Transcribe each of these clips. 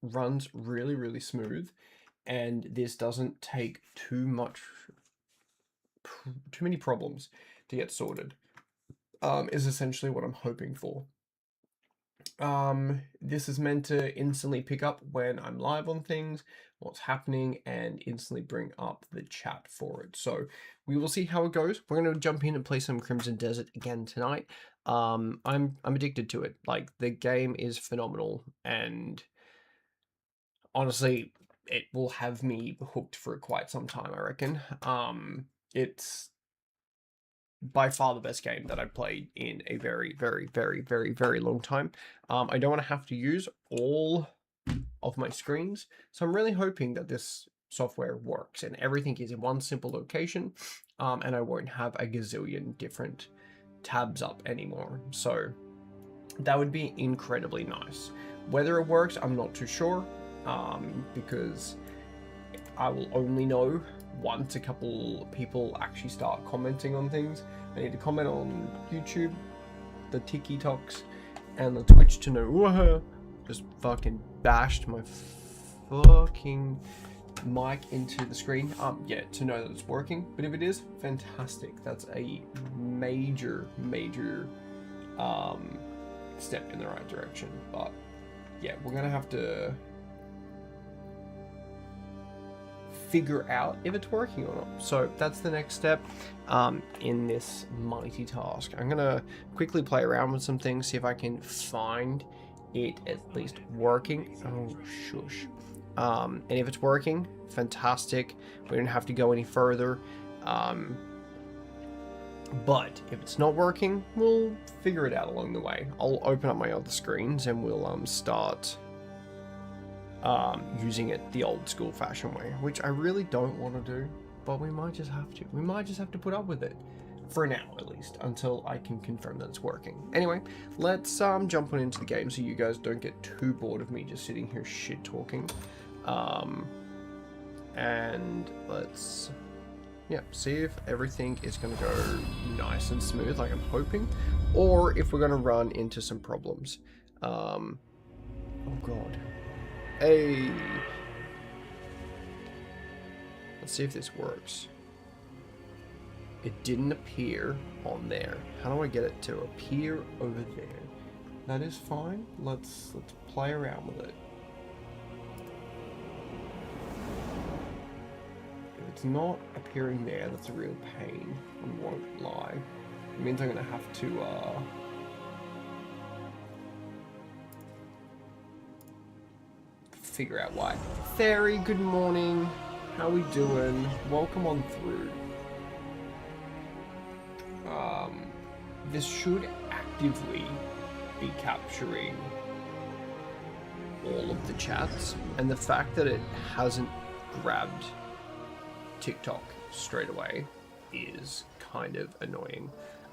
runs really, really smooth, and this doesn't take too many problems to get sorted, is essentially what I'm hoping for. This is meant to instantly pick up when I'm live on things, what's happening, and instantly bring up the chat for it. So we will see how it goes. We're gonna jump in and play some Crimson Desert again tonight. I'm addicted to it. Like, the game is phenomenal, and honestly, it will have me hooked for quite some time, I reckon. It's by far the best game that I've played in a very, very, very, very, very long time. I don't want to have to use all of my screens, so I'm really hoping that this software works and everything is in one simple location, and I won't have a gazillion different tabs up anymore. So that would be incredibly nice. Whether it works, I'm not too sure, because I will only know once a couple people actually start commenting on things. I need to comment on YouTube, the TikToks, and the Twitch to know. Whoa, just fucking bashed my fucking mic into the screen. Yeah, to know that it's working. But if it is, fantastic. That's a major step in the right direction. But yeah, we're gonna have to figure out if it's working or not. So that's the next step in this mighty task. I'm gonna quickly play around with some things, see if I can find it at least working. Oh shush. And if it's working, fantastic. We don't have to go any further. But if it's not working, we'll figure it out along the way. I'll open up my other screens and we'll start using it the old school fashion way, which I really don't want to do, but we might just have to. We might just have to put up with it for now, at least, until I can confirm that it's working. Anyway, let's jump on into the game so you guys don't get too bored of me just sitting here shit talking. And let's see if everything is going to go nice and smooth like I'm hoping, or if we're going to run into some problems. Oh god. Hey! Let's see if this works. It didn't appear on there. How do I get it to appear over there? That is fine. Let's play around with it. If it's not appearing there, that's a real pain. I won't lie. It means I'm gonna have to figure out why. Fairy, good morning. How we doing? Welcome on through. This should actively be capturing all of the chats, and the fact that it hasn't grabbed TikTok straight away is kind of annoying.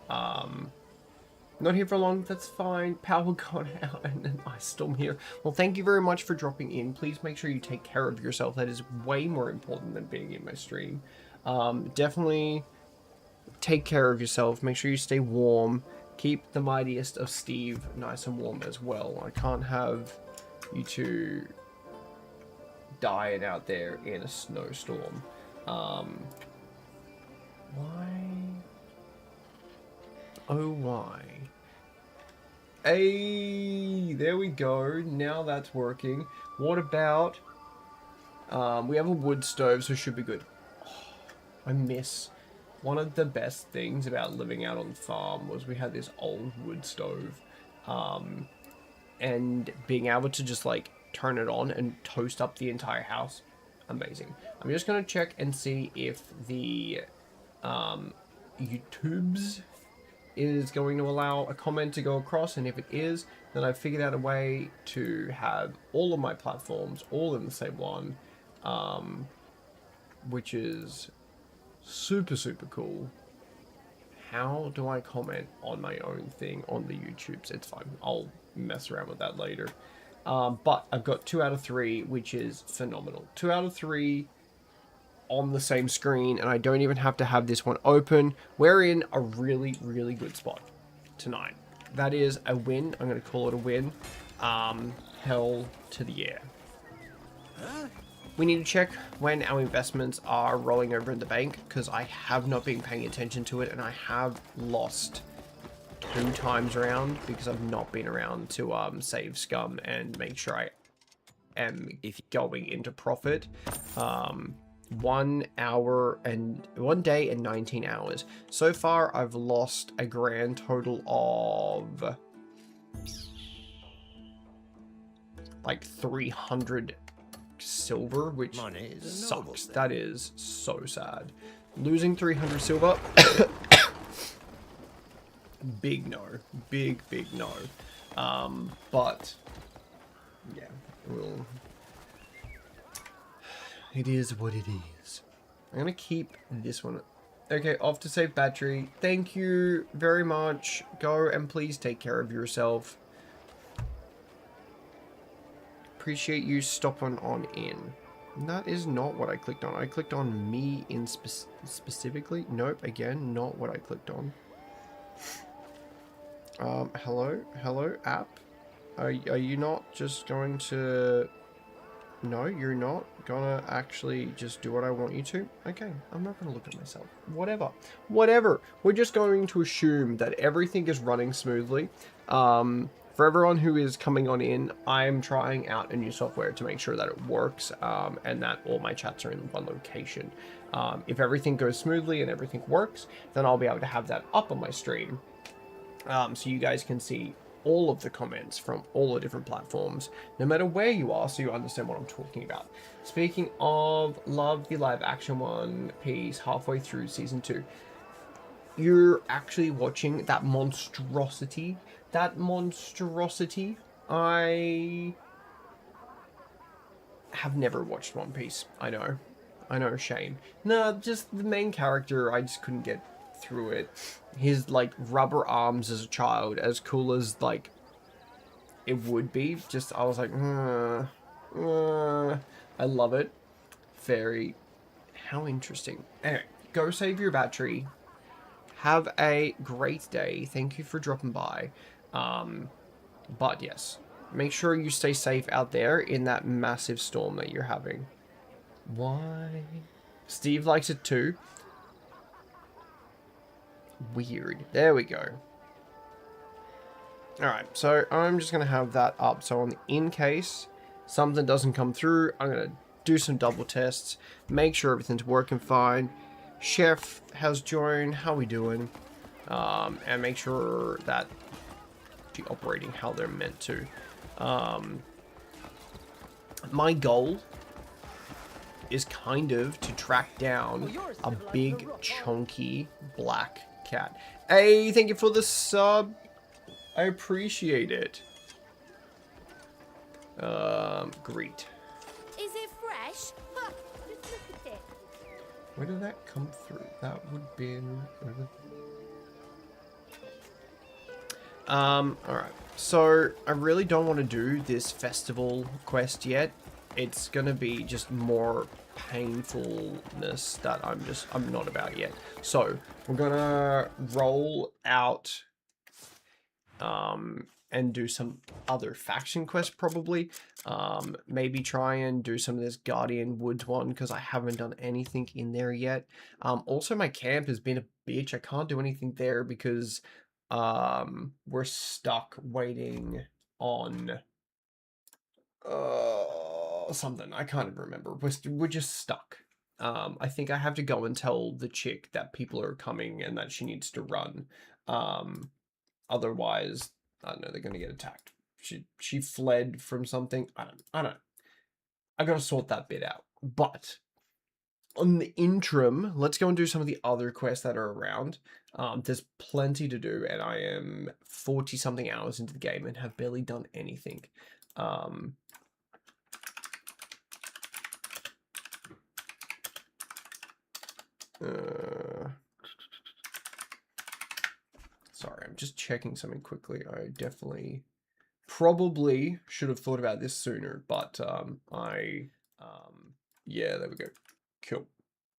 Not here for long, that's fine. Power gone out and an ice storm here. Well, thank you very much for dropping in. Please make sure you take care of yourself. That is way more important than being in my stream. Definitely take care of yourself. Make sure you stay warm. Keep the mightiest of Steve nice and warm as well. I can't have you two dying out there in a snowstorm. Why? Oh, why? Hey, there we go. Now that's working. What about... we have a wood stove, so it should be good. Oh, I miss... One of the best things about living out on the farm was we had this old wood stove. And being able to just, like, turn it on and toast up the entire house. Amazing. I'm just going to check and see if the YouTube's is going to allow a comment to go across, and if it is, then I've figured out a way to have all of my platforms all in the same one, which is super cool. How do I comment on my own thing on the YouTubes? It's fine. I'll mess around with that later. But I've got 2 out of 3, which is phenomenal. 2 out of 3 on the same screen, and I don't even have to have this one open. We're in a really good spot tonight. That is a win. I'm going to call it a win. Hell to the yeah. We need to check when our investments are rolling over in the bank, because I have not been paying attention to it, and I have lost 2 times around because I've not been around to save scum and make sure I am going into profit. 1 hour and 1 day and 19 hours. So far, I've lost a grand total of like 300 silver, which sucks. That is so sad. Losing 300 silver. Big no. Big no. But yeah, it is what it is. I'm gonna keep this one. Okay, off to save battery. Thank you very much. Go and please take care of yourself. Appreciate you stopping on in. That is not what I clicked on. I clicked on me in specifically. Nope, again, not what I clicked on. Hello, app. Are you not just going to... No, you're not gonna actually just do what I want you to? Okay, I'm not gonna look at myself. Whatever. We're just going to assume that everything is running smoothly. For everyone who is coming on in, I'm trying out a new software to make sure that it works, and that all my chats are in one location. If everything goes smoothly and everything works, then I'll be able to have that up on my stream. So you guys can see all of the comments from all the different platforms, no matter where you are, so you understand what I'm talking about. Speaking of, love the live action One Piece halfway through season 2. You're actually watching that monstrosity. I have never watched One Piece. I know, shame. No, just the main character, I just couldn't get through it. His like rubber arms as a child, as cool as like it would be, just I was like, I love it. Very, how interesting. Anyway, go save your battery. Have a great day. Thank you for dropping by. But yes, make sure you stay safe out there in that massive storm that you're having. Why? Steve likes it too. Weird. There we go. Alright, so I'm just going to have that up. So in case something doesn't come through, I'm going to do some double tests, make sure everything's working fine. Chef has joined. How we doing? And make sure that they're operating how they're meant to. My goal is kind of to track down a big, chunky black cat. Hey, thank you for the sub. I appreciate it. Great. Is it fresh? Huh, just look at it. Where did that come through? That would have been... alright. So, I really don't want to do this festival quest yet. It's gonna be just more painfulness that I'm not about yet. So, we're gonna roll out and do some other faction quests probably. Maybe try and do some of this Guardian Woods one because I haven't done anything in there yet. Also my camp has been a bitch. I can't do anything there because we're stuck waiting on something. I can't even remember. We're just stuck. I think I have to go and tell the chick that people are coming and that she needs to run. Otherwise, I don't know, they're gonna get attacked. She fled from something. I don't know. I gotta sort that bit out. But on the interim, let's go and do some of the other quests that are around. There's plenty to do, and I am 40 something hours into the game and have barely done anything. Sorry, I'm just checking something quickly. I definitely probably should have thought about this sooner, but yeah, there we go. Cool.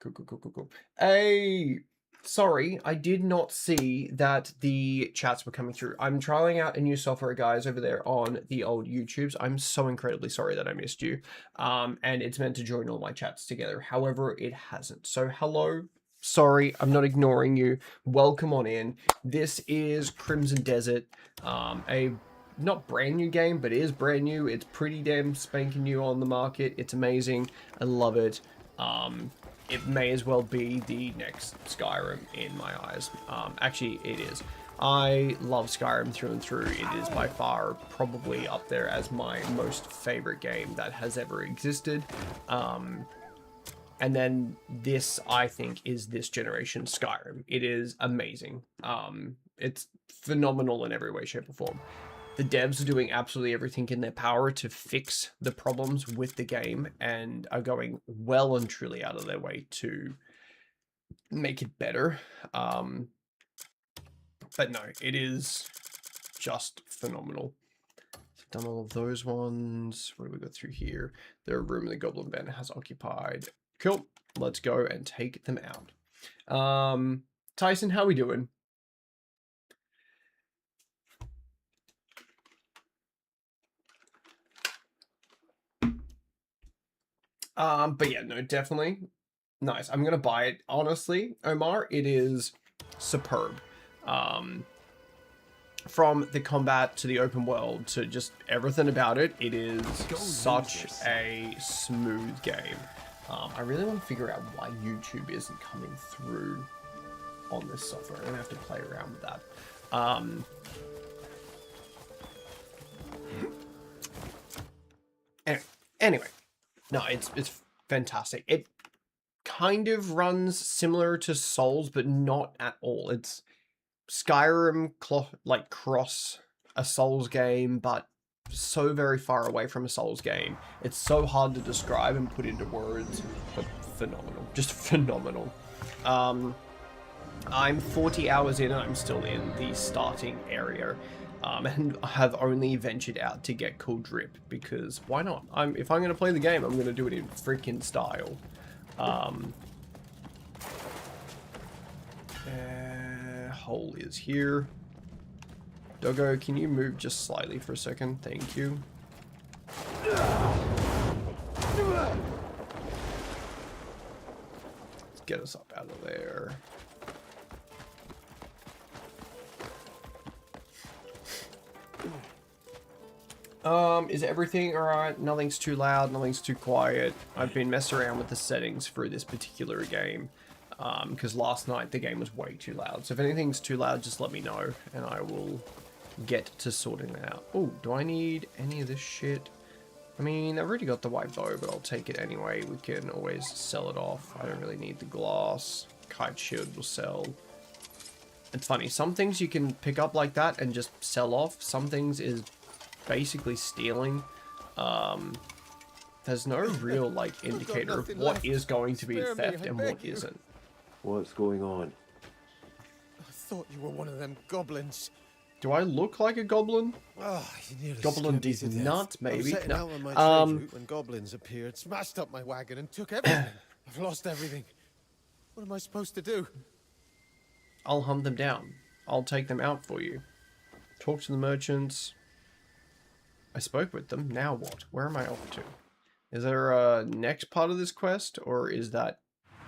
Cool. Hey, sorry, I did not see that the chats were coming through. I'm trialing out a new software, guys, over there on the old YouTubes. I'm so incredibly sorry that I missed you. And it's meant to join all my chats together. However, it hasn't. So hello. Sorry, I'm not ignoring you. Welcome on in. This is Crimson Desert, a not brand new game, but it is brand new. It's pretty damn spanking new on the market. It's amazing. I love it. It may as well be the next Skyrim in my eyes. Actually, it is. I love Skyrim through and through. It is by far probably up there as my most favorite game that has ever existed. And then this, I think, is this generation Skyrim. It is amazing. It's phenomenal in every way, shape, or form. The devs are doing absolutely everything in their power to fix the problems with the game and are going well and truly out of their way to make it better. But no, it is just phenomenal. Done all of those ones. What do we go through here? The room the Goblin Band has occupied. Cool. Let's go and take them out. Tyson, how we doing? But yeah, no, definitely nice. I'm gonna buy it. Honestly, Omar, it is superb. From the combat to the open world to just everything about it, it is such a smooth game. I really want to figure out why YouTube isn't coming through on this software. I'm gonna have to play around with that. Anyway, no, it's fantastic. It kind of runs similar to Souls, but not at all. It's Skyrim like cross a Souls game, but so very far away from a Souls game. It's so hard to describe and put into words, but phenomenal, just phenomenal. I'm 40 hours in and I'm still in the starting area, and have only ventured out to get Cool Drip because why not? If I'm going to play the game, I'm going to do it in freaking style. Hole is here. Doggo, can you move just slightly for a second? Thank you. Let's get us up out of there. Is everything alright? Nothing's too loud, nothing's too quiet. I've been messing around with the settings for this particular game. Because last night the game was way too loud. So if anything's too loud, just let me know and I will get to sorting that out. Oh, do I need any of this shit? I mean, I've already got the white bow, but I'll take it anyway. We can always sell it off. I don't really need the glass. Kite shield will sell. It's funny, some things you can pick up like that and just sell off. Some things is basically stealing. There's no real like indicator of what is going to be theft and what isn't. What's going on? I thought you were one of them goblins. Do I look like a goblin? Oh, you nearly Goblin scared me is to death. not, maybe. I was setting No. out on my trade route when goblins appeared, smashed up my wagon and took everything. I've lost everything. What am I supposed to do? I'll hunt them down. I'll take them out for you. Talk to the merchants. I spoke with them. Now what? Where am I off to? Is there a next part of this quest, or is that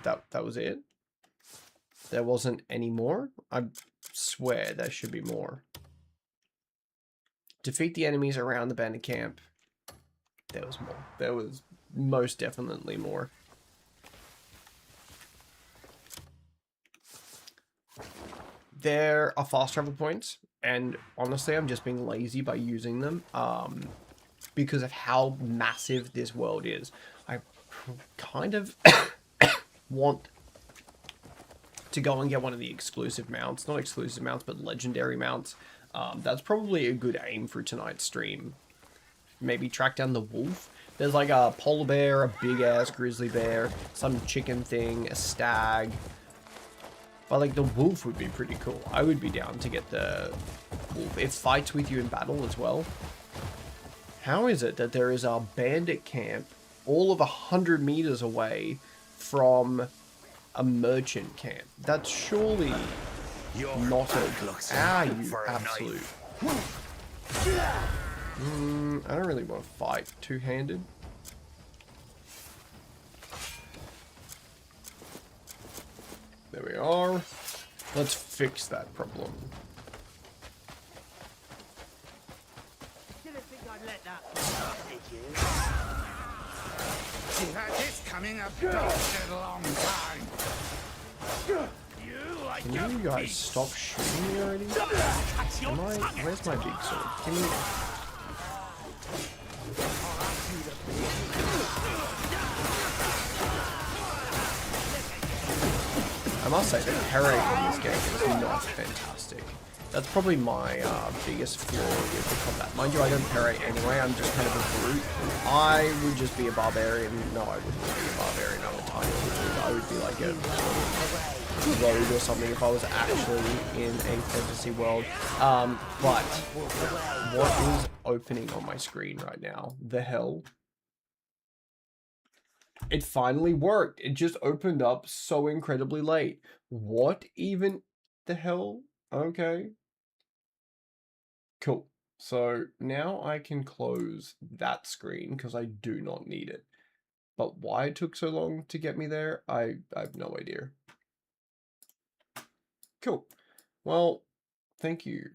was it? There wasn't any more? I swear there should be more. Defeat the enemies around the bandit camp. There was more. There was most definitely more. There are fast travel points, and honestly, I'm just being lazy by using them, because of how massive this world is. I kind of want to go and get one of the exclusive mounts. Not exclusive mounts, but legendary mounts. That's probably a good aim for tonight's stream. Maybe track down the wolf. There's like a polar bear, a big-ass grizzly bear, some chicken thing, a stag. But like the wolf would be pretty cool. I would be down to get the wolf. It fights with you in battle as well. How is it that there is a bandit camp all of 100 meters away from A merchant camp. That's surely not a... Ah, you absolute... I don't really want to fight two-handed. There we are. Let's fix that problem. Didn't think I'd let that stop, did you? You've had this coming a bastard long time. You like Can you guys stop shooting me already? Am I... Where's my big sword? Can you... I must say, the parry in this game is not fantastic. That's probably my biggest flaw with the combat. Mind you, I don't parry anyway, I'm just kind of a brute. I would just be a barbarian. No, I wouldn't be a barbarian, I'm a tiny little dude. I would be like a rogue or something if I was actually in a fantasy world. But what is opening on my screen right now? The hell? It finally worked. It just opened up so incredibly late. What even the hell? Okay. Cool. So now I can close that screen because I do not need it. But why it took so long to get me there, I have no idea. Cool. Well, thank you,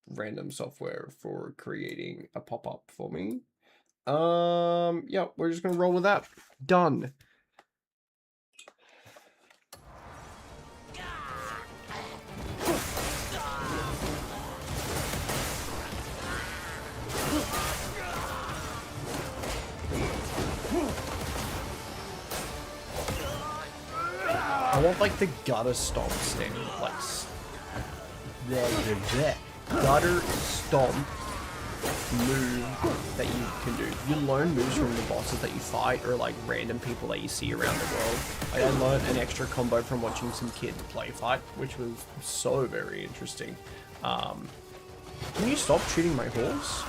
random software, for creating a pop-up for me. Yeah, we're just gonna roll with that. Done. I want like the gutter stomp stand, like the gutter stomp move that you can do. You learn moves from the bosses that you fight or like random people that you see around the world. Like, I learned an extra combo from watching some kids play fight, which was so very interesting. Can you stop shooting my horse?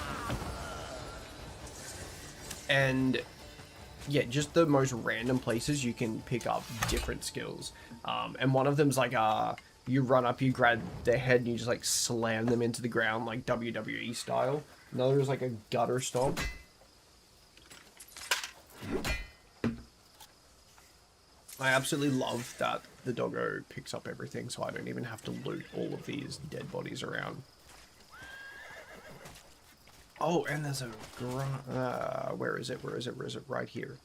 And yeah, just the most random places you can pick up different skills. And one of them's like, you run up, you grab their head, and you just like slam them into the ground, like WWE style. Another is like a gutter stomp. I absolutely love that the doggo picks up everything, so I don't even have to loot all of these dead bodies around. Oh, and there's a where is it? Where is it? Where is it? Right here.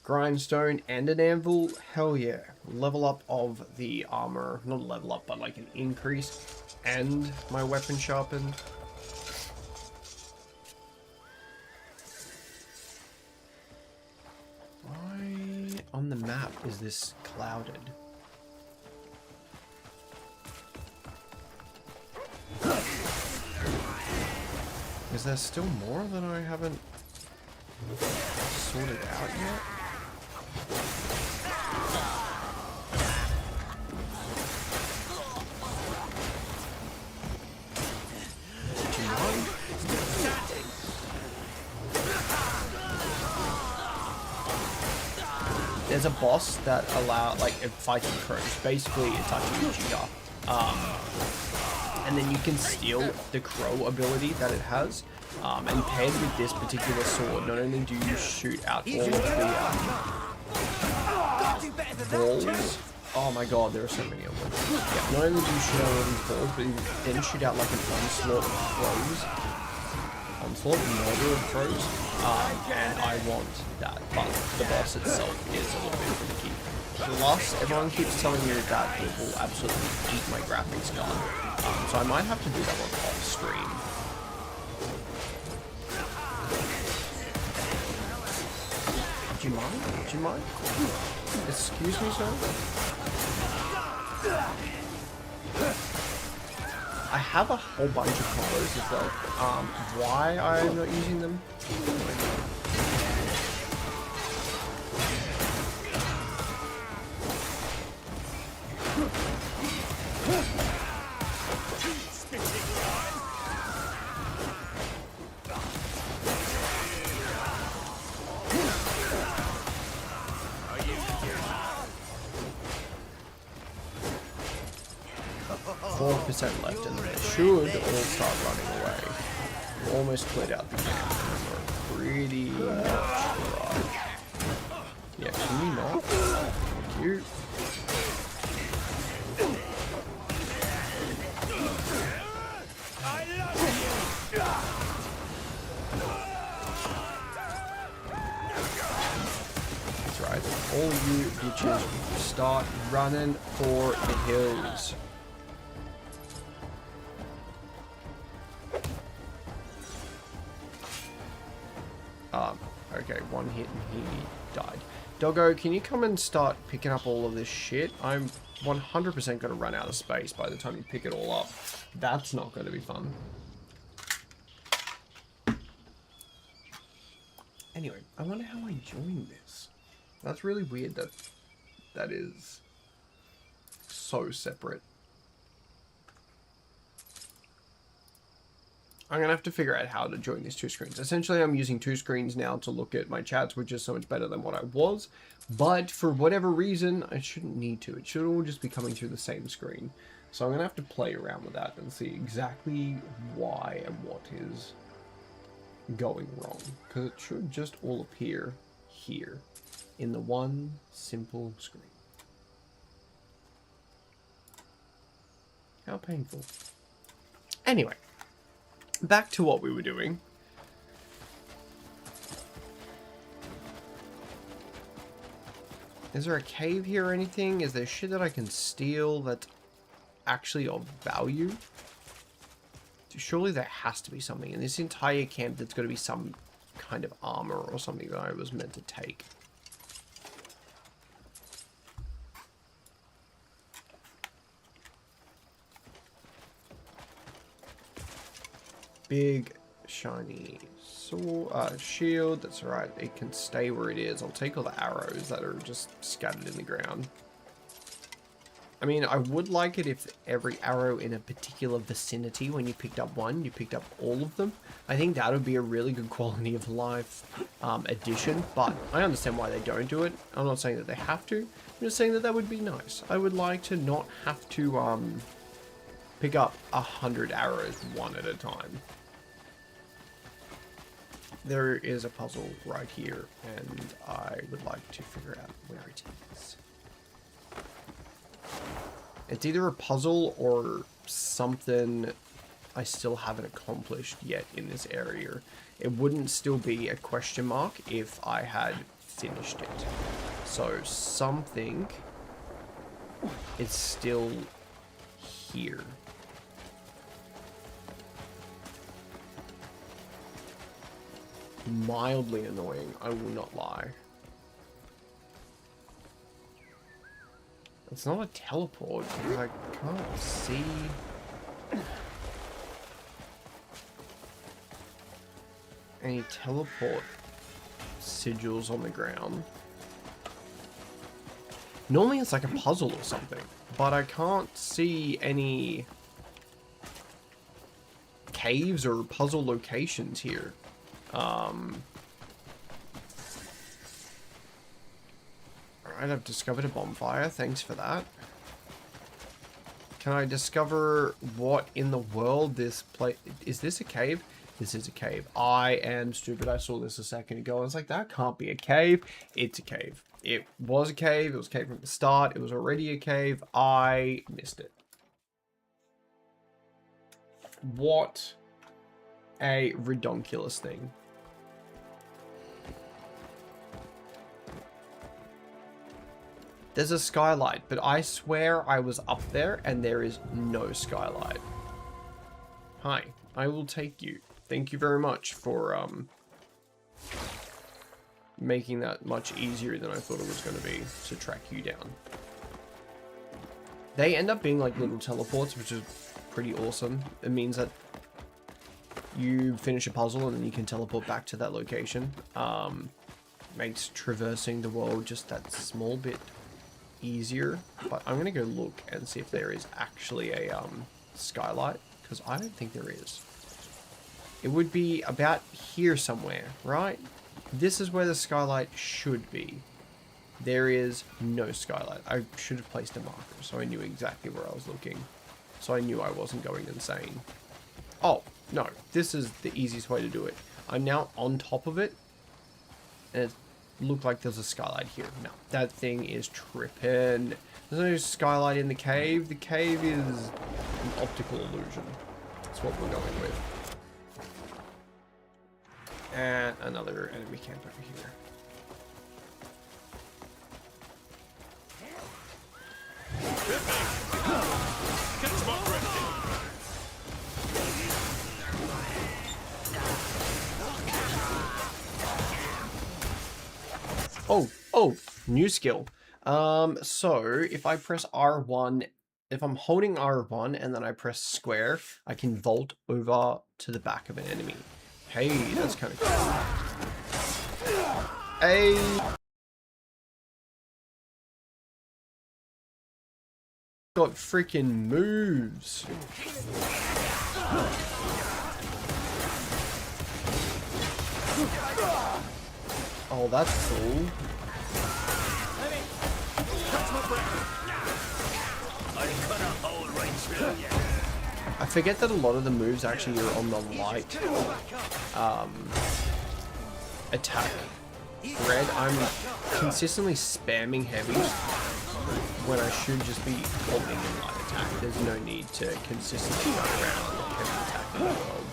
Grindstone and an anvil. Hell yeah. Level up of the armor. Not a level up, but like an increase. And my weapon sharpened. Why on the map is this clouded? Is there still more that I haven't sorted out yet? Do you mind? There's a boss that it fights with crows. Basically, it's like a Vegeta. And then you can steal the crow ability that it has. And paired with this particular sword, not only do you shoot out all of the balls. Oh my god, there are so many of them. Yeah, not only do you shoot out all these balls, but you then shoot out like an onslaught of crows. Onslaught, murder of crows. And I want that, but the boss itself is a little bit finicky. Plus, everyone keeps telling me that it will absolutely eat my graphics card. So I might have to do that one off stream. Do you mind? Do you mind? Excuse me, sir? I have a whole bunch of combos as well. Why I'm not using them? 5% left, and they should all start running away. We've almost cleared out the game. We're pretty much right. Yeah, can you not? Thank you. That's right. All you bitches start running for the hills. Okay, one hit and he died. Doggo, can you come and start picking up all of this shit? I'm 100% going to run out of space by the time you pick it all up. That's not going to be fun. Anyway, I wonder how I joined this. That's really weird that that is so separate. I'm going to have to figure out how to join these two screens. Essentially, I'm using two screens now to look at my chats, which is so much better than what I was. But for whatever reason, I shouldn't need to. It should all just be coming through the same screen. So I'm going to have to play around with that and see exactly why and what is going wrong. Because it should just all appear here in the one simple screen. How painful. Anyway. Back to what we were doing. Is there a cave here or anything? Is there shit that I can steal that's actually of value? Surely there has to be something in this entire camp that's got to be some kind of armor or something that I was meant to take. Big shiny shield. That's right. It can stay where it is. I'll take all the arrows that are just scattered in the ground. I mean, I would like it if every arrow in a particular vicinity, when you picked up one, you picked up all of them. I think that would be a really good quality of life addition, but I understand why they don't do it. I'm not saying that they have to. I'm just saying that that would be nice. I would like to not have to pick up 100 arrows one at a time. There is a puzzle right here, and I would like to figure out where it is. It's either a puzzle or something I still haven't accomplished yet in this area. It wouldn't still be a question mark if I had finished it. So something is still here. Mildly annoying, I will not lie. It's not a teleport because I can't see. Any teleport sigils on the ground. Normally it's like a puzzle or something, but I can't see any caves or puzzle locations here. Alright, I've discovered a bonfire. Thanks for that. Can I discover what in the world this place... Is this a cave? This is a cave. I am stupid. I saw this a second ago. I was like, that can't be a cave. It's a cave. It was a cave. It was a cave from the start. It was already a cave. I missed it. What a redonkulous thing. There's a skylight, but I swear I was up there and there is no skylight. Hi, I will take you. Thank you very much for making that much easier than I thought it was going to be to track you down. They end up being like little teleports, which is pretty awesome. It means that you finish a puzzle and then you can teleport back to that location. Makes traversing the world just that small bit easier. But I'm gonna go look and see if there is actually a skylight, because I don't think there is. It would be about here somewhere, right? This is where the skylight should be. There is no skylight. I should have placed a marker so I knew exactly where I was looking. so I knew I wasn't going insane. Oh, no, this is the easiest way to do it. I'm now on top of it, and it looked like there's a skylight here. No, that thing is tripping. There's no skylight in the cave. The cave is an optical illusion. That's what we're going with. And another enemy camp over here. Oh, new skill. So if I press R1, if I'm holding R1 and then I press square, I can vault over to the back of an enemy. Hey, that's kind of cool. Hey. Got freaking moves. Oh, that's cool. I forget that a lot of the moves actually are on the light attack thread. I'm consistently spamming heavy when I should just be holding in light attack. There's no need to consistently go around heavy attack in the world.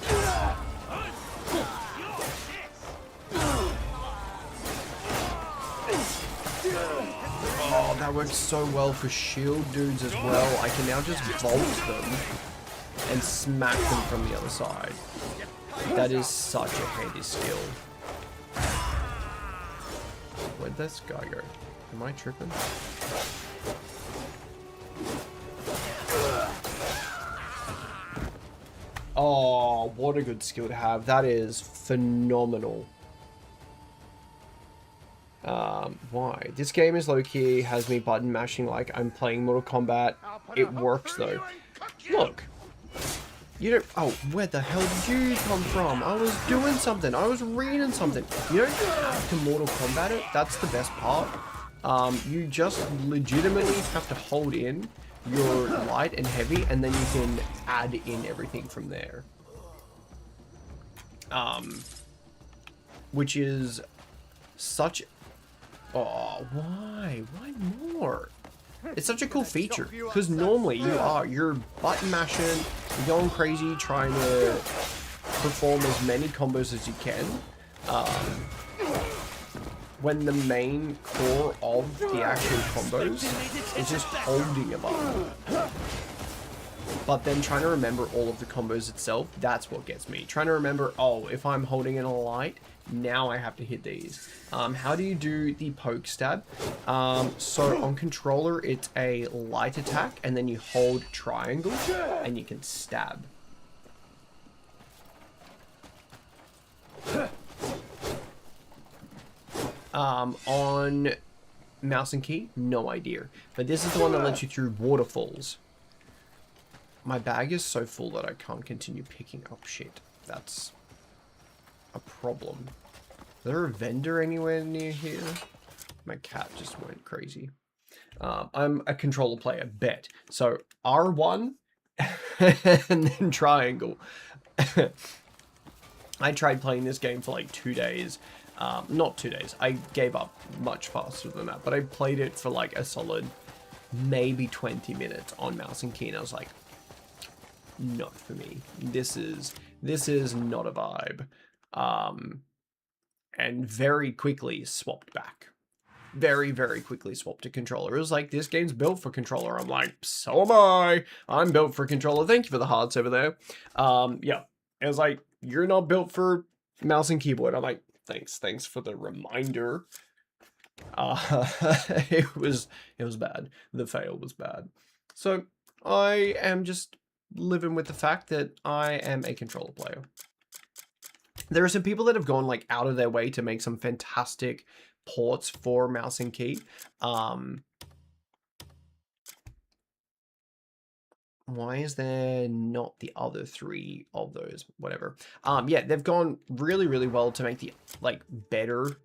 Oh, that works so well for shield dudes as well. I can now just vault them and smack them from the other side. That is such a handy skill. Where'd this guy go? Am I tripping? Oh, what a good skill to have. That is phenomenal. Why? This game is low-key, has me button mashing like I'm playing Mortal Kombat. It works though. Look. You don't... Oh, where the hell did you come from? I was doing something. I was reading something. You don't have to Mortal Kombat it. That's the best part. You just legitimately have to hold in your light and heavy, and then you can add in everything from there. Which is such... Oh, why? Why more? It's such a cool feature, because normally you're button mashing, you're going crazy trying to perform as many combos as you can. When the main core of the actual combos is just holding a button. But then trying to remember all of the combos itself, that's what gets me. Trying to remember, oh, if I'm holding in a light, now I have to hit these. How do you do the poke stab? So on controller, it's a light attack, and then you hold triangle, and you can stab. On mouse and key, no idea. But this is the one that lets you through waterfalls. My bag is so full that I can't continue picking up shit. That's a problem. Is there a vendor anywhere near here? My cat just went crazy. I'm a controller player, bet. So R1 and then triangle. I tried playing this game for like 2 days. Not 2 days. I gave up much faster than that. But I played it for like a solid maybe 20 minutes on mouse and key. And I was like, not for me. This is not a vibe. And very quickly swapped back. Very, very quickly swapped to controller. It was like, this game's built for controller. I'm like, so am I. I'm built for controller. Thank you for the hearts over there. Yeah. It was like, you're not built for mouse and keyboard. I'm like, thanks for the reminder. It was bad. The fail was bad. So I am just living with the fact that I am a controller player. There are some people that have gone like out of their way to make some fantastic ports for mouse and key. Why is there not the other 3 of those? Whatever. Yeah, they've gone really, really well to make the like better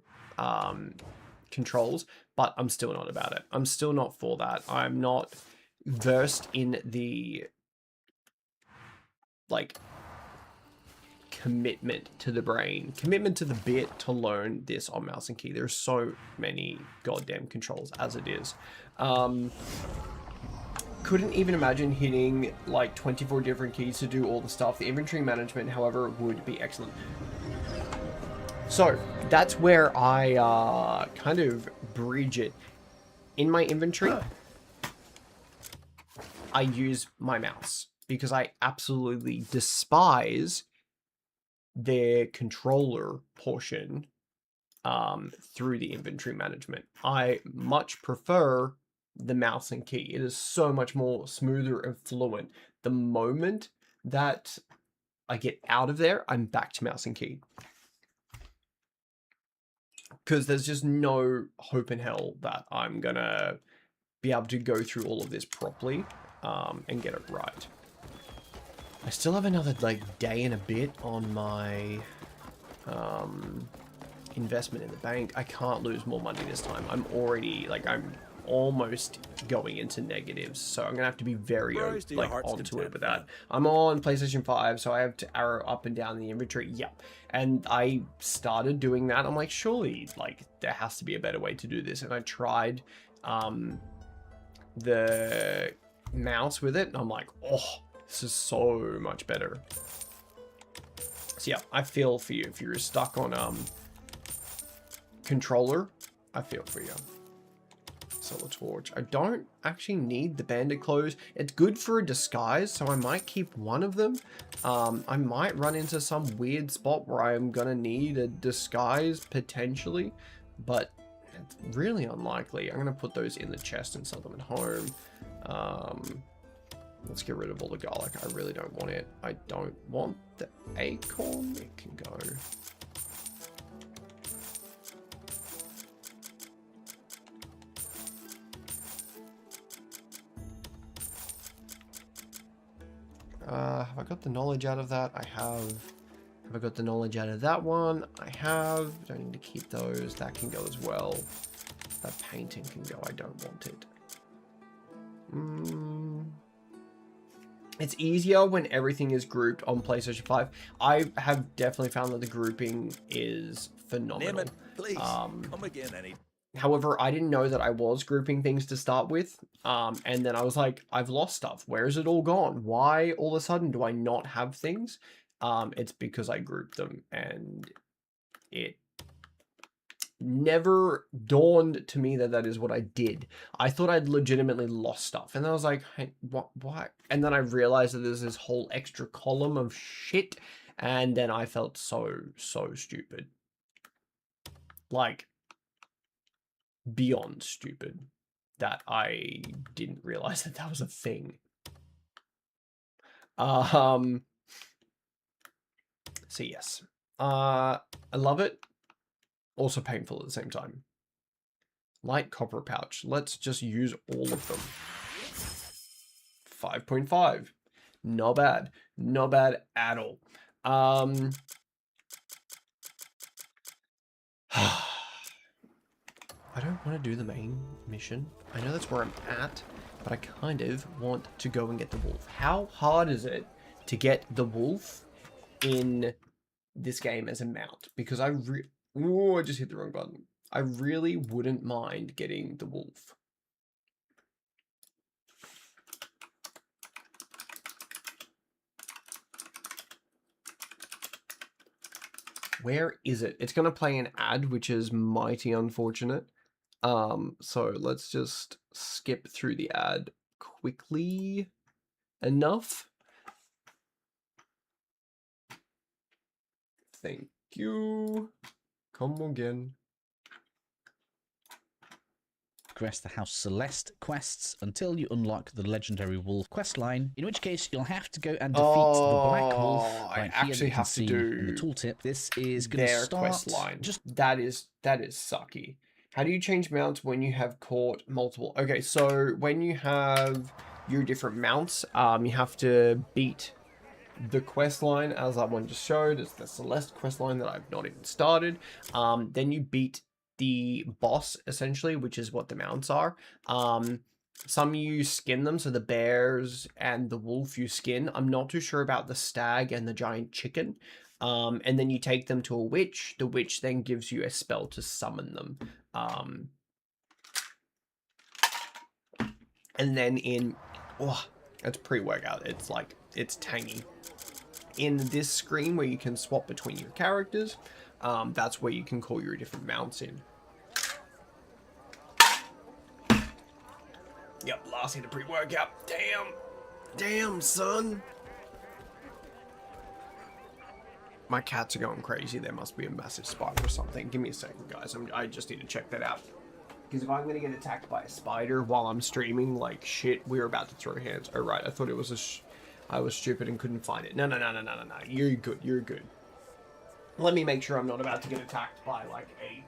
controls, but I'm still not about it. I'm still not for that. I'm not versed in the like commitment to the brain, commitment to the bit to learn this on mouse and key. There's so many goddamn controls as it is. Couldn't even imagine hitting like 24 different keys to do all the stuff. The inventory management, however, would be excellent. So that's where I kind of bridge it. In my inventory, I use my mouse because I absolutely despise their controller portion through the inventory management. I much prefer the mouse and key. It is so much more smoother and fluent. The moment that I get out of there, I'm back to mouse and key. Because there's just no hope in hell that I'm gonna be able to go through all of this properly and get it right. I still have another like day and a bit on my investment in the bank. I can't lose more money this time. I'm already like I'm almost going into negatives, so I'm gonna have to be very like onto it with that. I'm on PlayStation 5, so I have to arrow up and down the inventory. Yep. And I started doing that. I'm like, surely like there has to be a better way to do this, and I tried the mouse with it, and I'm like, oh, this is so much better. So yeah, I feel for you if you're stuck on controller. I feel for you. Solar torch. I don't actually need the bandit clothes. It's good for a disguise, so I might keep one of them. I might run into some weird spot where I'm gonna need a disguise potentially, but it's really unlikely. I'm gonna put those in the chest and sell them at home. Let's get rid of all the garlic. I really don't want it. I don't want the acorn. It can go. Have I got the knowledge out of that? I have. Have I got the knowledge out of that one? I have. Don't need to keep those. That can go as well. That painting can go. I don't want it. It's easier when everything is grouped on PlayStation 5. I have definitely found that the grouping is phenomenal. Name it, please. Come again, any. However, I didn't know that I was grouping things to start with. And then I was like, I've lost stuff. Where is it all gone? Why all of a sudden do I not have things? It's because I grouped them, and it never dawned to me that that is what I did. I thought I'd legitimately lost stuff. And then I was like, hey, what? And then I realized that there's this whole extra column of shit. And then I felt so stupid. Like, beyond stupid, that I didn't realize that that was a thing. So yes, I love it. Also painful at the same time. Light copper pouch. Let's just use all of them. 5.5. Not bad. Not bad at all. I don't want to do the main mission. I know that's where I'm at, but I kind of want to go and get the wolf. How hard is it to get the wolf in this game as a mount? Because I just hit the wrong button. I really wouldn't mind getting the wolf. Where is it? It's going to play an ad, which is mighty unfortunate. So let's just skip through the ad quickly enough. Thank you. Come again. Progress the House Celeste quests until you unlock the legendary wolf quest line, in which case you'll have to go and defeat the black wolf. I actually have to do in the tooltip. This is going to start quest line. That is sucky. How do you change mounts when you have caught multiple? Okay, so when you have your different mounts, you have to beat the quest line as that one just showed. It's the Celeste quest line that I've not even started. Then you beat the boss, essentially, which is what the mounts are. Some you skin them, so the bears and the wolf you skin. I'm not too sure about the stag and the giant chicken. And then you take them to a witch. The witch then gives you a spell to summon them. And then it's pre-workout. It's like, it's tangy. In this screen where you can swap between your characters, that's where you can call your different mounts in. Yep, last hit of pre-workout. Damn, son. My cats are going crazy. There must be a massive spider or something. Give me a second, guys. I just need to check that out. Because if I'm going to get attacked by a spider while I'm streaming, like, shit, we're about to throw hands. Oh, right, I thought it was I was stupid and couldn't find it. No. You're good. Let me make sure I'm not about to get attacked by, like, a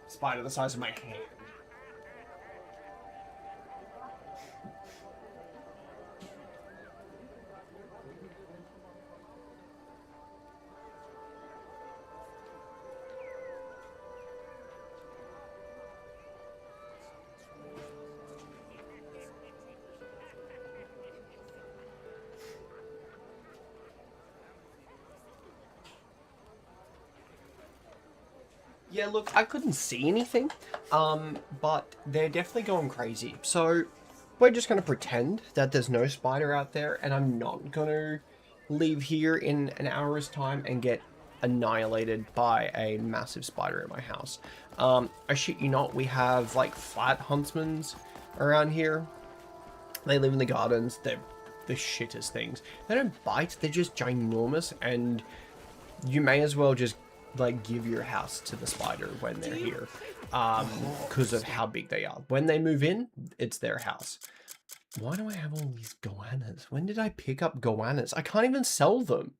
spider the size of my hand. Yeah, look, I couldn't see anything, but they're definitely going crazy. So we're just going to pretend that there's no spider out there, and I'm not going to leave here in an hour's time and get annihilated by a massive spider in my house. I shit you not, we have, like, flat huntsmans around here. They live in the gardens. They're the shittest things. They don't bite, they're just ginormous, and you may as well just, like, give your house to the spider when they're here, because of how big they are. When they move in, it's their house. Why do I have all these goannas? When did I pick up goannas? I can't even sell them.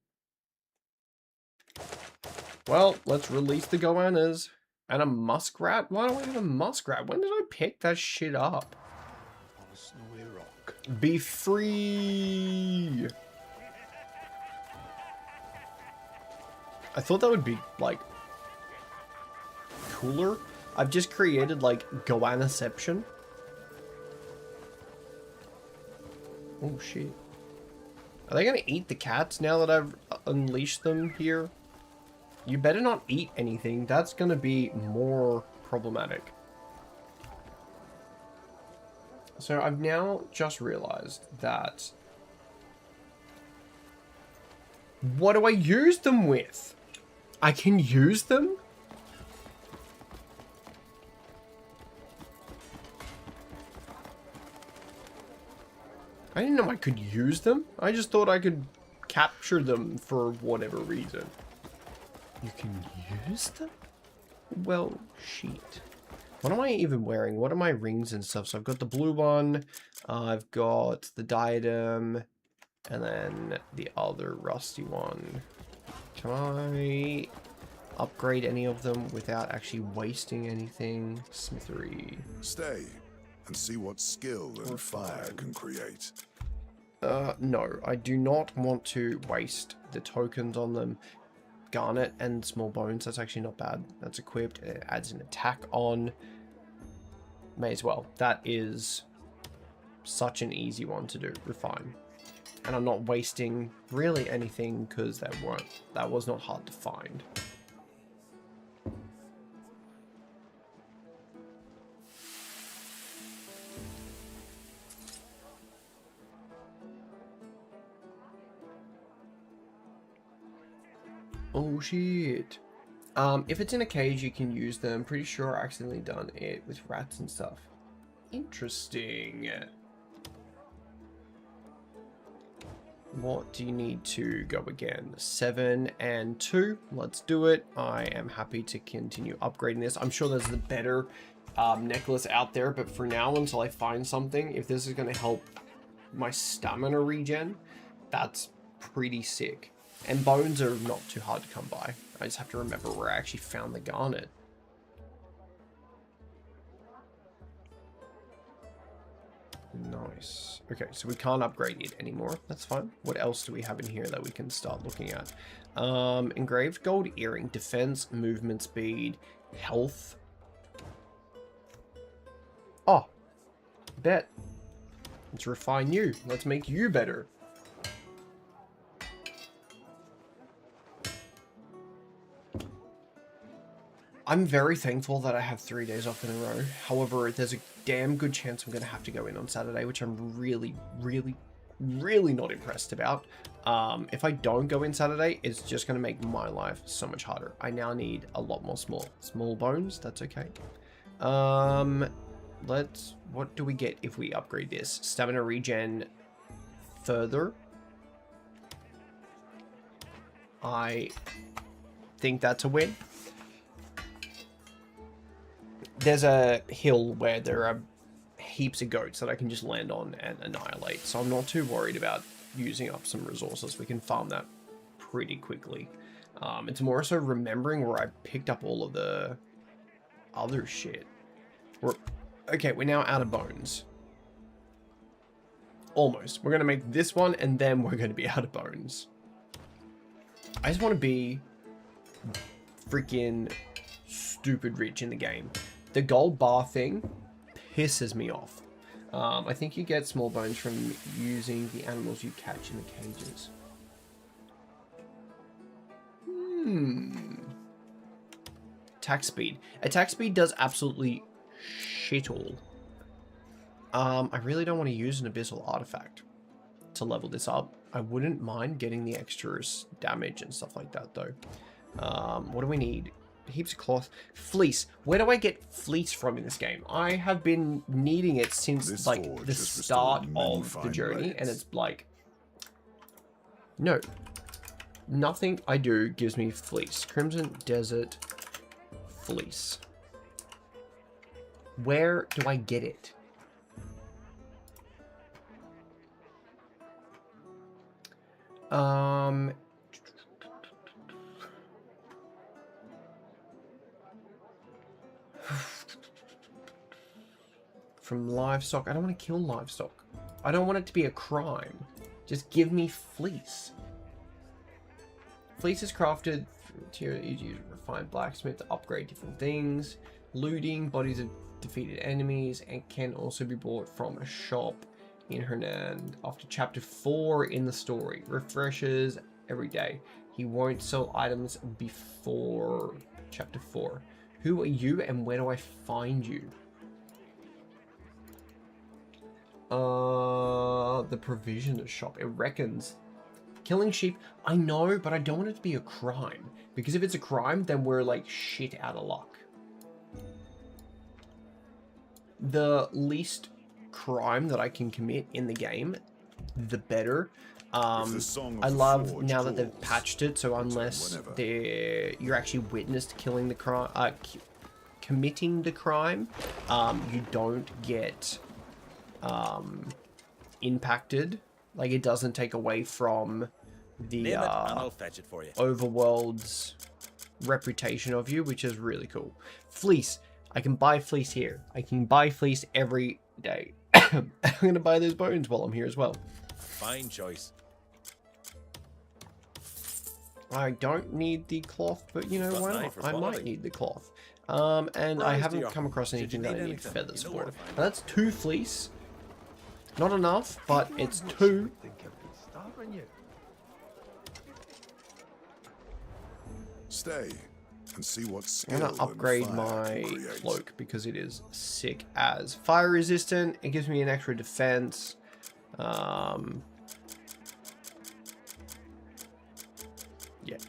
Well, let's release the goannas. And a muskrat? Why do I have a muskrat? When did I pick that shit up? On a snowy rock. Be free! I thought that would be, like, cooler. I've just created, like, goannaception. Oh, shit. Are they gonna eat the cats now that I've unleashed them here? You better not eat anything. That's gonna be more problematic. So I've now just realized that... What do I use them with? I can use them? I didn't know I could use them. I just thought I could capture them for whatever reason. You can use them? Well, shit. What am I even wearing? What are my rings and stuff? So I've got the blue one. I've got the diadem. And then the other rusty one. Can I upgrade any of them without actually wasting anything? Smithery. Stay and see what skill and fire can create. No, I do not want to waste the tokens on them. Garnet and small bones, that's actually not bad. That's equipped. It adds an attack on. May as well. That is such an easy one to do. Refine. And I'm not wasting really anything because that was not hard to find. Oh shit. If it's in a cage you can use them. Pretty sure I accidentally done it with rats and stuff. Interesting. What do you need to go again? 7 and 2. Let's do it. I am happy to continue upgrading this. I'm sure there's a better necklace out there, but for now, until I find something, if this is going to help my stamina regen, that's pretty sick. And bones are not too hard to come by. I just have to remember where I actually found the garnet. Nice. Okay, so we can't upgrade it anymore. That's fine. What else do we have in here that we can start looking at? Engraved gold earring. Defense, movement speed, health. Oh, bet. Let's refine you. Let's make you better. I'm very thankful that I have 3 days off in a row. However, there's a damn good chance I'm going to have to go in on Saturday, which I'm really, really, really not impressed about. If I don't go in Saturday, it's just going to make my life so much harder. I now need a lot more small bones. That's okay. What do we get if we upgrade this? Stamina regen further. I think that's a win. There's a hill where there are heaps of goats that I can just land on and annihilate. So I'm not too worried about using up some resources. We can farm that pretty quickly. It's more so remembering where I picked up all of the other shit. Okay, we're now out of bones. Almost. We're going to make this one and then we're going to be out of bones. I just want to be freaking stupid rich in the game. The gold bar thing pisses me off. I think you get small bones from using the animals you catch in the cages. Attack speed. Attack speed does absolutely shit all. I really don't want to use an abyssal artifact to level this up. I wouldn't mind getting the extra damage and stuff like that though. What do we need? Heaps of cloth. Fleece. Where do I get fleece from in this game? I have been needing it since like the start of the journey, and it's like, no, nothing I do gives me fleece. Crimson Desert fleece. Where do I get it? From livestock. I don't want to kill livestock. I don't want it to be a crime. Just give me fleece. Fleece is crafted through material used to refine blacksmith to upgrade different things. Looting bodies of defeated enemies, and can also be bought from a shop in Hernan after chapter 4 in the story. Refreshes every day. He won't sell items before chapter 4. Who are you and where do I find you? The provisioner shop. It reckons killing sheep. I know, but I don't want it to be a crime. Because if it's a crime, then we're like shit out of luck. The least crime that I can commit in the game, the better. I love now that they've patched it, so unless you're actually witness to killing the crime, committing the crime, you don't get impacted. Like, it doesn't take away from the overworld's reputation of you, which is really cool. Fleece. I can buy fleece here. I can buy fleece every day. I'm going to buy those bones while I'm here as well. Fine choice. I don't need the cloth, but you know what? I might need the cloth. And I haven't come across anything that I need feathers for. Now that's 2 fleece. Not enough, but it's 2. Stay and see what I'm skill gonna upgrade my cloak because it is sick as. Fire resistant. It gives me an extra defense. Yeah,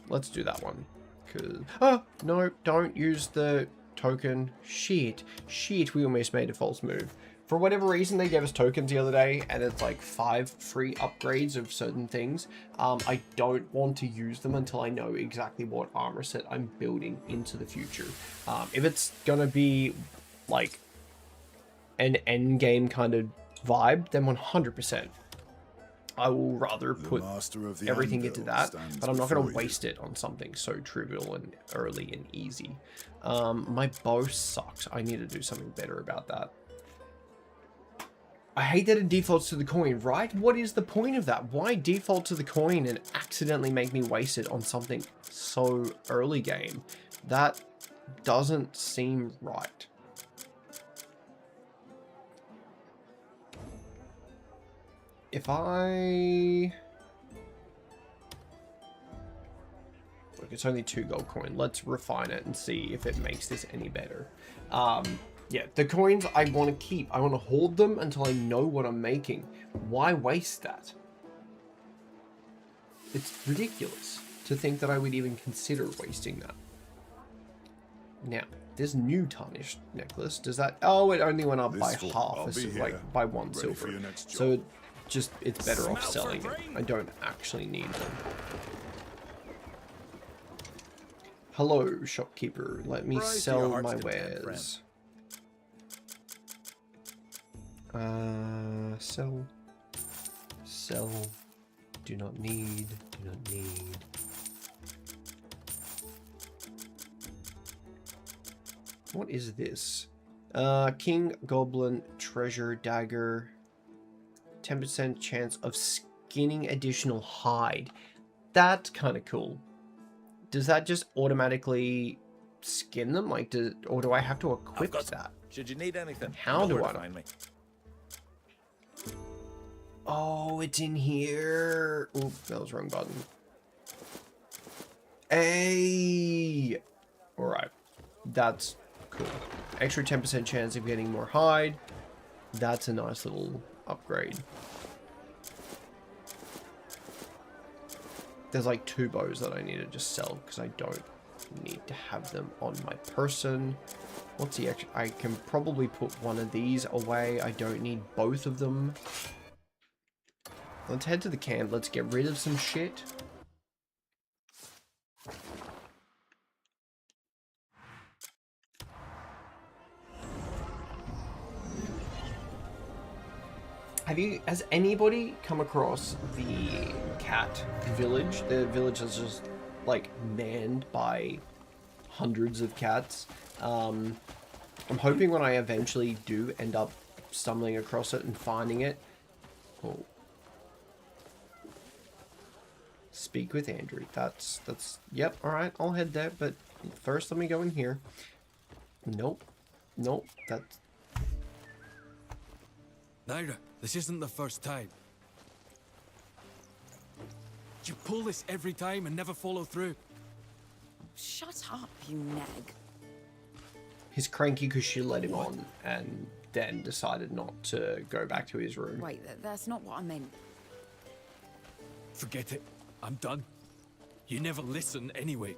let's do that one. Cause no, don't use the token. Shit, we almost made a false move. For whatever reason, they gave us tokens the other day, and it's like 5 free upgrades of certain things. I don't want to use them until I know exactly what armor set I'm building into the future. If it's gonna be like an end game kind of vibe, then 100%. I will rather put everything into that, but I'm not going to waste it on something so trivial and early and easy. My bow sucks. I need to do something better about that. I hate that it defaults to the coin, right? What is the point of that? Why default to the coin and accidentally make me waste it on something so early game? That doesn't seem right. If I... Look, it's only 2 gold coin. Let's refine it and see if it makes this any better. Yeah, the coins I want to keep. I want to hold them until I know what I'm making. Why waste that? It's ridiculous to think that I would even consider wasting that. Now, this new tarnished necklace, does that... Oh, it only went up by This one, half, I'll be here, like by 1 ready silver. for your next job. So it's better off Smell for selling it. green. I don't actually need them. Hello, shopkeeper. Let me Rise to sell your heart's my content, wares. Sell. Do not need. Do not need. What is this? King Goblin Treasure Dagger. 10% chance of skinning additional hide. That's kind of cool. Does that just automatically skin them? Like, or do I have to equip that? Should you need anything? How you know do where I to know? find me. Oh, it's in here. Oop, that was the wrong button. Hey! Alright. That's cool. Extra 10% chance of getting more hide. That's a nice little upgrade. There's like 2 bows that I need to just sell because I don't need to have them on my person. What's the extra? I can probably put one of these away. I don't need both of them. Let's head to the camp. Let's get rid of some shit. Has anybody come across the cat village? The village is just like manned by hundreds of cats. I'm hoping when I eventually do end up stumbling across it and finding it. Oh. Speak with Andrew. That's yep, alright, I'll head there, but first let me go in here. Nope. Nope, that's... Naira, this isn't the first time. You pull this every time and never follow through. Shut up, you nag. He's cranky because she let him on and then decided not to go back to his room. Wait, that's not what I meant. Forget it. I'm done. You never listen anyway.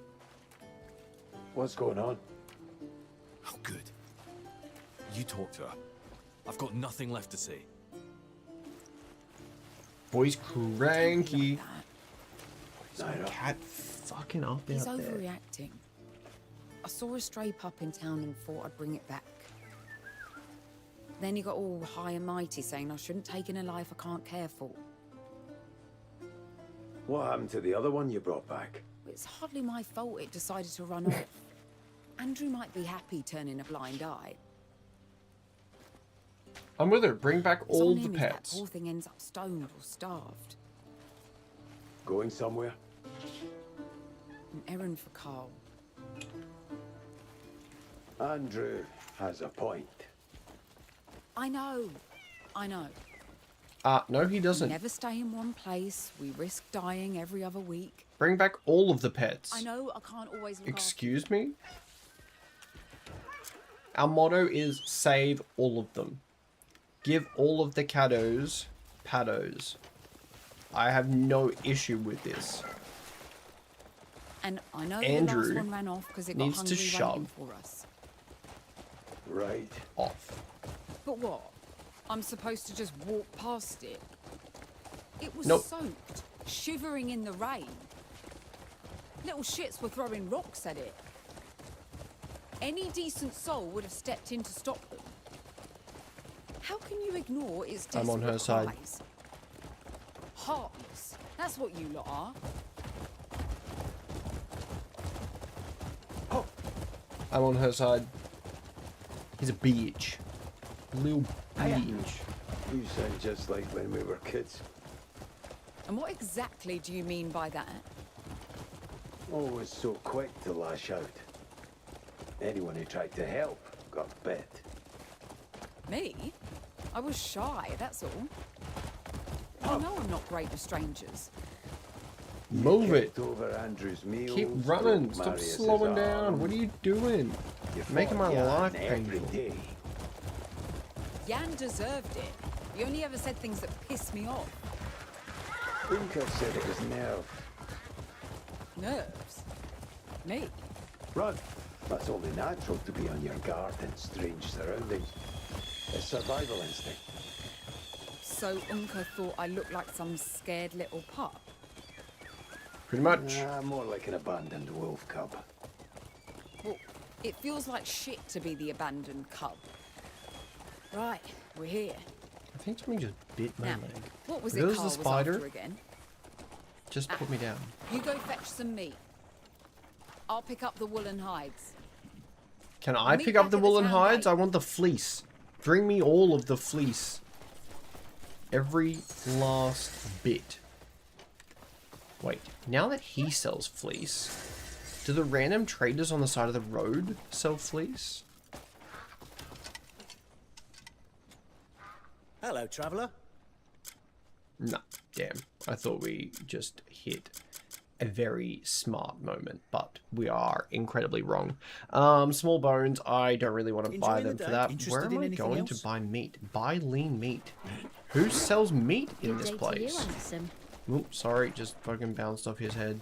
What's going on? Oh, good. You talk to her. I've got nothing left to say. Boy's cranky. Like that. Cat fucking up He's out there. overreacting. I saw a stray pup in town and thought I'd bring it back. Then he got all high and mighty saying I shouldn't take in a life I can't care for. What happened to the other one you brought back? It's hardly my fault it decided to run off. Andrew might be happy turning a blind eye. I'm with her. Bring back It's all on the him if that pets. poor thing ends up stoned or starved. Going somewhere? An errand for Carl. Andrew has a point. I know. I know. No, he We doesn't. never stay in one place. We risk dying every other week. Bring back all of the pets. I know I can't always look Excuse me? Our motto is save all of them. Give all of the caddos paddos. I have no issue with this. And I know Andrew the last one ran off because it got needs to hungry shove. waiting for us. Right. Off. But what? I'm supposed to just walk past it? It was Nope. soaked, shivering in the rain. Little shits were throwing rocks at it. Any decent soul would have stepped in to stop them. How can you ignore its I'm desperate on her side. cries? Heartless. That's what you lot are. I'm on her side. He's a bitch. Little bitch. You sound just like when we were kids. And what exactly do you mean by that? Always so quick to lash out. Anyone who tried to help got bit. Me? I was shy, that's all. You know I'm not great with strangers. Move it. Kicked over Andrew's meals, Keep running. broke Stop Marius's slowing down. arm. What are you doing? You Making my fought Jan life every painful. day. Jan deserved it. He only ever said things that piss me off. Unka said it was nerve. Nerves. Me. Run. That's only natural to be on your guard in strange surroundings. It's survival instinct. So Unka thought I looked like some scared little pup. Pretty much. More like an abandoned wolf cub. Well, it feels like shit to be the abandoned cub. Right, we're here. I think something just bit my Now, leg. what was If it it was Carl the was spider, after again? just put me down. You go fetch some meat. I'll pick up the woolen hides. Can I Meet pick up back the at the woolen town hides? gate. I want the fleece. Bring me all of the fleece. Every last bit. Wait, now that he sells fleece, do the random traders on the side of the road sell fleece? Hello, traveller. No, damn. I thought we just hit a very smart moment, but we are incredibly wrong. Small bones, I don't really want to buy Enjoying them the for day? that. Interested Where am in I anything going to else? buy meat? Buy lean meat. Who sells meat in this place? Oops, sorry, just fucking bounced off his head.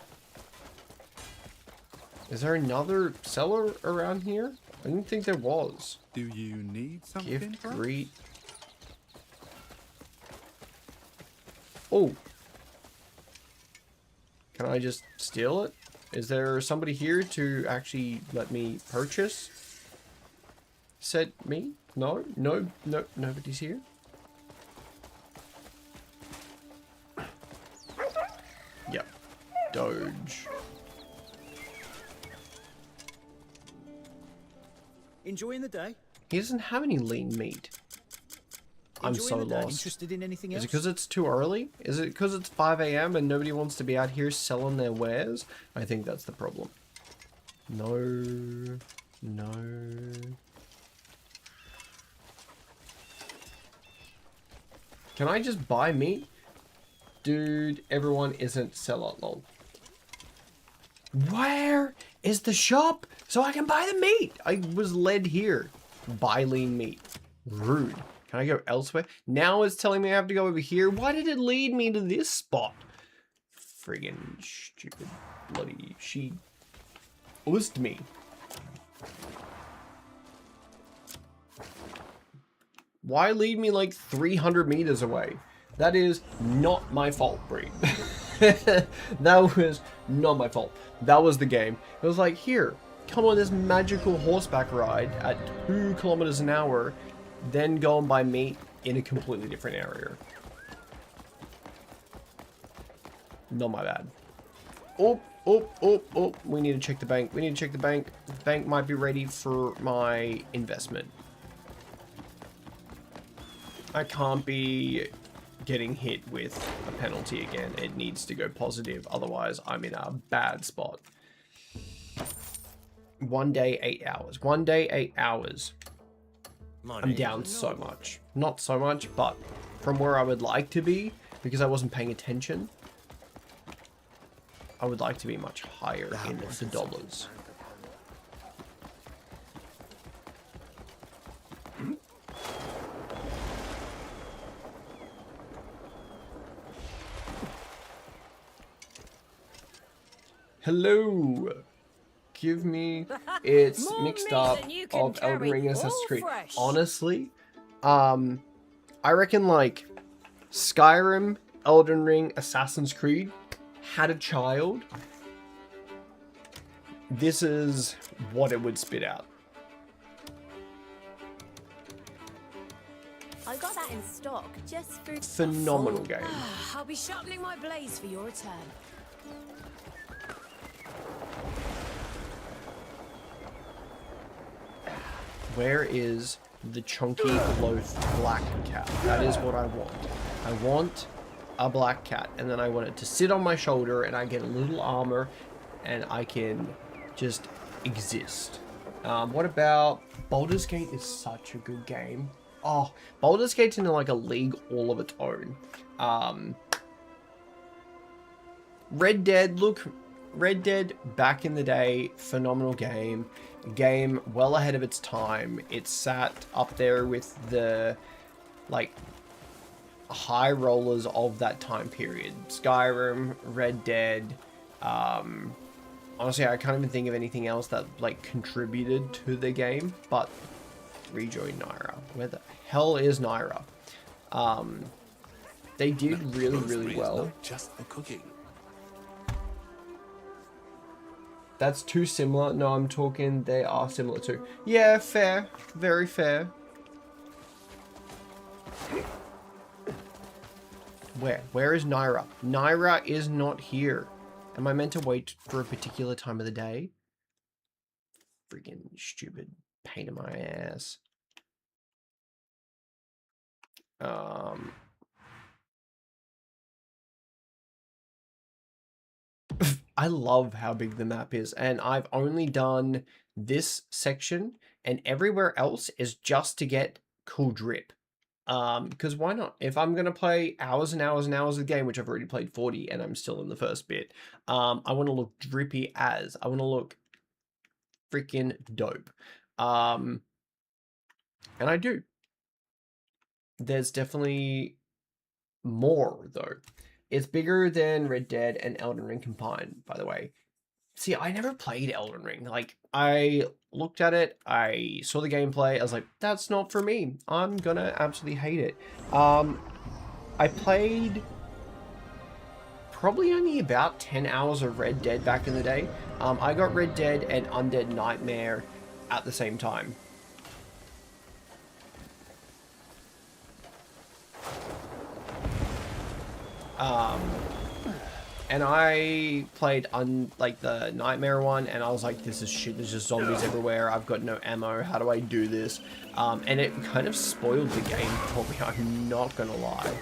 Is there another seller around here? I didn't think there was. Do you need something? Gift, perhaps? greet. Oh. Can I just steal it? Is there somebody here to actually let me purchase said meat? No, nobody's here. Yep. Doge. Enjoying the day? He doesn't have any lean meat. I'm Enjoying so the day? lost. Interested in anything Is else? it because it's too early? Is it because it's 5 AM and nobody wants to be out here selling their wares? I think that's the problem. No. No. Can I just buy meat? Dude, everyone isn't sellout lol. Where is the shop so I can buy the meat? I was led here. Buy lean meat. Rude. Can I go elsewhere? Now it's telling me I have to go over here. Why did it lead me to this spot? Friggin' stupid bloody she oozed me. Why lead me like 300 meters away? That is not my fault, Bree. That was not my fault. That was the game. It was like, here, come on this magical horseback ride at 2 kilometers an hour, then go and buy meat in a completely different area. Not my bad. Oh, we need to check the bank. We need to check the bank. The bank might be ready for my investment. I can't be getting hit with a penalty again. It needs to go positive, otherwise I'm in a bad spot. 1 day, 8 hours. 1 day, 8 hours. I'm down so much. Not so much, but from where I would like to be, because I wasn't paying attention, I would like to be much higher in the dollars. Hello. Give me it's More mixed meat up than you can of Elden carry, Ring Assassin's all Creed. fresh. Honestly, I reckon like Skyrim, Elden Ring, Assassin's Creed had a child. This is what it would spit out. I got that in stock just for Phenomenal game. I'll be sharpening my blades for your return. Where is the chunky loaf black cat? That is what I want. I want a black cat, and then I want it to sit on my shoulder, and I get a little armor, and I can just exist. What about Baldur's Gate is such a good game. Oh, Baldur's Gate's in like a league all of its own. Red Dead, look, Red Dead back in the day, phenomenal game. Game well ahead of its time. It sat up there with the like high rollers of that time period. Skyrim, Red Dead. Honestly, I can't even think of anything else that like contributed to the game. But rejoin Naira. Where the hell is Naira? They did really well. Just for cooking. That's too similar. No, I'm talking they are similar too. Yeah, fair. Very fair. Where is Naira? Naira is not here. Am I meant to wait for a particular time of the day? Freaking stupid pain in my ass. I love how big the map is, and I've only done this section, and everywhere else is just to get cool drip. Because why not? If I'm gonna play hours and hours and hours of the game, which I've already played 40, and I'm still in the first bit, I want to look drippy as. I want to look freaking dope. And I do. There's definitely more, though. It's bigger than Red Dead and Elden Ring combined, by the way. See, I never played Elden Ring. Like, I looked at it, I saw the gameplay, I was like, that's not for me. I'm gonna absolutely hate it. I played probably only about 10 hours of Red Dead back in the day. I got Red Dead and Undead Nightmare at the same time. And I played like the Nightmare one, and I was like, this is shit, there's just zombies everywhere, I've got no ammo, how do I do this? And it kind of spoiled the game for me, I'm not gonna lie.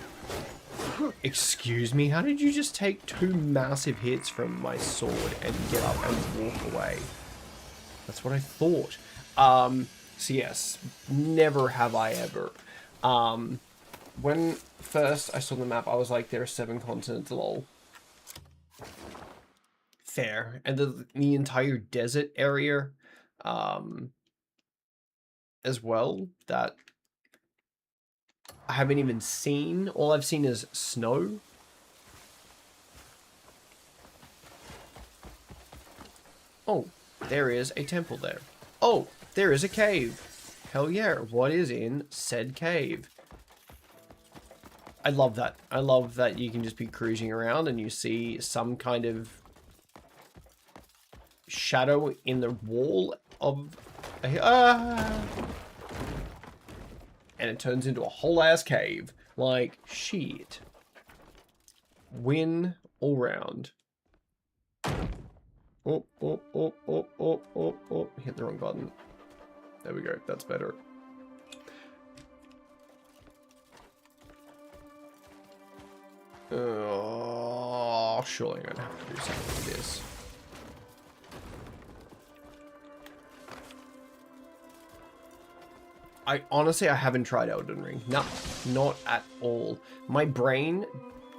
Excuse me, how did you just take 2 massive hits from my sword and get up and walk away? That's what I thought. So yes, never have I ever. When first I saw the map, I was like, there are 7 continents, lol. Fair. And the entire desert area, as well, that I haven't even seen. All I've seen is snow. Oh, there is a temple there. Oh, there is a cave. Hell yeah, what is in said cave? I love that. I love that you can just be cruising around and you see some kind of shadow in the wall of and it turns into a whole ass cave. Like, shit. Win all round. Oh, oh, oh, oh, oh, oh, oh. Hit the wrong button. There we go. That's better. Oh, surely I'm gonna have to do something with this. I honestly haven't tried Elden Ring. No, not at all. My brain,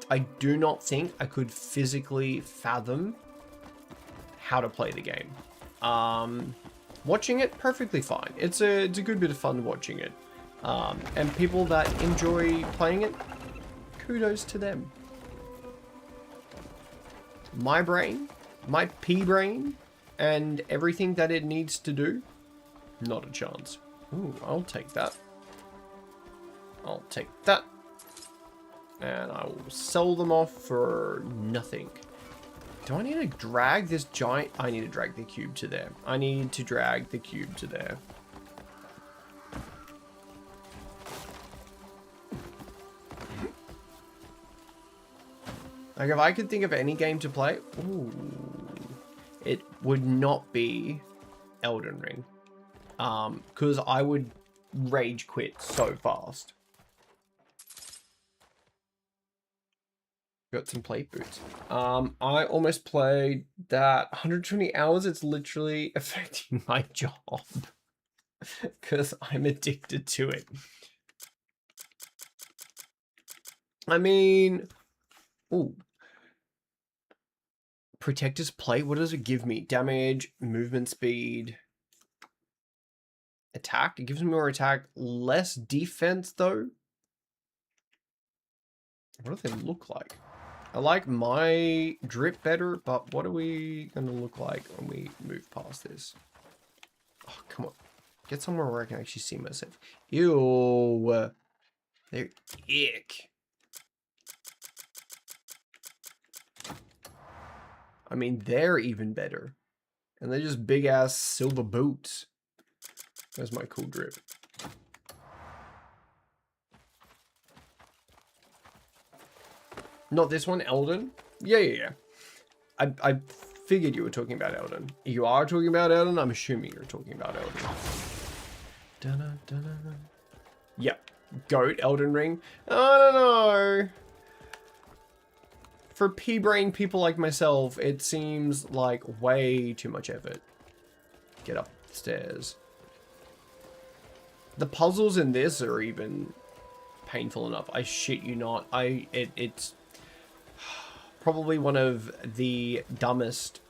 I do not think I could physically fathom how to play the game. Watching it, perfectly fine. It's a good bit of fun watching it. And people that enjoy playing it, kudos to them. My brain, my pea brain, and everything that it needs to do, not a chance. Ooh, I'll take that. I'll take that. And I will sell them off for nothing. Do I need to drag this giant? I need to drag the cube to there. I need to drag the cube to there. Like, if I could think of any game to play, ooh, it would not be Elden Ring. Because I would rage quit so fast. Got some plate boots. I almost played that 120 hours. It's literally affecting my job. Because I'm addicted to it. I mean, ooh. Protector's Plate, what does it give me? Damage, movement speed, attack. It gives me more attack, less defense though. What do they look like? I like my drip better, but what are we going to look like when we move past this? Oh, come on. Get somewhere where I can actually see myself. Ew. They're ick. I mean, they're even better. And they're just big-ass silver boots. There's my cool drip. Not this one, Elden? Yeah. I figured you were talking about Elden. You are talking about Elden? I'm assuming you're talking about Elden. Dun-dun-dun-dun. Yep. Goat, Elden Ring. I don't know. For pea-brain people like myself, it seems like way too much effort. Get up the stairs. The puzzles in this are even painful enough. I shit you not. It's probably one of the dumbest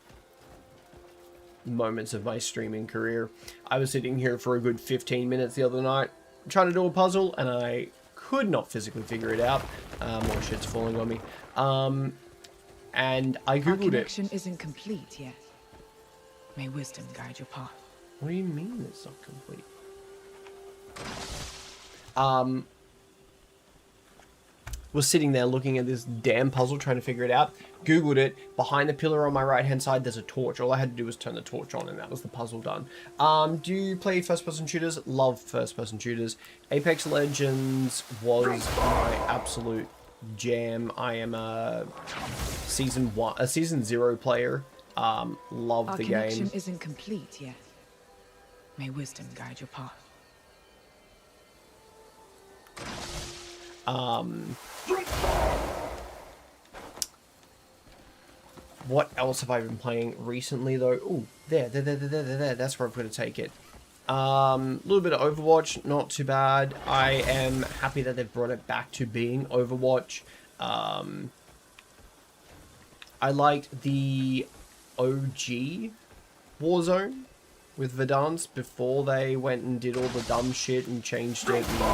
moments of my streaming career. I was sitting here for a good 15 minutes the other night trying to do a puzzle, and I could not physically figure it out. More shit's falling on me. And I googled it. Our connection isn't complete yet. May wisdom guide your path. What do you mean it's not complete? Was sitting there looking at this damn puzzle, trying to figure it out. Googled it. Behind the pillar on my right-hand side, there's a torch. All I had to do was turn the torch on, and that was the puzzle done. Do you play first-person shooters? Love first-person shooters. Apex Legends was my absolute jam. I am a season 0 player. Love the game. Our connection isn't complete yet. May wisdom guide your path. What else have I been playing recently though? Ooh, there. That's where I'm going to take it. A little bit of Overwatch, not too bad. I am happy that they've brought it back to being Overwatch. I liked the OG Warzone with Verdansk before they went and did all the dumb shit and changed it and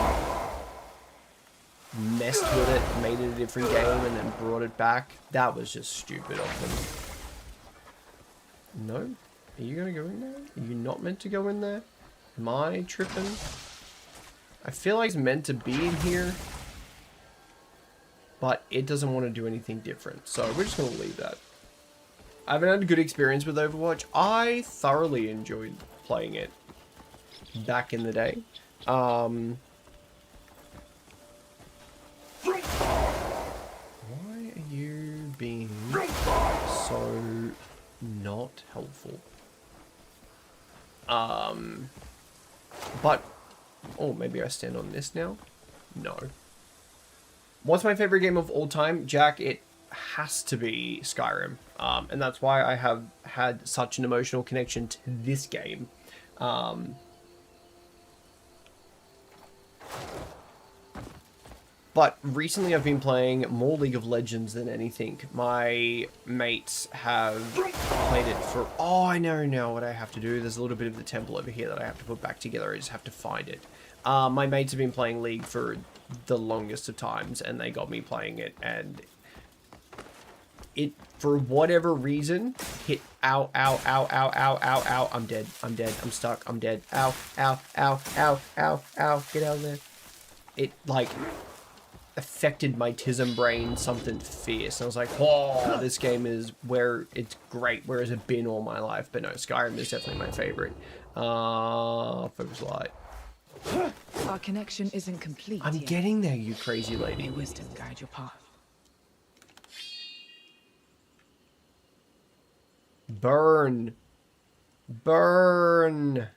messed with it, made it a different game, and then brought it back. That was just stupid of them. No? Are you gonna go in there? Are you not meant to go in there? Am I tripping? I feel like it's meant to be in here, but it doesn't want to do anything different, so we're just gonna leave that. I haven't had a good experience with Overwatch. I thoroughly enjoyed playing it back in the day. Why are you being so not helpful? But, oh, maybe I stand on this now? No. What's my favorite game of all time? Jack, it has to be Skyrim. And that's why I have had such an emotional connection to this game. But recently I've been playing more League of Legends than anything. My mates have played it for... Oh, I know now what I have to do. There's a little bit of the temple over here that I have to put back together. I just have to find it. My mates have been playing League for the longest of times, and they got me playing it, and it, for whatever reason, hit ow, ow, ow, ow, ow, ow, ow. I'm dead. I'm dead. I'm stuck. I'm dead. Ow, ow, ow, ow, ow, ow. Get out of there. It, like, affected my tism brain something fierce. And I was like, oh, this game is where it's great. Where has it been all my life? But no, Skyrim is definitely my favorite. Focus light. Our connection isn't complete I'm yet. getting there, you crazy lady. May wisdom guide your path. Burn. Burn.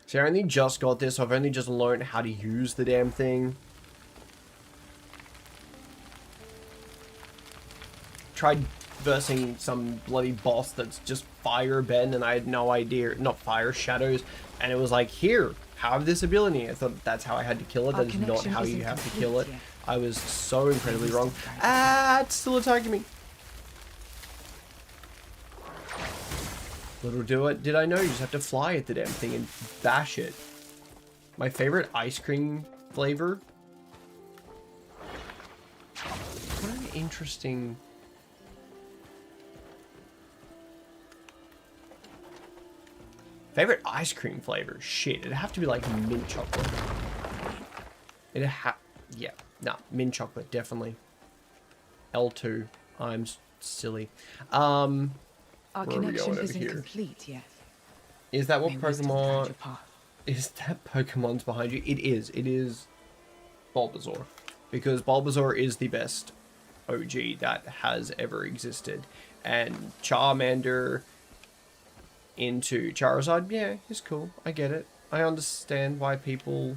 See, I only just got this. I've only just learned how to use the damn thing. Tried versing some bloody boss that's just fire bend, and I had no idea. Not fire, shadows. And it was like, here, have this ability. I thought that's how I had to kill it. Our That is not connection how you isn't have to complete kill it. yet. I was so incredibly wrong. Ah, it's still attacking me. Little do it. Did I know you just have to fly at the damn thing and bash it? My favorite ice cream flavor. What an interesting... Favorite ice cream flavor? Shit, it'd have to be like mint chocolate. Yeah, no, mint chocolate, definitely. L2. I'm silly. Our Where are we connection going over isn't here? complete yet. Is that what May wisdom guide Pokemon... your path. Is that Pokemon's behind you? It is. It is Bulbasaur. Because Bulbasaur is the best OG that has ever existed. And Charmander into Charizard, yeah, is cool. I get it. I understand why people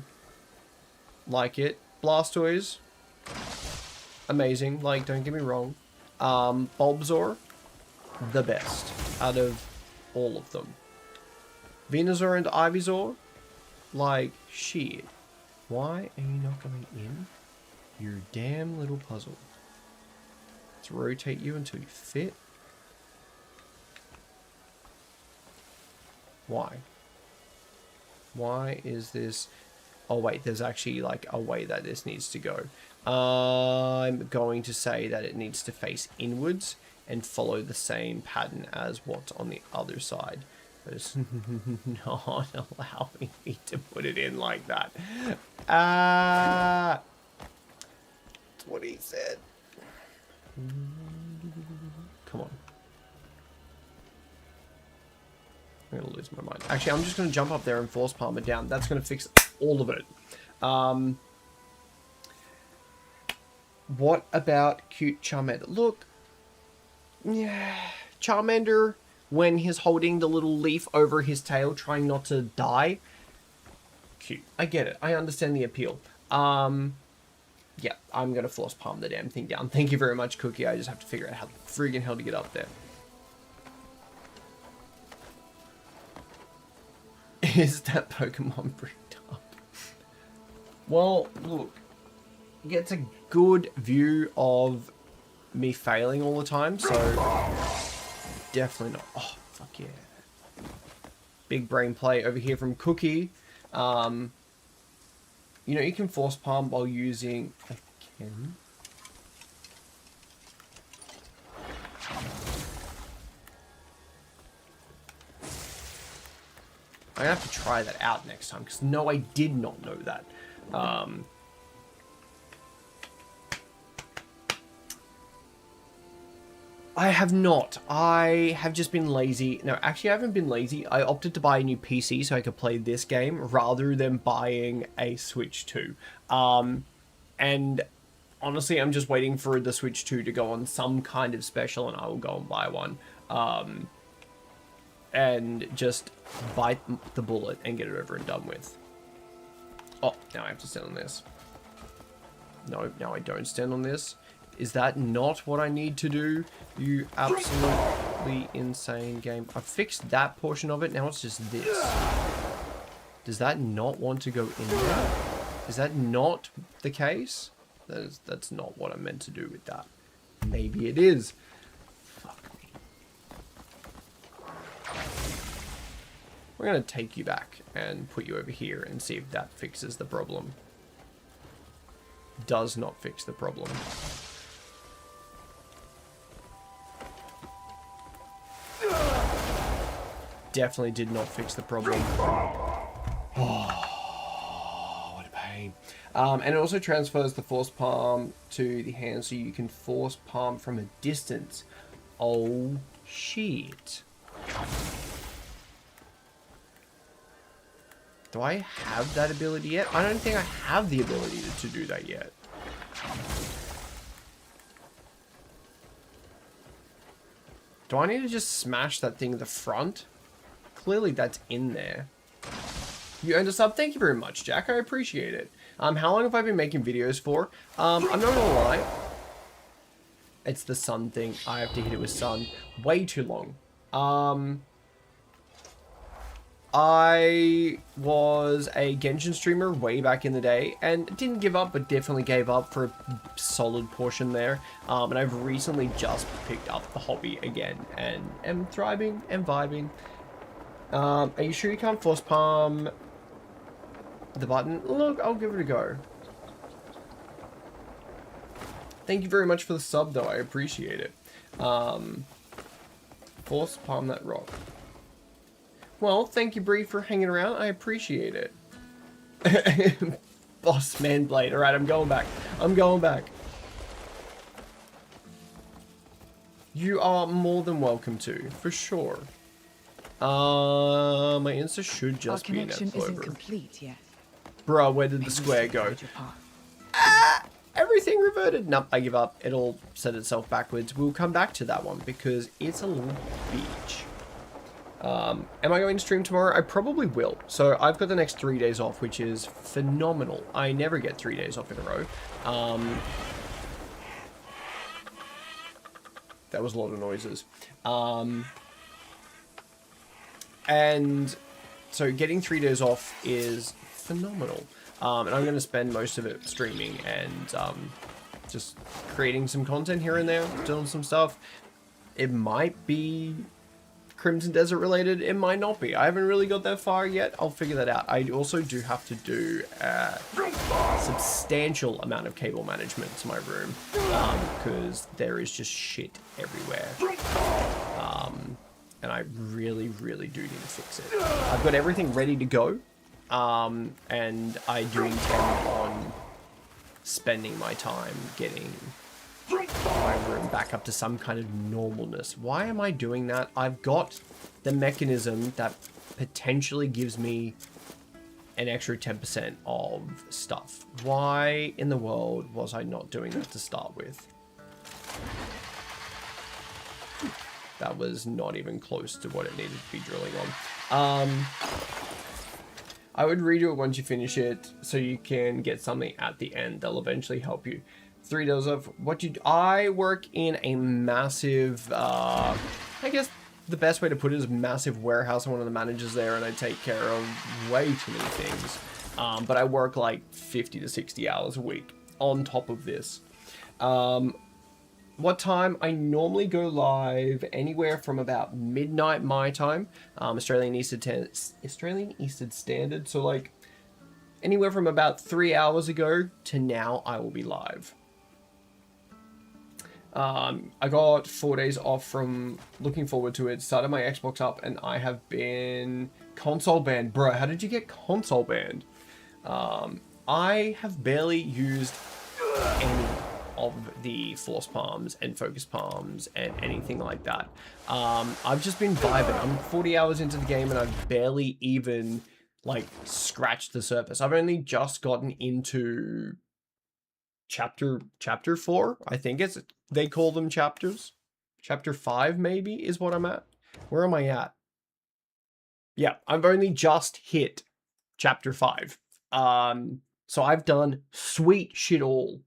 like it. Blastoise, amazing. Like, don't get me wrong. Bulbasaur, the best out of all of them. Venusaur and Ivysaur, like, shit. Why are you not going in? Your damn little puzzle. Let's rotate you until you fit. Why? Why is this... Oh wait, there's actually like a way that this needs to go. I'm going to say that it needs to face inwards and follow the same pattern as what's on the other side. But it's not allowing me to put it in like that. That's what he said. Come on. I'm going to lose my mind. Actually, I'm just going to jump up there and force palm it down. That's going to fix all of it. What about cute Charmander? Look. Yeah. Charmander, when he's holding the little leaf over his tail, trying not to die. Cute. I get it. I understand the appeal. Yeah, I'm going to force palm the damn thing down. Thank you very much, Cookie. I just have to figure out how the friggin' hell to get up there. Is that Pokemon bricked up? Well, look. Gets a good view of me failing all the time, so definitely not. Oh, fuck yeah. Big brain play over here from Cookie. You know, you can force palm while using a Ken. I'm gonna have to try that out next time, because no, I did not know that. I have not. I have just been lazy. No, actually, I haven't been lazy. I opted to buy a new PC so I could play this game rather than buying a Switch 2. And honestly, I'm just waiting for the Switch 2 to go on some kind of special, and I will go and buy one. And just bite the bullet and get it over and done with. Oh, now I have to stand on this. No, now I don't stand on this. Is that not what I need to do? You absolutely insane game. I fixed that portion of it. Now it's just this. Does that not want to go in there? Is that not the case? That's not what I meant to do with that. Maybe it is. Fuck me. We're going to take you back and put you over here and see if that fixes the problem. Does not fix the problem. Definitely did not fix the problem. Oh, what a pain. And it also transfers the force palm to the hand so you can force palm from a distance. Oh, shit. Do I have that ability yet? I don't think I have the ability to do that yet. Do I need to just smash that thing in the front? Clearly that's in there. You earned a sub? Thank you very much, Jack. I appreciate it. How long have I been making videos for? I'm not gonna lie. It's the sun thing. I have to hit it with sun. Way too long. I was a Genshin streamer way back in the day and didn't give up, but definitely gave up for a solid portion there. And I've recently just picked up the hobby again and am thriving and vibing. Are you sure you can't force palm the button? Look, I'll give it a go. Thank you very much for the sub, though. I appreciate it. Force palm that rock. Well, thank you, Bree, for hanging around. I appreciate it. Boss man blade. Alright, I'm going back. I'm going back. You are more than welcome to, for sure. My Insta should just be in that connection isn't Clover. complete yet. Bruh, where did the square go? Everything reverted. Nope, I give up. It'll set itself backwards. We'll come back to that one because it's a little beach. Am I going to stream tomorrow? I probably will. So I've got the next 3 days off, which is phenomenal. I never get 3 days off in a row. That was a lot of noises. And so getting 3 days off is phenomenal. And I'm going to spend most of it streaming and just creating some content here and there, doing some stuff. It might be Crimson Desert related, it might not be. I haven't really got that far yet. I'll figure that out. I also do have to do a substantial amount of cable management to my room because there is just shit everywhere. And I really, really do need to fix it. I've got everything ready to go. And I do intend on spending my time getting my room back up to some kind of normalness. Why am I doing that? I've got the mechanism that potentially gives me an extra 10% of stuff. Why in the world was I not doing that to start with? That was not even close to what it needed to be drilling on. I would redo it once you finish it so you can get something at the end. They'll eventually help you. 3 days of what you do. I work in a massive, I guess the best way to put it is massive warehouse. I'm one of the managers there and I take care of way too many things. But I work like 50 to 60 hours a week on top of this. What time? I normally go live anywhere from about midnight my time, Australian Eastern Standard. So like anywhere from about 3 hours ago to now, I will be live. I got 4 days off from looking forward to it. Started my Xbox up, and I have been console banned. Bro, how did you get console banned? I have barely used any of the force palms and focus palms and anything like that. I've just been vibing. I'm 40 hours into the game and I've barely even like scratched the surface. I've only just gotten into chapter 4. I think they call them chapters. Chapter 5 maybe is what I'm at. Where am I at? Yeah, I've only just hit chapter 5. So I've done sweet shit all.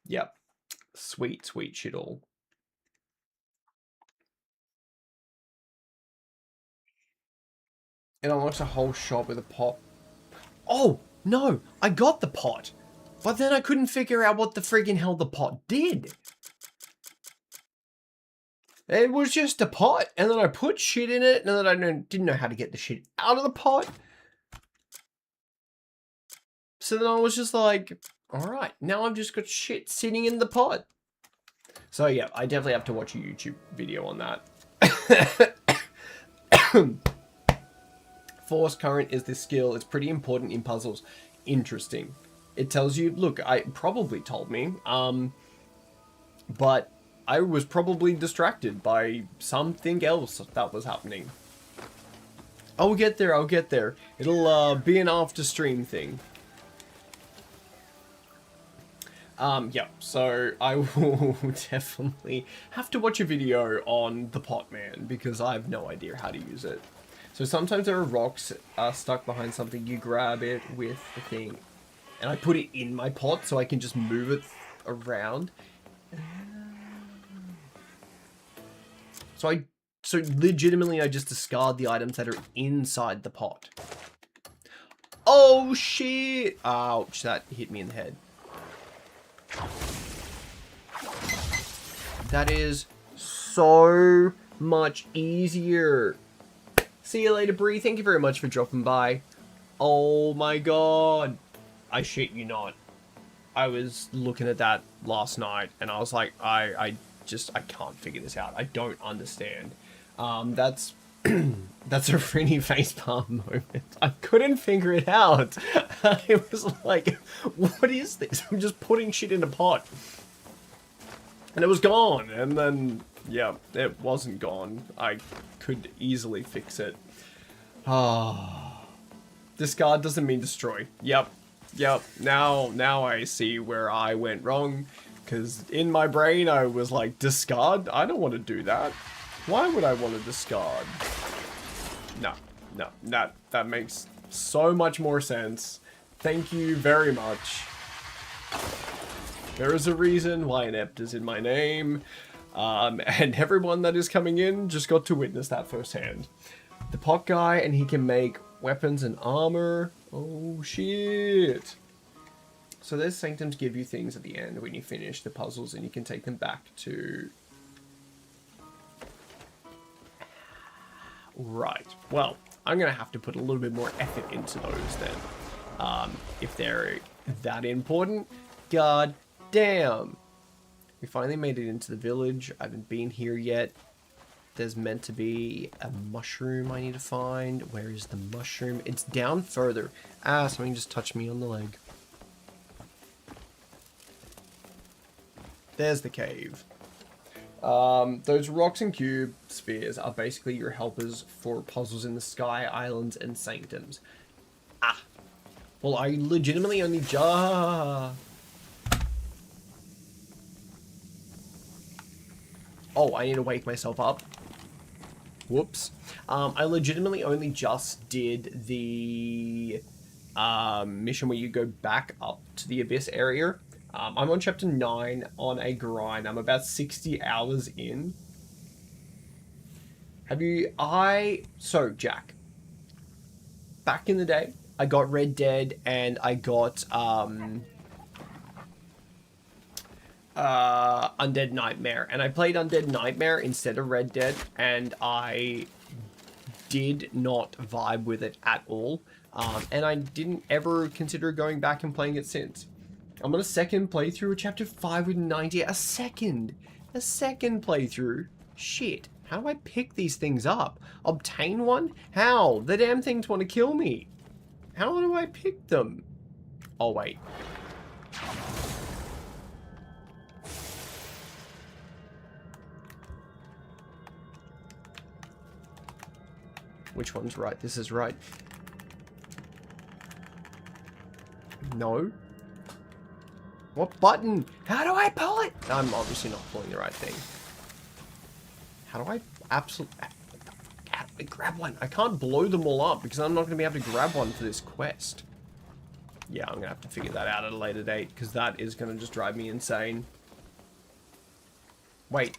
Yep. Sweet shit all. And unlocks a whole shop with a pot. Oh, no, I got the pot. But then I couldn't figure out what the friggin' hell the pot did. It was just a pot, and then I put shit in it, and then I didn't know how to get the shit out of the pot. So then I was just like, alright, now I've just got shit sitting in the pot. So yeah, I definitely have to watch a YouTube video on that. Force current is this skill. It's pretty important in puzzles. Interesting. It tells you, look, it probably told me, but I was probably distracted by something else that was happening. I'll get there, I'll get there. It'll be an after stream thing. Yeah, so I will definitely have to watch a video on the pot man because I have no idea how to use it. So sometimes there are rocks stuck behind something. You grab it with the thing, and I put it in my pot so I can just move it around. So I So legitimately, I just discard the items that are inside the pot. Oh shit! Ouch, that hit me in the head. That is so much easier. See you later, Bree. Thank you very much for dropping by. Oh my god. I shit you not. I was looking at that last night and I was like, I can't figure this out. I don't understand. That's that's a really facepalm moment. I couldn't figure it out. I was like, what is this? I'm just putting shit in a pot. And it was gone. And then, yeah, it wasn't gone. I could easily fix it. Ah. Discard doesn't mean destroy. Yep. Now I see where I went wrong. Because in my brain, I was like, discard? I don't want to do that. Why would I want to discard? No. That makes so much more sense. Thank you very much. There is a reason why an Ept is in my name. And everyone that is coming in just got to witness that firsthand. The pot guy, and he can make weapons and armor. Oh, shit. So those sanctums give you things at the end when you finish the puzzles, and you can take them back to... Right. Well, I'm going to have to put a little bit more effort into those then. If they're that important. God damn. We finally made it into the village. I haven't been here yet. There's meant to be a mushroom I need to find. Where is the mushroom? It's down further. Ah, something just touched me on the leg. There's the cave. Those rocks and cube spheres are basically your helpers for puzzles in the sky, islands, and sanctums. Ah. Well, I legitimately only Oh, I need to wake myself up. Whoops. I legitimately only just did the mission where you go back up to the Abyss area. I'm on chapter 9 on a grind. I'm about 60 hours in. So, Jack. Back in the day, I got Red Dead and I got Undead Nightmare, and I played Undead Nightmare instead of Red Dead, and I did not vibe with it at all, and I didn't ever consider going back and playing it since. I'm on a second playthrough of chapter 5 with 90. A second playthrough. Shit, how do I pick these things up? Obtain one? How? The damn things want to kill me. How do I pick them? Oh wait. Which one's right? This is right. No. What button? How do I pull it? I'm obviously not pulling the right thing. How do I grab one? I can't blow them all up because I'm not going to be able to grab one for this quest. Yeah, I'm going to have to figure that out at a later date because that is going to just drive me insane. Wait.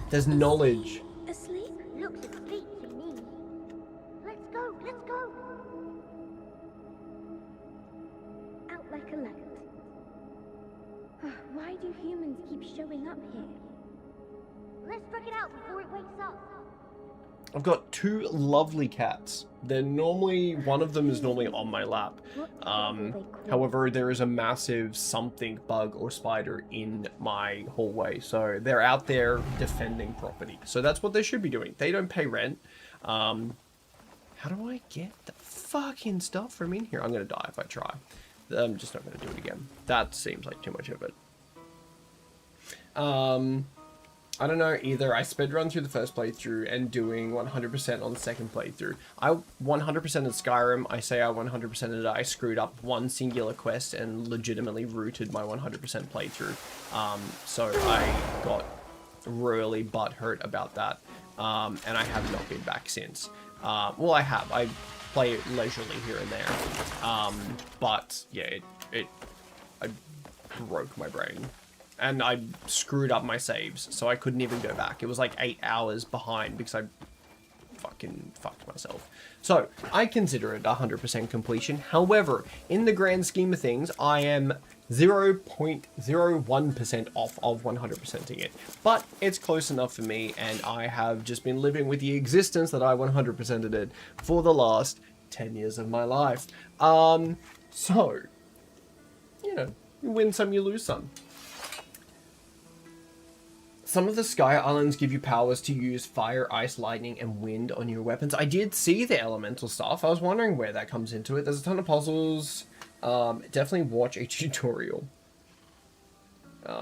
There's knowledge. Asleep? Looks asleep to me. Let's go. Out like a light. Why do humans keep showing up here? Let's check it out before it wakes up. I've got two lovely cats. One of them is normally on my lap. However, there is a massive something bug or spider in my hallway. So they're out there defending property. So that's what they should be doing. They don't pay rent. How do I get the fucking stuff from in here? I'm going to die if I try. I'm just not going to do it again. That seems like too much of it. I don't know either. I sped run through the first playthrough and doing 100% on the second playthrough. I 100% at Skyrim. I say I 100% it. I screwed up one singular quest and legitimately rooted my 100% playthrough. So I got really butthurt about that. and I have not been back since. Well, I have. I play it leisurely here and there. But yeah, I broke my brain. And I screwed up my saves, so I couldn't even go back. It was like 8 hours behind because I fucking fucked myself. So, I consider it 100% completion. However, in the grand scheme of things, I am 0.01% off of 100%ing it. But it's close enough for me, and I have just been living with the existence that I 100%ed it for the last 10 years of my life. So, you know, you win some, you lose some. Some of the Sky Islands give you powers to use fire, ice, lightning, and wind on your weapons. I did see the elemental stuff. I was wondering where that comes into it. There's a ton of puzzles. Definitely watch a tutorial.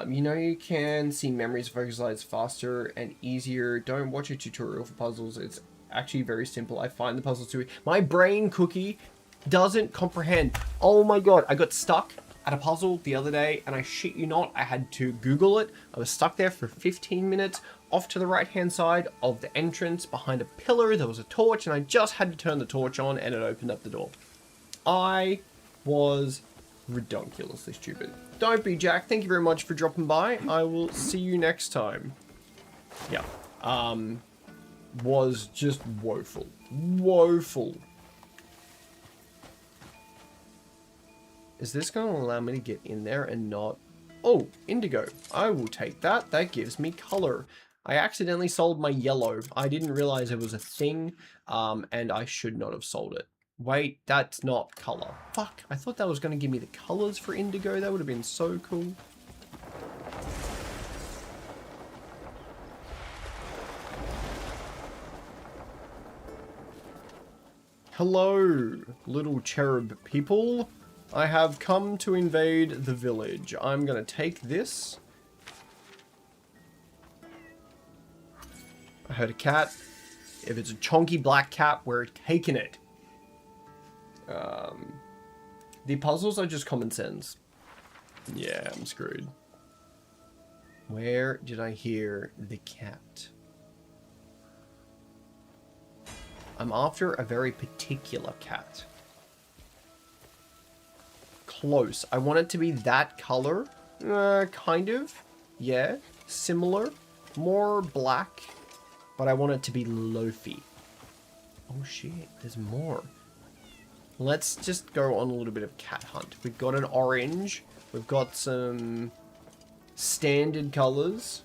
You know you can see memories of focus lights faster and easier. Don't watch a tutorial for puzzles. It's actually very simple. I find the puzzles too... My brain cookie doesn't comprehend. Oh my god, I got stuck at a puzzle the other day, and I shit you not, I had to Google it. I was stuck there for 15 minutes. Off to the right hand side of the entrance, behind a pillar, there was a torch, and I just had to turn the torch on, and it opened up the door. I was ridiculously stupid. Don't be Jack. Thank you very much for dropping by. I will see you next time. Yeah. Was just woeful. Woeful. Is this going to allow me to get in there and not... Oh, indigo. I will take that. That gives me color. I accidentally sold my yellow. I didn't realize it was a thing, and I should not have sold it. Wait, that's not color. Fuck, I thought that was going to give me the colors for indigo. That would have been so cool. Hello, little cherub people. I have come to invade the village. I'm gonna take this. I heard a cat. If it's a chonky black cat, we're taking it. The puzzles are just common sense. Yeah, I'm screwed. Where did I hear the cat? I'm after a very particular cat. Close. I want it to be that color. Kind of. Yeah. Similar. More black. But I want it to be loafy. Oh shit. There's more. Let's just go on a little bit of cat hunt. We've got an orange. We've got some standard colors.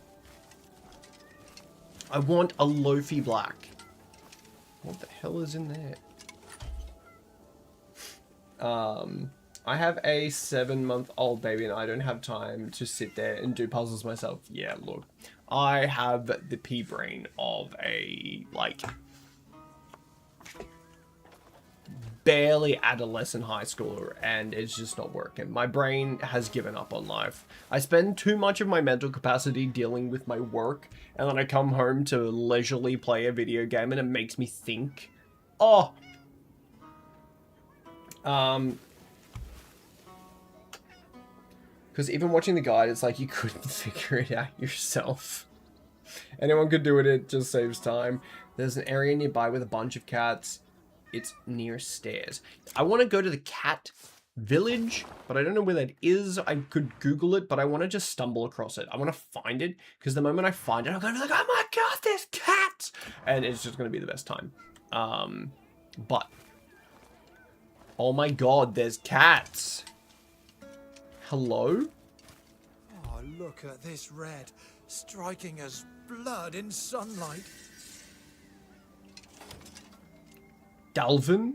I want a loafy black. What the hell is in there? I have a 7-month-old baby and I don't have time to sit there and do puzzles myself. Yeah, look. I have the pea brain of a, like, barely adolescent high schooler, and it's just not working. My brain has given up on life. I spend too much of my mental capacity dealing with my work, and then I come home to leisurely play a video game and it makes me think. Oh! Because even watching the guide, it's like you couldn't figure it out yourself. Anyone could do it, it just saves time. There's an area nearby with a bunch of cats. It's near stairs. I want to go to the cat village, but I don't know where that is. I could Google it, but I want to just stumble across it. I want to find it, because the moment I find it, I'm going to be like, oh my god, there's cats! And it's just going to be the best time. But, oh my god, there's cats! Hello? Oh, look at this red, striking as blood in sunlight. Dalvin?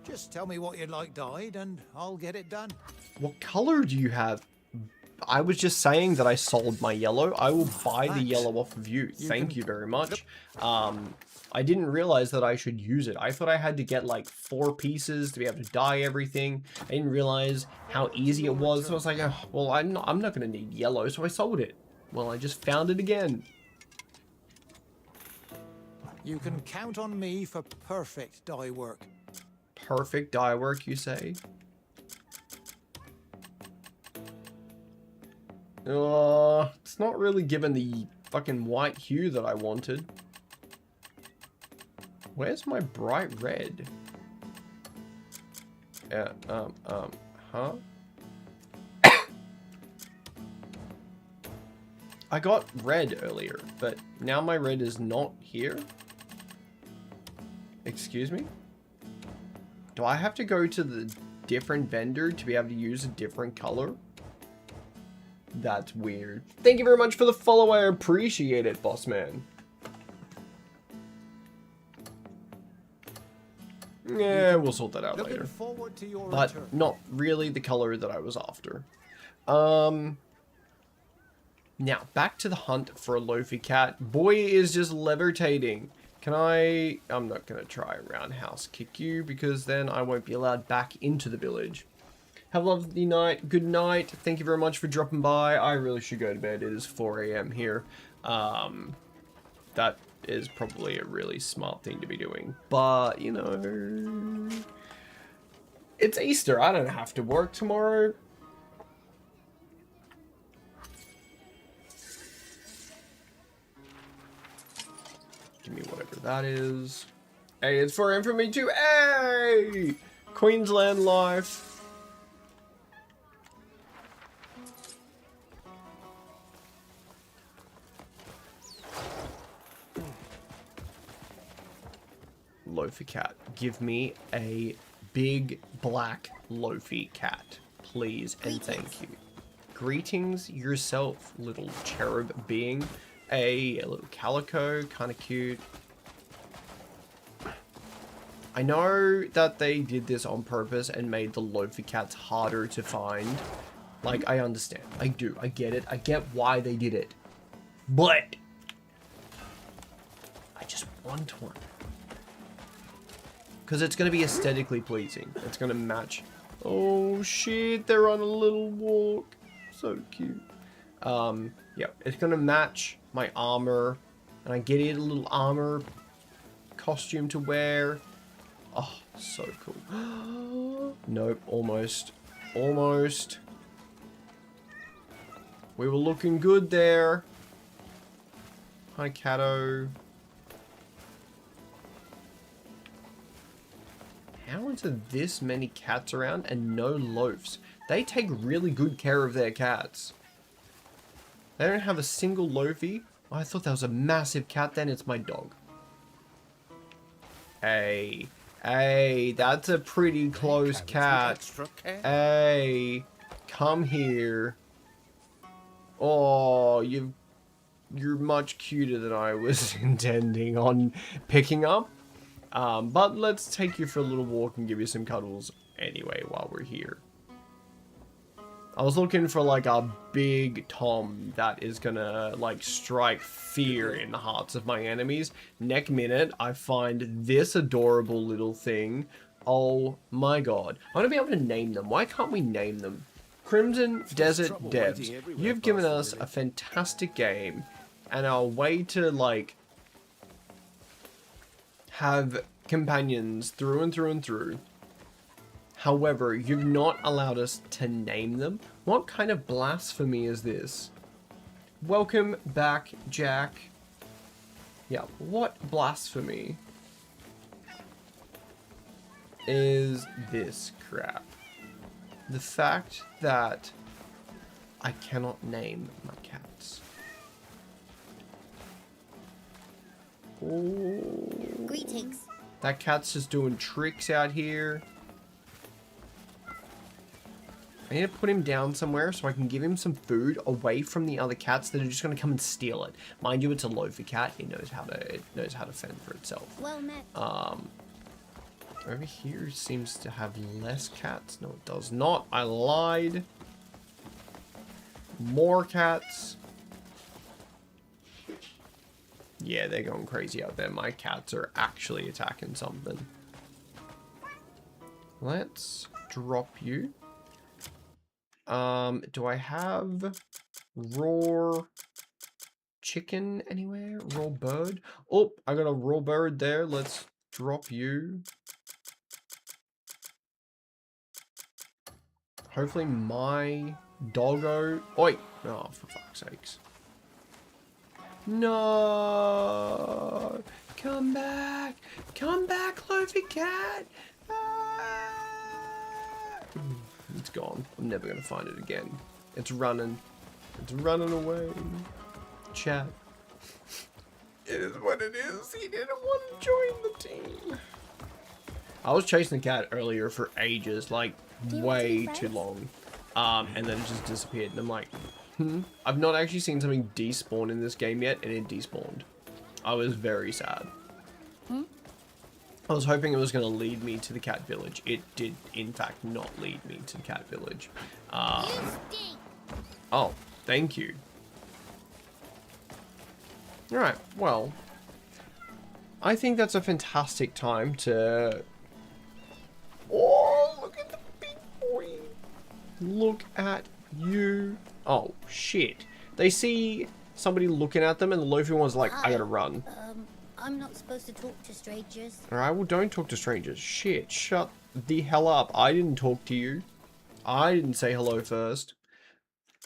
Just tell me what you'd like dyed and I'll get it done. What color do you have? I was just saying that I sold my yellow. I will buy the yellow off of you. Thank you very much. I didn't realize that I should use it. I thought I had to get like 4 pieces to be able to dye everything. I didn't realize how easy it was. So I was like, oh, well, I'm not going to need yellow, so I sold it. Well, I just found it again. You can count on me for perfect dye work. Perfect dye work, you say? It's not really given the fucking white hue that I wanted. Where's my bright red? Huh? I got red earlier, but now my red is not here. Excuse me? Do I have to go to the different vendor to be able to use a different color? That's weird. Thank you very much for the follow. I appreciate it, boss man. Yeah, we'll sort that out later. Forward to your But return. not really the color that I was after. Now, back to the hunt for a Loafy cat. Boy is just levitating. Can I... I'm not going to try roundhouse kick you because then I won't be allowed back into the village. Have a lovely night. Good night. Thank you very much for dropping by. I really should go to bed. It is 4 a.m. here. That is probably a really smart thing to be doing. But, you know... It's Easter. I don't have to work tomorrow. Give me whatever that is. Hey, it's for infamy too. Hey! Queensland life. Loafy cat. Give me a big black Loafy cat, please and thank you. Greetings yourself, little cherub being. A little calico, kind of cute. I know that they did this on purpose and made the Loafy cats harder to find. Like, I understand. I do. I get it. I get why they did it. But I just want one. Because it's going to be aesthetically pleasing. It's going to match. Oh, shit. They're on a little walk. So cute. Yeah, it's going to match my armor. And I get it a little armor costume to wear. Oh, so cool. Nope, almost. Almost. We were looking good there. Hi, Cato. How is there this many cats around and no loafs? They take really good care of their cats. They don't have a single loafy. Oh, I thought that was a massive cat then. It's my dog. Hey. Hey, that's a pretty close cat. Hey. Come here. Oh, you're much cuter than I was intending on picking up. But let's take you for a little walk and give you some cuddles anyway while we're here. I was looking for like a big Tom that is gonna like strike fear in the hearts of my enemies. Next minute, I find this adorable little thing. Oh my god. I want to be able to name them. Why can't we name them? Crimson Desert Devs, you've given us a fantastic game and our way to like have companions through and through and through. However, you've not allowed us to name them. What kind of blasphemy is this? Welcome back, Jack. Yeah, what blasphemy is this crap? The fact that I cannot name my cats. Oh. Greetings. That cat's just doing tricks out here. I need to put him down somewhere so I can give him some food away from the other cats that are just going to come and steal it. Mind you, it's a Loafy cat. It knows how to fend for itself. Well met. Over here seems to have less cats. No, it does not. I lied. More cats. Yeah, they're going crazy out there. My cats are actually attacking something. Let's drop you. Do I have raw chicken anywhere? Raw bird? Oh, I got a raw bird there. Let's drop you. Hopefully my doggo... Oi! Oh, for fuck's sakes. No! Come back! Come back, Loafy Cat! Ah! It's gone. I'm never gonna find it again. It's running. It's running away. Chat. It is what it is. He didn't want to join the team. I was chasing the cat earlier for ages, like way too long. And then it just disappeared. And I'm like, I've not actually seen something despawn in this game yet, and it despawned. I was very sad. I was hoping it was going to lead me to the cat village. It did, in fact, not lead me to the cat village. Oh, thank you. Alright, well, I think that's a fantastic time to... Oh, look at the big boy. Look at you. Oh, shit. They see somebody looking at them and the loafy one's like, I gotta run. I'm not supposed to talk to strangers. Alright, well, don't talk to strangers. Shit, shut the hell up. I didn't talk to you. I didn't say hello first.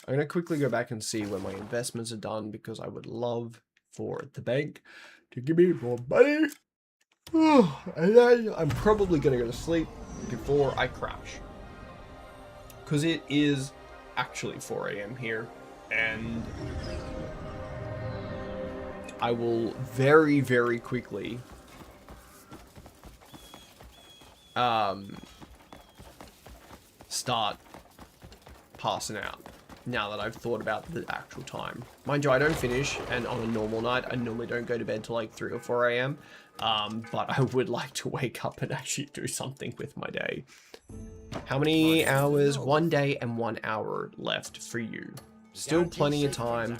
I'm gonna quickly go back and see when my investments are done because I would love for the bank to give me more money. And then I'm probably gonna go to sleep before I crash. Because it is actually 4 AM here. And I will very, very quickly start passing out now that I've thought about the actual time. Mind you, I don't finish, and on a normal night, I normally don't go to bed till like 3 or 4 AM. But I would like to wake up and actually do something with my day. How many hours? 1 day and 1 hour left for you. Still plenty of time.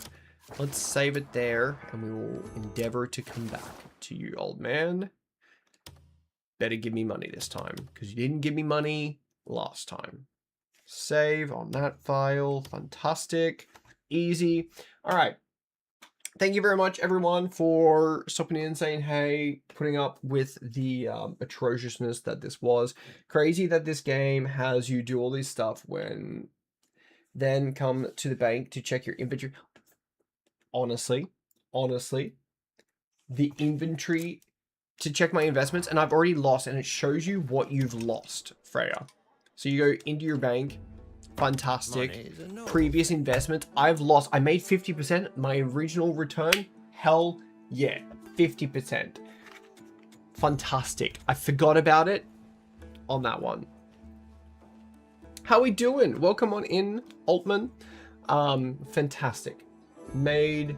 Let's save it there, and we will endeavor to come back to you, old man. Better give me money this time, because you didn't give me money last time. Save on that file. Fantastic. Easy. All right. Thank you very much, everyone, for stopping in and saying hey, putting up with the atrociousness that this was. Crazy that this game has you do all this stuff when then come to the bank to check your inventory. Honestly, the inventory to check my investments, and I've already lost, and it shows you what you've lost, Freya. So you go into your bank, fantastic. Previous investment, I've lost. I made 50%. My original return, hell yeah, 50%. Fantastic. I forgot about it on that one. How we doing? Welcome on in, Altman. Fantastic. Made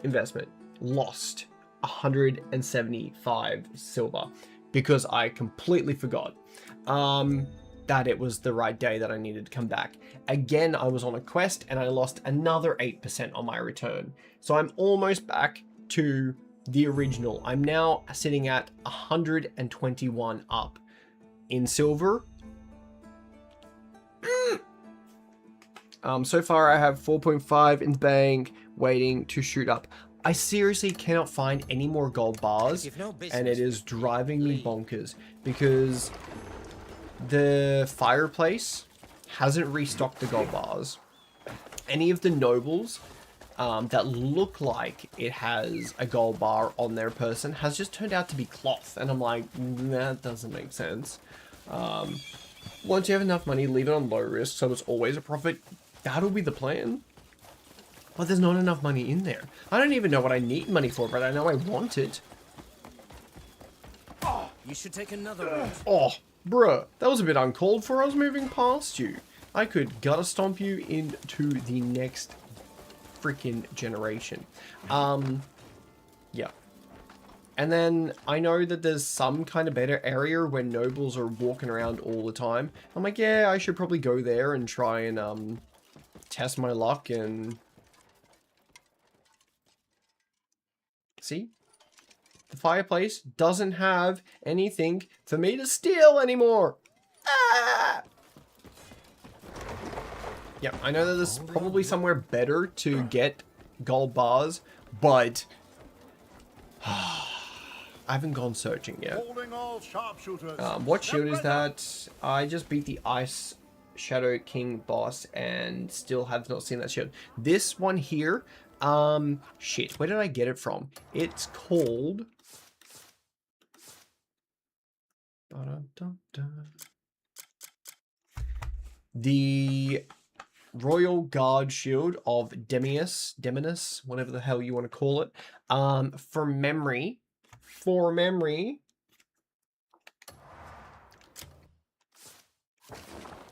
investment. Lost 175 silver because I completely forgot that it was the right day that I needed to come back. Again, I was on a quest and I lost another 8% on my return. So I'm almost back to the original. I'm now sitting at 121 up in silver. So far I have 4.5 in the bank, waiting to shoot up. I seriously cannot find any more gold bars, and it is driving me bonkers because the fireplace hasn't restocked the gold bars. Any of the nobles that look like it has a gold bar on their person has just turned out to be cloth, and I'm like, that doesn't make sense. Once you have enough money, leave it on low risk so it's always a profit. That'll be the plan. But there's not enough money in there. I don't even know what I need money for, but I know I want it. You should take another route. Oh, bruh. That was a bit uncalled for. I was moving past you. I could gutter stomp you into the next freaking generation. Yeah. And then I know that there's some kind of better area where nobles are walking around all the time. I'm like, yeah, I should probably go there and try and test my luck and... See? The fireplace doesn't have anything for me to steal anymore. Ah! Yeah, I know that there's probably somewhere better to get gold bars, but I haven't gone searching yet. What shield is that? I just beat the Ice Shadow King boss and still have not seen that shield. This one here Shit, where did I get it from? It's called... The Royal Guard Shield of Deminus, whatever the hell you want to call it. For memory,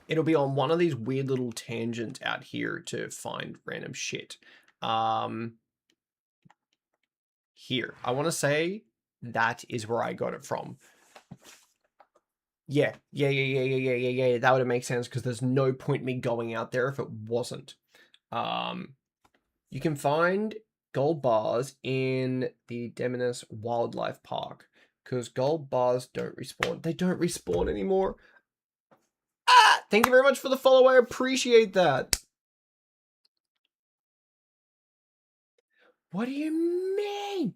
it'll be on one of these weird little tangents out here to find random shit. Here, I want to say that is where I got it from. Yeah, that would make sense because there's no point me going out there if it wasn't. You can find gold bars in the Deminus Wildlife Park because gold bars don't respawn. They don't respawn anymore. Ah, thank you very much for the follow. I appreciate that. What do you mean?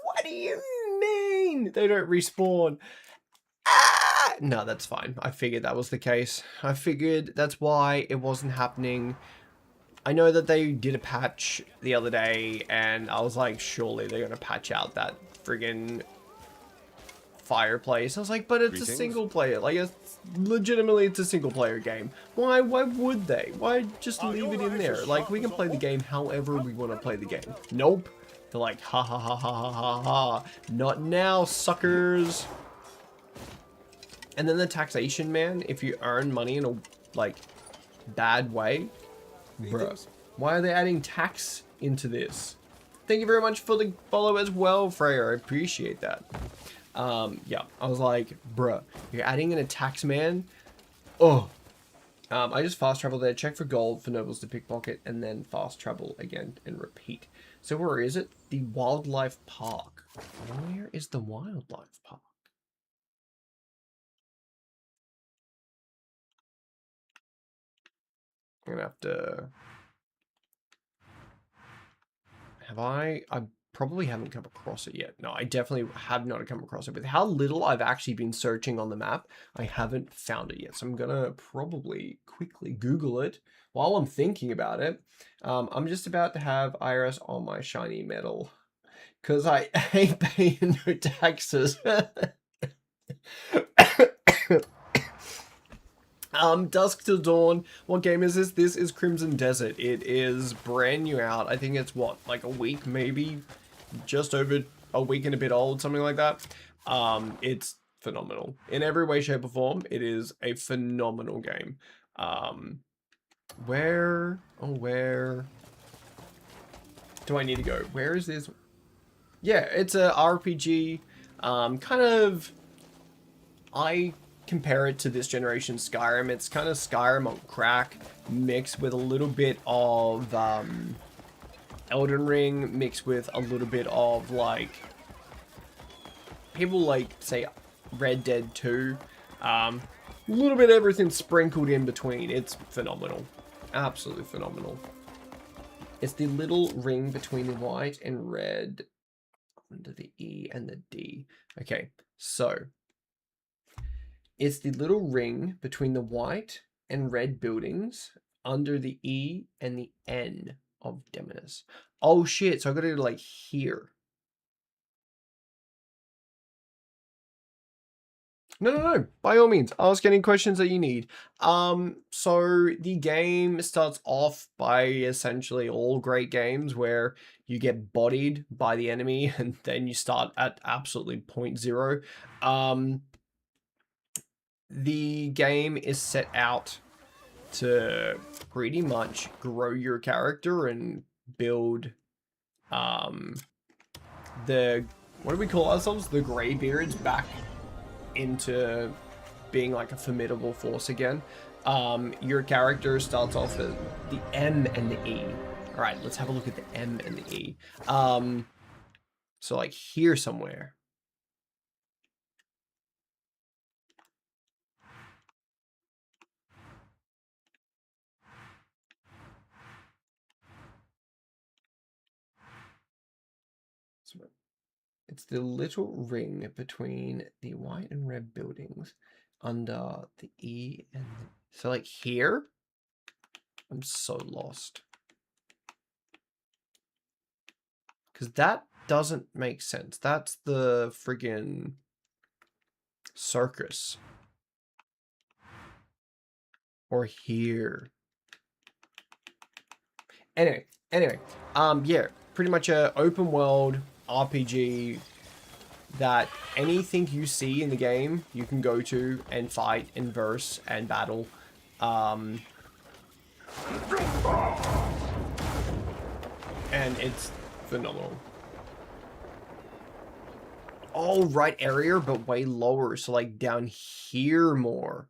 What do you mean? They don't respawn. Ah! No, that's fine. I figured that was the case. I figured that's why it wasn't happening. I know that they did a patch the other day, and I was like, surely they're going to patch out that friggin' fireplace. I was like, but it's a single player. Like, legitimately, it's a single player game. Why would they? Why just leave it in there? Like, we can play the game however we want to play the game. Nope. They're like, ha ha ha ha ha ha ha. Not now, suckers. And then the taxation, man, if you earn money in a, like, bad way, bruh, why are they adding tax into this? Thank you very much for the follow as well, Freya. I appreciate that. Yeah, I was like, bruh, you're adding in a tax, man? Oh. I just fast travel there, check for gold, for nobles to pickpocket, and then fast travel again and repeat. So where is it? The Wildlife Park. Where is the Wildlife Park? I'm gonna have to... Have I probably haven't come across it yet. No, I definitely have not come across it. With how little I've actually been searching on the map, I haven't found it yet. So I'm gonna probably quickly Google it while I'm thinking about it. I'm just about to have IRS on my shiny metal because I ain't paying no taxes. Dusk Till Dawn. What game is this? This is Crimson Desert. It is brand new out. I think it's what, like a week, maybe just over a week and a bit old, something like that. It's phenomenal in every way, shape, or form. It is a phenomenal game. Where do I need to go? Where is this? Yeah, it's a RPG. Kind of. I compare it to this generation's Skyrim. It's kind of Skyrim on crack mixed with a little bit of Elden Ring mixed with a little bit of like people like say Red Dead 2. A little bit of everything sprinkled in between. It's phenomenal. Absolutely phenomenal. It's the little ring between the white and red under the E and the D. Okay, so it's the little ring between the white and red buildings under the E and the N of Deminus. Oh shit, so I gotta go like here. No, by all means, ask any questions that you need. So the game starts off by essentially all great games where you get bodied by the enemy and then you start at absolutely point zero. The game is set out to pretty much grow your character and build the, what do we call ourselves? The Greybeards back into being like a formidable force again. Your character starts off with the M and the E. All right, let's have a look at the M and the E. So like here somewhere. It's the little ring between the white and red buildings under the E and the... So like here? I'm so lost. Because that doesn't make sense. That's the friggin' circus. Or here. Anyway, yeah, pretty much a open world RPG that anything you see in the game, you can go to and fight and verse and battle. And it's phenomenal. Oh, right area, but way lower. So like down here more.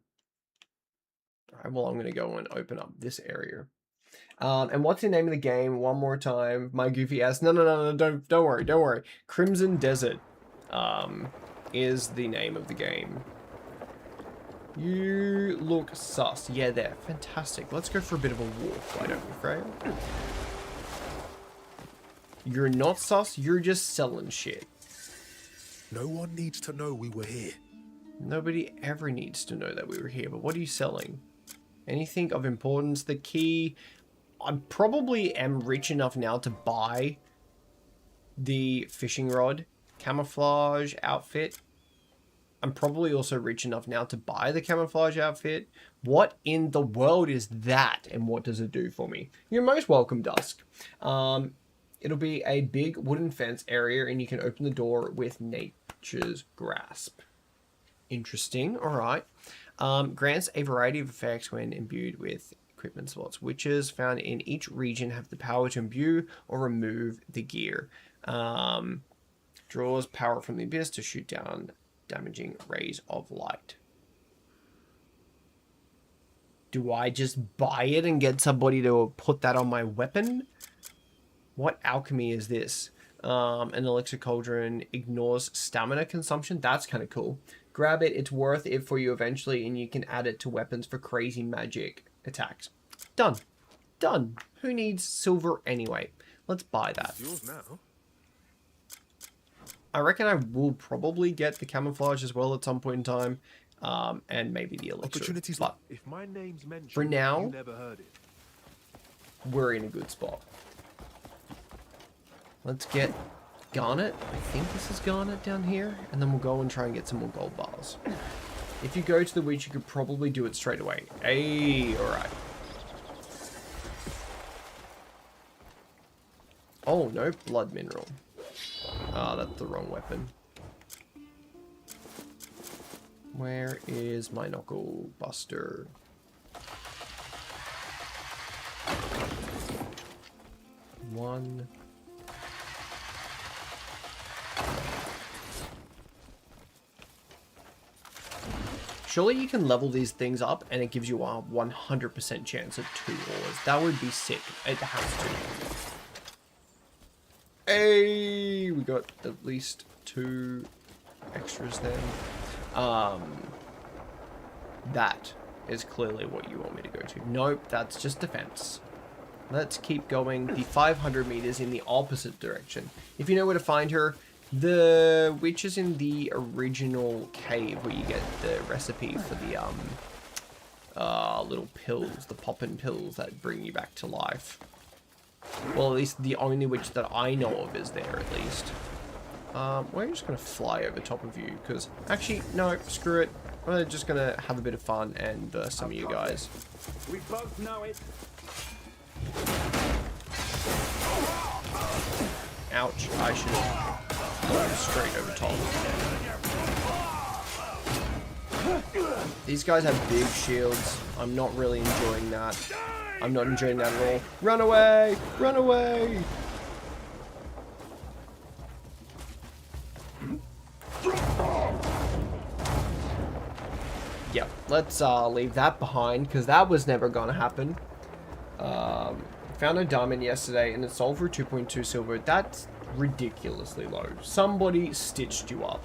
All right, well, I'm going to go and open up this area. And what's the name of the game? One more time. My goofy ass. No, don't worry. Crimson Desert is the name of the game. You look sus. Yeah, there. Fantastic. Let's go for a bit of a walk. Why don't we, Freya? You're not sus. You're just selling shit. No one needs to know we were here. Nobody ever needs to know that we were here. But what are you selling? Anything of importance? The key... I probably am rich enough now to buy the fishing rod camouflage outfit. I'm probably also rich enough now to buy the camouflage outfit. What in the world is that, and what does it do for me? You're most welcome, Dusk. It'll be a big wooden fence area, and you can open the door with nature's grasp. Interesting. All right. Grants a variety of effects when imbued with equipment slots. Witches found in each region have the power to imbue or remove the gear. Draws power from the abyss to shoot down damaging rays of light. Do I just buy it and get somebody to put that on my weapon? What alchemy is this? An elixir cauldron ignores stamina consumption. That's kind of cool. Grab it. It's worth it for you eventually, and you can add it to weapons for crazy magic attacks. Done. Who needs silver anyway? Let's buy that. It's yours now. I reckon I will probably get the camouflage as well at some point in time, and maybe the elixir. Opportunities. But If my name's mentioned, for now, you never heard it. we're in a good spot. Let's get garnet. I think this is garnet down here, and then we'll go and try and get some more gold bars. If you go to the witch, you could probably do it straight away. Hey, alright. Oh, no, blood mineral. Ah, that's the wrong weapon. Where is my knuckle buster? One. Surely you can level these things up and it gives you a 100% chance of 2 ores. That would be sick. It has to. Hey, we got at least 2 extras then. That is clearly what you want me to go to. Nope, that's just defense. Let's keep going the 500 meters in the opposite direction. If you know where to find her, the witch is in the original cave where you get the recipe for the little pills, the poppin' pills that bring you back to life. Well, at least the only witch that I know of is there, at least. We're just going to fly over top of you, because... Actually, no, screw it. We're just going to have a bit of fun and verse some of you guys. We both know it. Ouch, I should have gone straight over top. These guys have big shields. I'm not really enjoying that. I'm not enjoying that at all. Run away! Run away! Yep, let's leave that behind, because that was never going to happen. Found a diamond yesterday, and it sold for 2.2 silver. That's ridiculously low. Somebody stitched you up.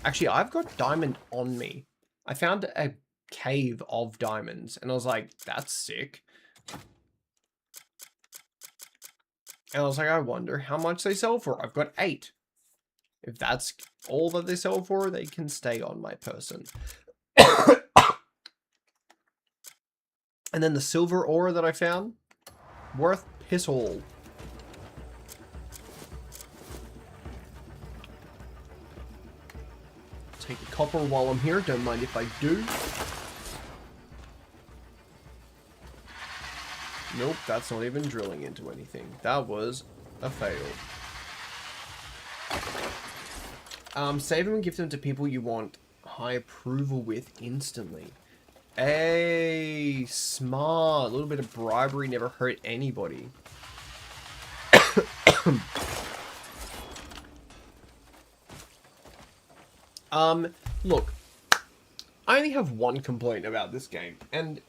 Actually, I've got diamond on me. I found a cave of diamonds, and I was like, that's sick. And I was like, I wonder how much they sell for. I've got 8. If that's all that they sell for, they can stay on my person. And then the silver ore that I found, worth piss all. take a copper while I'm here. Don't mind if I do. Nope, that's not even drilling into anything. That was a fail. Save them and give them to people you want high approval with instantly. Hey, smart. A little bit of bribery never hurt anybody. Look. I only have one complaint about this game, and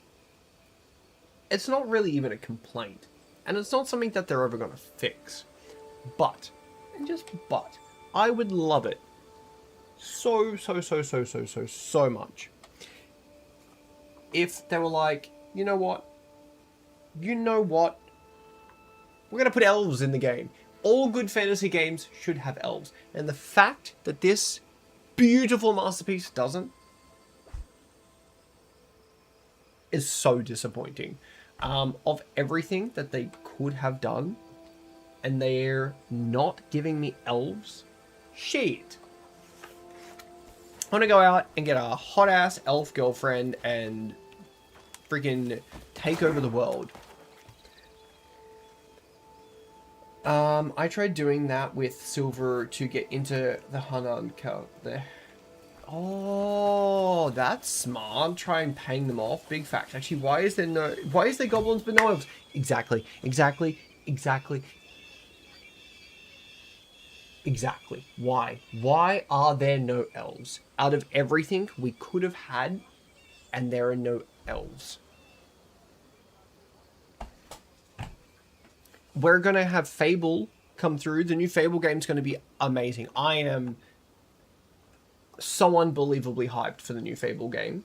it's not really even a complaint. And it's not something that they're ever going to fix. But, and just but, I would love it so much if they were like, you know what? We're going to put elves in the game. All good fantasy games should have elves. And the fact that this beautiful masterpiece doesn't is so disappointing. Of everything that they could have done, and they're not giving me elves? Shit. I want to go out and get a hot-ass elf girlfriend and freaking take over the world. I tried doing that with silver to get into the Hanan count there. Oh, that's smart. Try and paying them off. Big fact. Actually, why is there goblins but no elves? Exactly. Why? Why are there no elves? Out of everything we could have had, and there are no elves. We're going to have Fable come through. The new Fable game is going to be amazing. I am so unbelievably hyped for the new Fable game.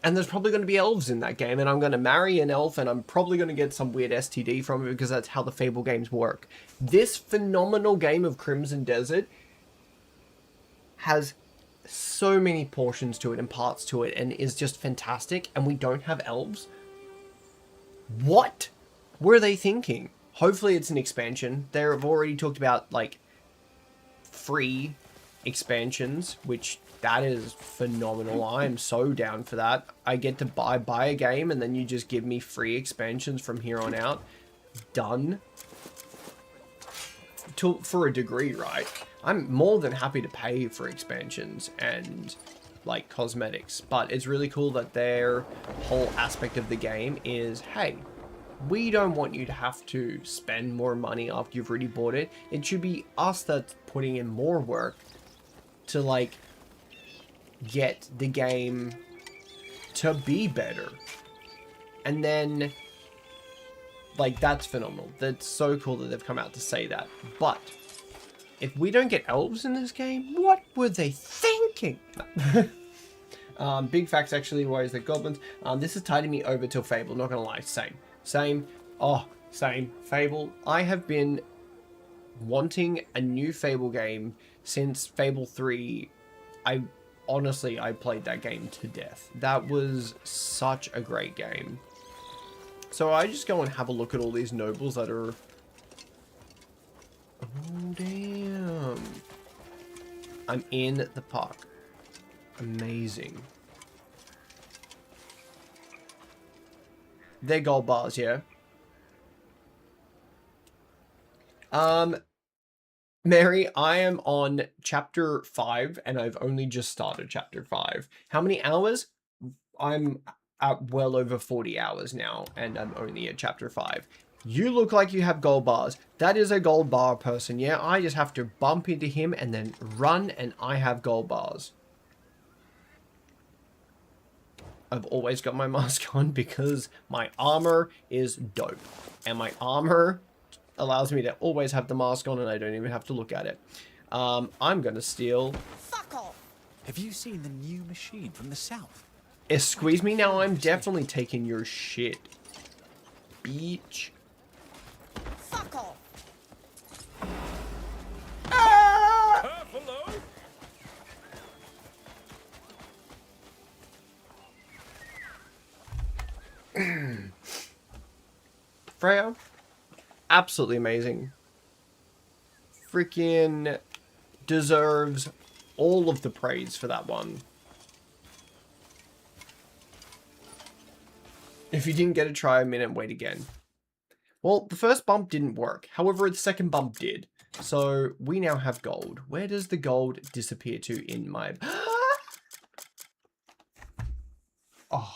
And there's probably going to be elves in that game, and I'm going to marry an elf, and I'm probably going to get some weird STD from it because that's how the Fable games work. This phenomenal game of Crimson Desert has so many portions to it and parts to it and is just fantastic, and we don't have elves. What were they thinking? Hopefully it's an expansion. They've already talked about, like, free expansions, which that is phenomenal. I am so down for that. I get to buy a game and then you just give me free expansions from here on out. Done. For a degree, right? I'm more than happy to pay for expansions and like cosmetics, but it's really cool that their whole aspect of the game is, hey, we don't want you to have to spend more money after you've already bought it. It should be us that's putting in more work to, like, get the game to be better. And then, like, that's phenomenal. That's so cool that they've come out to say that. But if we don't get elves in this game, what were they thinking? Big facts, actually. Why is there goblins? This is tiding me over till Fable, not gonna lie. Same. Fable. I have been wanting a new Fable game since Fable 3. I played that game to death. That was such a great game. So I just go and have a look at all these nobles that are... Oh, damn. I'm in the park. Amazing. They're gold bars, yeah? Mary, I am on chapter 5, and I've only just started chapter 5. How many hours? I'm at well over 40 hours now, and I'm only at chapter 5. You look like you have gold bars. That is a gold bar person, yeah? I just have to bump into him and then run, and I have gold bars. I've always got my mask on because my armor is dope. And my armor allows me to always have the mask on and I don't even have to look at it. I'm going to steal... Fuck off! Have you seen the new machine from the south? Squeeze me now, I'm definitely taking your shit. Beach. Fuck off! Ah! Freya, absolutely amazing. Freaking deserves all of the praise for that one. If you didn't get it, try a minute and wait again. Well, the first bump didn't work. However, the second bump did. So we now have gold. Where does the gold disappear to in my... Oh,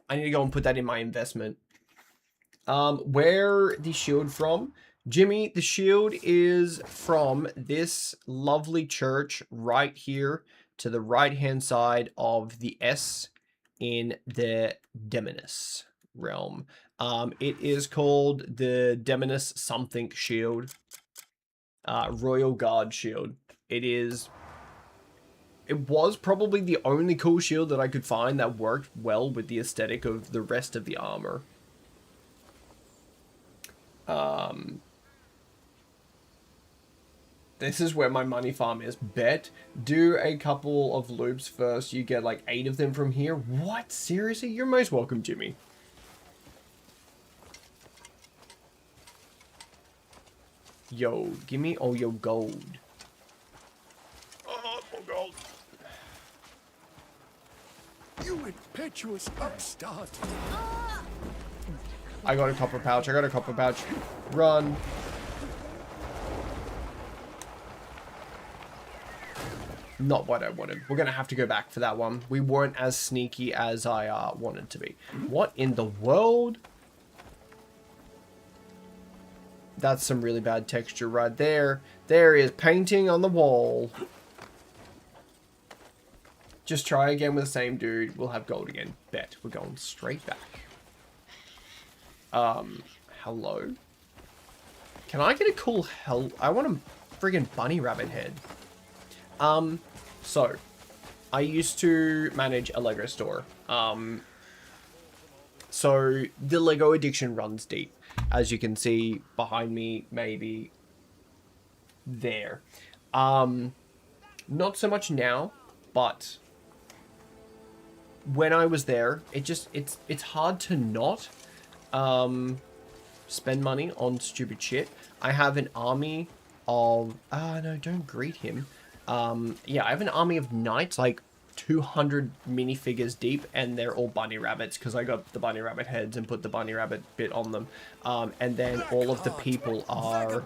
I need to go and put that in my investment. Where the shield from? Jimmy, the shield is from this lovely church right here to the right-hand side of the S in the Demoness realm. It is called the Demoness something shield. Royal Guard shield. It was probably the only cool shield that I could find that worked well with the aesthetic of the rest of the armor. This is where my money farm is. Bet. Do a couple of loops first. You get like 8 of them from here. What? Seriously? You're most welcome, Jimmy. Yo, give me all your gold. Oh, more gold. You impetuous upstart. I got a copper pouch. I got a copper pouch. Run. Not what I wanted. We're going to have to go back for that one. We weren't as sneaky as I wanted to be. What in the world? That's some really bad texture right there. There is painting on the wall. Just try again with the same dude. We'll have gold again. Bet. We're going straight back. Hello? Can I get a cool hell? I want a friggin' bunny rabbit head. So, I used to manage a Lego store. So, the Lego addiction runs deep. As you can see behind me, maybe there. Not so much now, but when I was there, it's hard to not spend money on stupid shit. I have an army of... no, don't greet him. Yeah, I have an army of knights, like 200 minifigures deep, and they're all bunny rabbits because I got the bunny rabbit heads and put the bunny rabbit bit on them. And then all of the people are...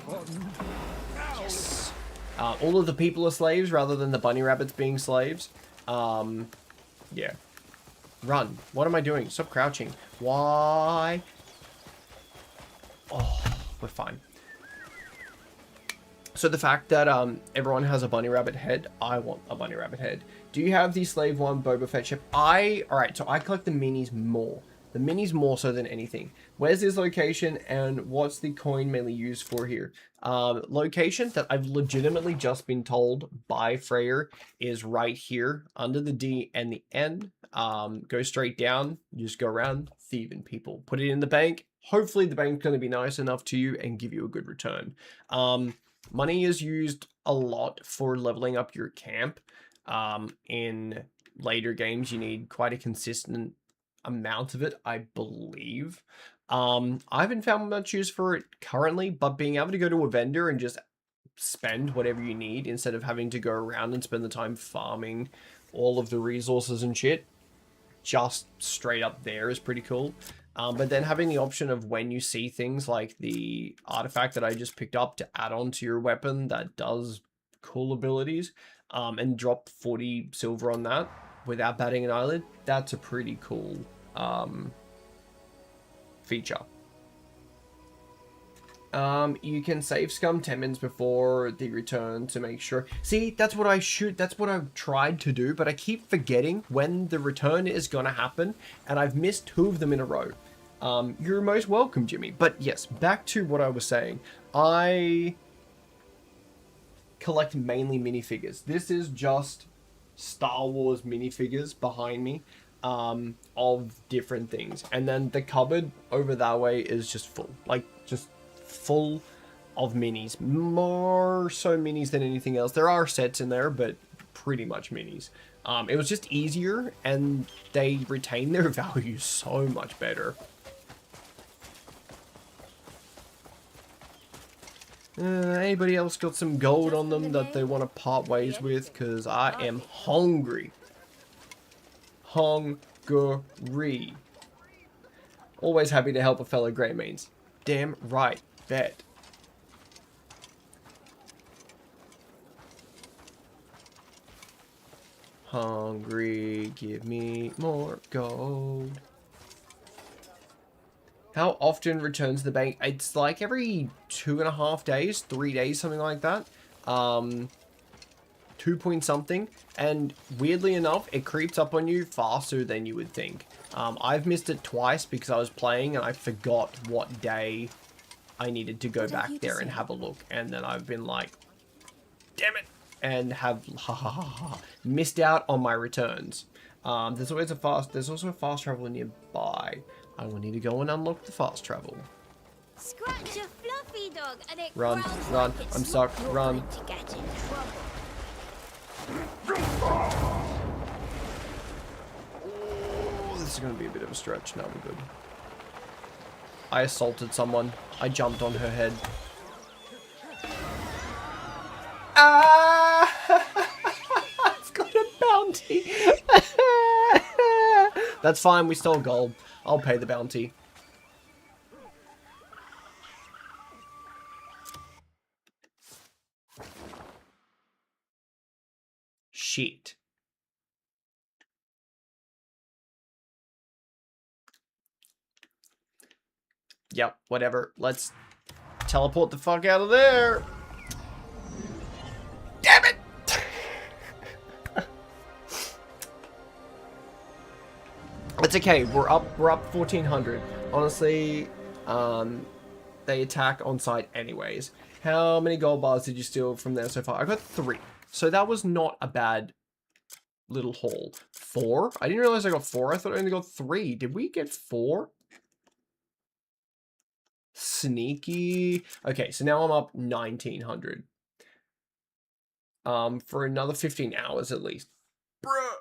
Yes. All of the people are slaves rather than the bunny rabbits being slaves. Yeah. Run. What am I doing? Stop crouching. Why? Oh, we're fine. So the fact that everyone has a bunny rabbit head, I want a bunny rabbit head. Do you have the Slave 1 Boba Fett ship? Alright, so I collect the minis more. The minis more so than anything. Where's this location and what's the coin mainly used for here? Location that I've legitimately just been told by Freyr is right here under the D and the N. Go straight down, you just go around thieving people. Put it in the bank. Hopefully the bank's going to be nice enough to you and give you a good return. Money is used a lot for leveling up your camp. In later games, you need quite a consistent amount of it, I believe. I haven't found much use for it currently, but being able to go to a vendor and just spend whatever you need instead of having to go around and spend the time farming all of the resources and shit, just straight up there is pretty cool. But then having the option of when you see things like the artifact that I just picked up to add on to your weapon that does cool abilities, and drop 40 silver on that without batting an eyelid, that's a pretty cool feature. You can save scum 10 minutes before the return to make sure. See, that's what I've tried to do, but I keep forgetting when the return is gonna happen, and I've missed 2 of them in a row. You're most welcome, Jimmy. But yes, back to what I was saying. I collect mainly minifigures. This is just Star Wars minifigures behind me, of different things. And then the cupboard over that way is just full. Like, just full of minis. More so minis than anything else. There are sets in there, but pretty much minis. It was just easier, and they retain their value so much better. Anybody else got some gold on them that they want to part ways with? Because I am hungry. Hungry. Always happy to help a fellow Grey Means. Damn right. Bet. Hungry. Give me more gold. How often returns the bank? It's like every 2.5 days, 3 days, something like that. 2 point something. And weirdly enough, it creeps up on you faster than you would think. I've missed it twice because I was playing and I forgot what day I needed to go back there and have a look. And then I've been like, damn it. And have missed out on my returns. There's also a fast travel nearby. I will need to go and unlock the fast travel. Scratch a fluffy dog and it Run, growls run, like it's I'm stuck, not run. going to get in trouble. Oh, this is going to be a bit of a stretch. No, we're good. I assaulted someone. I jumped on her head. Ah! I've got a bounty. That's fine. We stole gold. I'll pay the bounty. Shit. Yep, whatever. Let's teleport the fuck out of there. Damn it! It's okay. We're up 1400. Honestly, they attack on site anyways. How many gold bars did you steal from there so far? I got 3. So that was not a bad little haul. 4? I didn't realize I got 4. I thought I only got 3. Did we get 4? Sneaky. Okay, so now I'm up 1900. For another 15 hours at least. Bruh.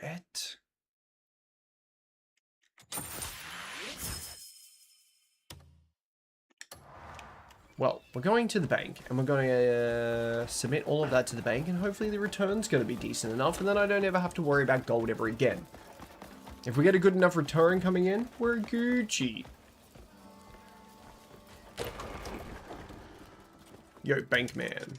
Bet. Well, we're going to the bank, and we're going to submit all of that to the bank, and hopefully the return's going to be decent enough, and then I don't ever have to worry about gold ever again. If we get a good enough return coming in, we're Gucci. Yo, bank man.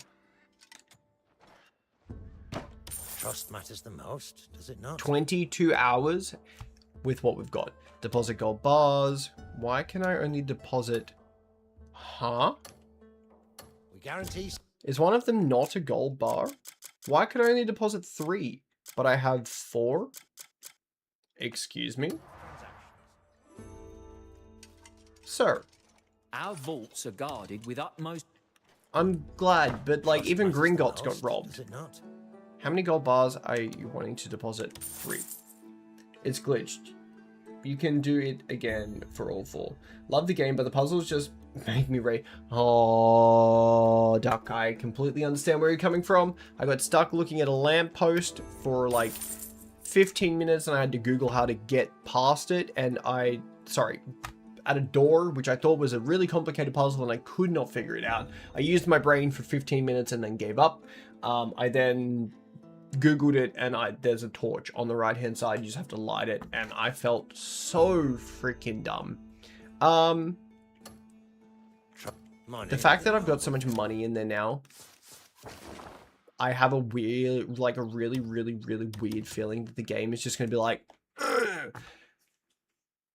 Trust matters the most, does it not? 22 hours with what we've got. Deposit gold bars. Why can I only deposit... Huh? We guarantee... Is one of them not a gold bar? Why could I only deposit 3, but I have 4? Excuse me? Sir. Our vaults are guarded with utmost... I'm glad, but like Trust even matters the Gringotts got most, robbed. Does it not? How many gold bars are you wanting to deposit? 3. It's glitched. You can do it again for all 4. Love the game, but the puzzles just make me rage. Oh, Duck, I completely understand where you're coming from. I got stuck looking at a lamppost for like 15 minutes and I had to Google how to get past it. And at a door, which I thought was a really complicated puzzle and I could not figure it out. I used my brain for 15 minutes and then gave up. I then Googled it and there's a torch on the right hand side. You just have to light it and I felt so freaking dumb. The fact that I've got so much money in there now, I have a weird, like a really, really, really weird feeling that the game is just going to be like, ugh,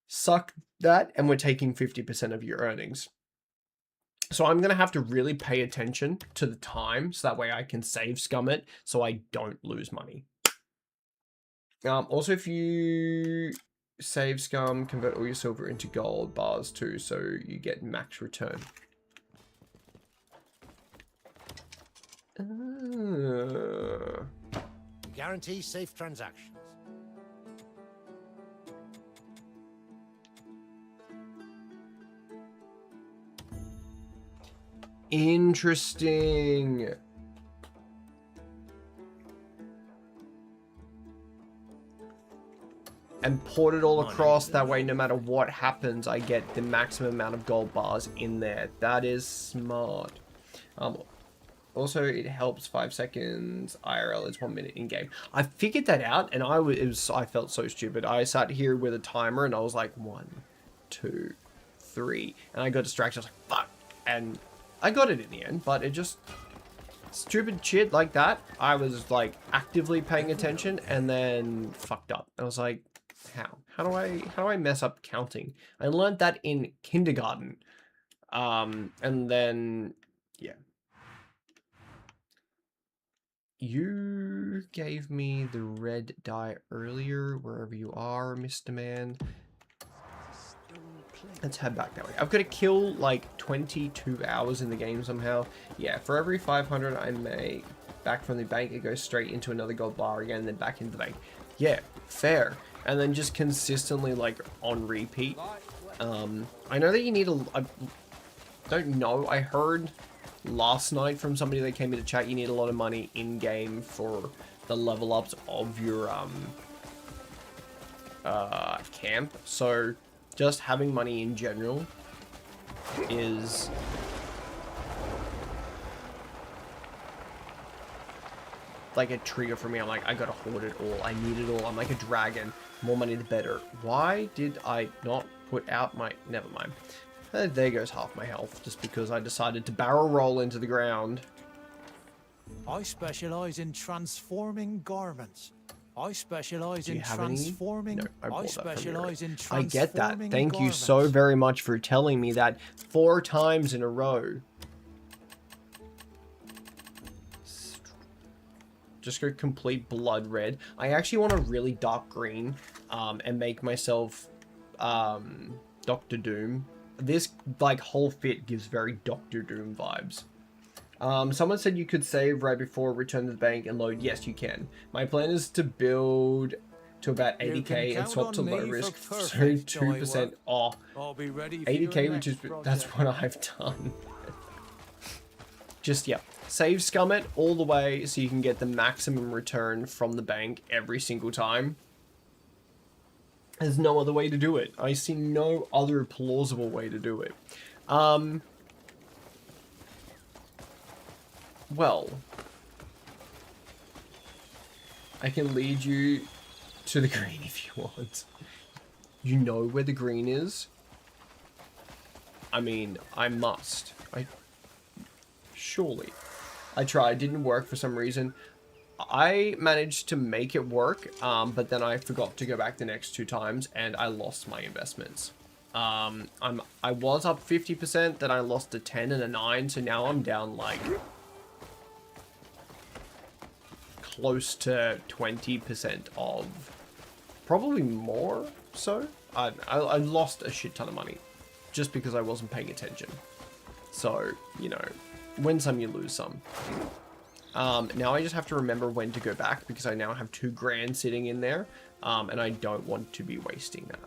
suck that and we're taking 50% of your earnings. So I'm going to have to really pay attention to the time so that way I can save scum it so I don't lose money. Also, if you save scum, convert all your silver into gold bars too, so you get max return. Guarantee safe transactions. Interesting. and port it all across. That way, no matter what happens, I get the maximum amount of gold bars in there. That is smart. Also, it helps 5 seconds. IRL is 1 minute in game. I figured that out, and I felt so stupid. I sat here with a timer, and I was like 1, 2, 3, and I got distracted. I was like, fuck, and I got it in the end. But it just stupid shit like that. I was like actively paying attention, and then fucked up. I was like, how do I mess up counting? I learned that in kindergarten, and then yeah. You gave me the red dye earlier, wherever you are, Mr. Man. Let's head back that way. I've got to kill like 22 hours in the game somehow. Yeah, for every 500 I make back from the bank, it goes straight into another gold bar again, and then back into the bank. Yeah, fair. And then just consistently like on repeat. I know that you need I don't know. I heard last night from somebody that came into chat, you need a lot of money in game for the level ups of your camp. So just having money in general is like a trigger for me. I'm like, I gotta hoard it all. I need it all. I'm like a dragon. More money the better. Why did I not put out my... Never mind. There goes half my health, just because I decided to barrel roll into the ground. I specialize in transforming garments. I specialize in transforming... No, I bought that specialize in I get that. transforming Thank you so garments. very much for telling me that 4 times in a row. Just go complete blood red. I actually want a really dark green, and make myself Dr. Doom. This like whole fit gives very Dr. Doom vibes. Someone said you could save right before return to the bank and load. Yes, you can. My plan is to build to about 80k and swap to low risk, so 2% off. I'll be ready for 80k, which is that's what I've done. Just yeah, save scum it all the way so you can get the maximum return from the bank every single time. There's no other way to do it. I see no other plausible way to do it. Well, I can lead you to the green if you want. You know where the green is? I mean, I must. Surely. I tried, didn't work for some reason. I managed to make it work, but then I forgot to go back the next 2 times, and I lost my investments. I was up 50%, then I lost a 10 and a 9, so now I'm down like close to 20% of, probably more so. I lost a shit ton of money just because I wasn't paying attention. So, you know, win some, you lose some. Now I just have to remember when to go back because I now have 2 grand sitting in there, and I don't want to be wasting that.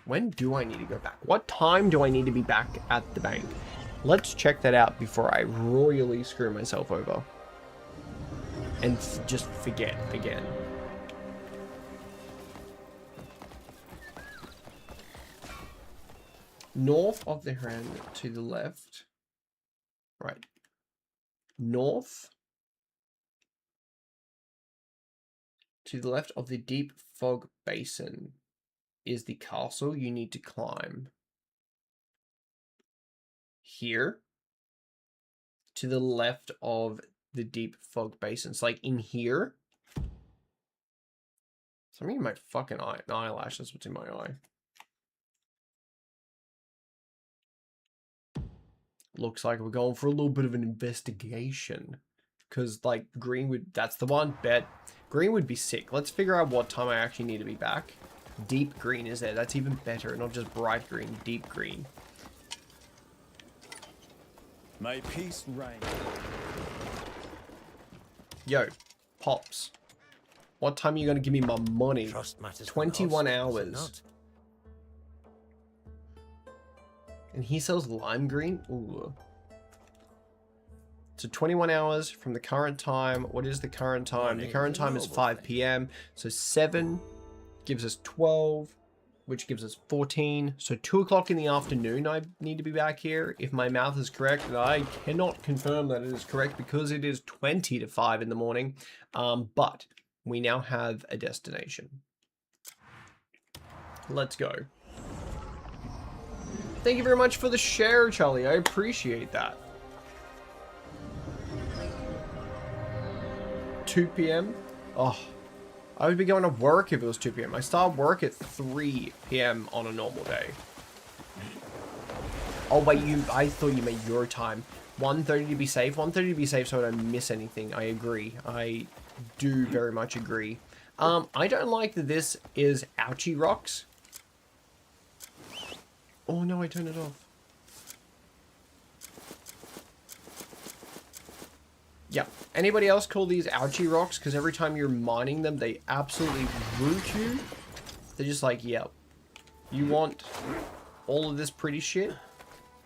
When do I need to go back? What time do I need to be back at the bank? Let's check that out before I royally screw myself over. And just forget again. North of the Heron to the left. Right. North. To the left of the deep fog basin is the castle you need to climb. Here. To the left of the deep fog basin. It's like in here. Something in my fucking eye. Eyelash, that's what's in my eye. Looks like we're going for a little bit of an investigation. Because, like, green would... That's the one. Bet. Green would be sick. Let's figure out what time I actually need to be back. Deep green is there. That's even better. Not just bright green. Deep green. May peace reign. Yo. Pops. What time are you going to give me my money? 21 hours. And he sells lime green? Ooh. So 21 hours from the current time. What is the current time? The current time is 5 p.m. So 7 gives us 12, which gives us 14. So 2 o'clock in the afternoon I need to be back here, if my math is correct. And I cannot confirm that it is correct because it is 20 to 5 in the morning. But we now have a destination. Let's go. Thank you very much for the share, Charlie. I appreciate that. 2 p.m. Oh, I would be going to work if it was 2 p.m. I start work at 3 p.m. on a normal day. Oh, wait, I thought you meant your time. 1:30 to be safe. 1:30 to be safe so I don't miss anything. I agree. I do very much agree. I don't like that this is ouchie rocks. Oh no, I turned it off. Yeah. Anybody else call these ouchie rocks? Because every time you're mining them, they absolutely root you. They're just like, yep. You want all of this pretty shit?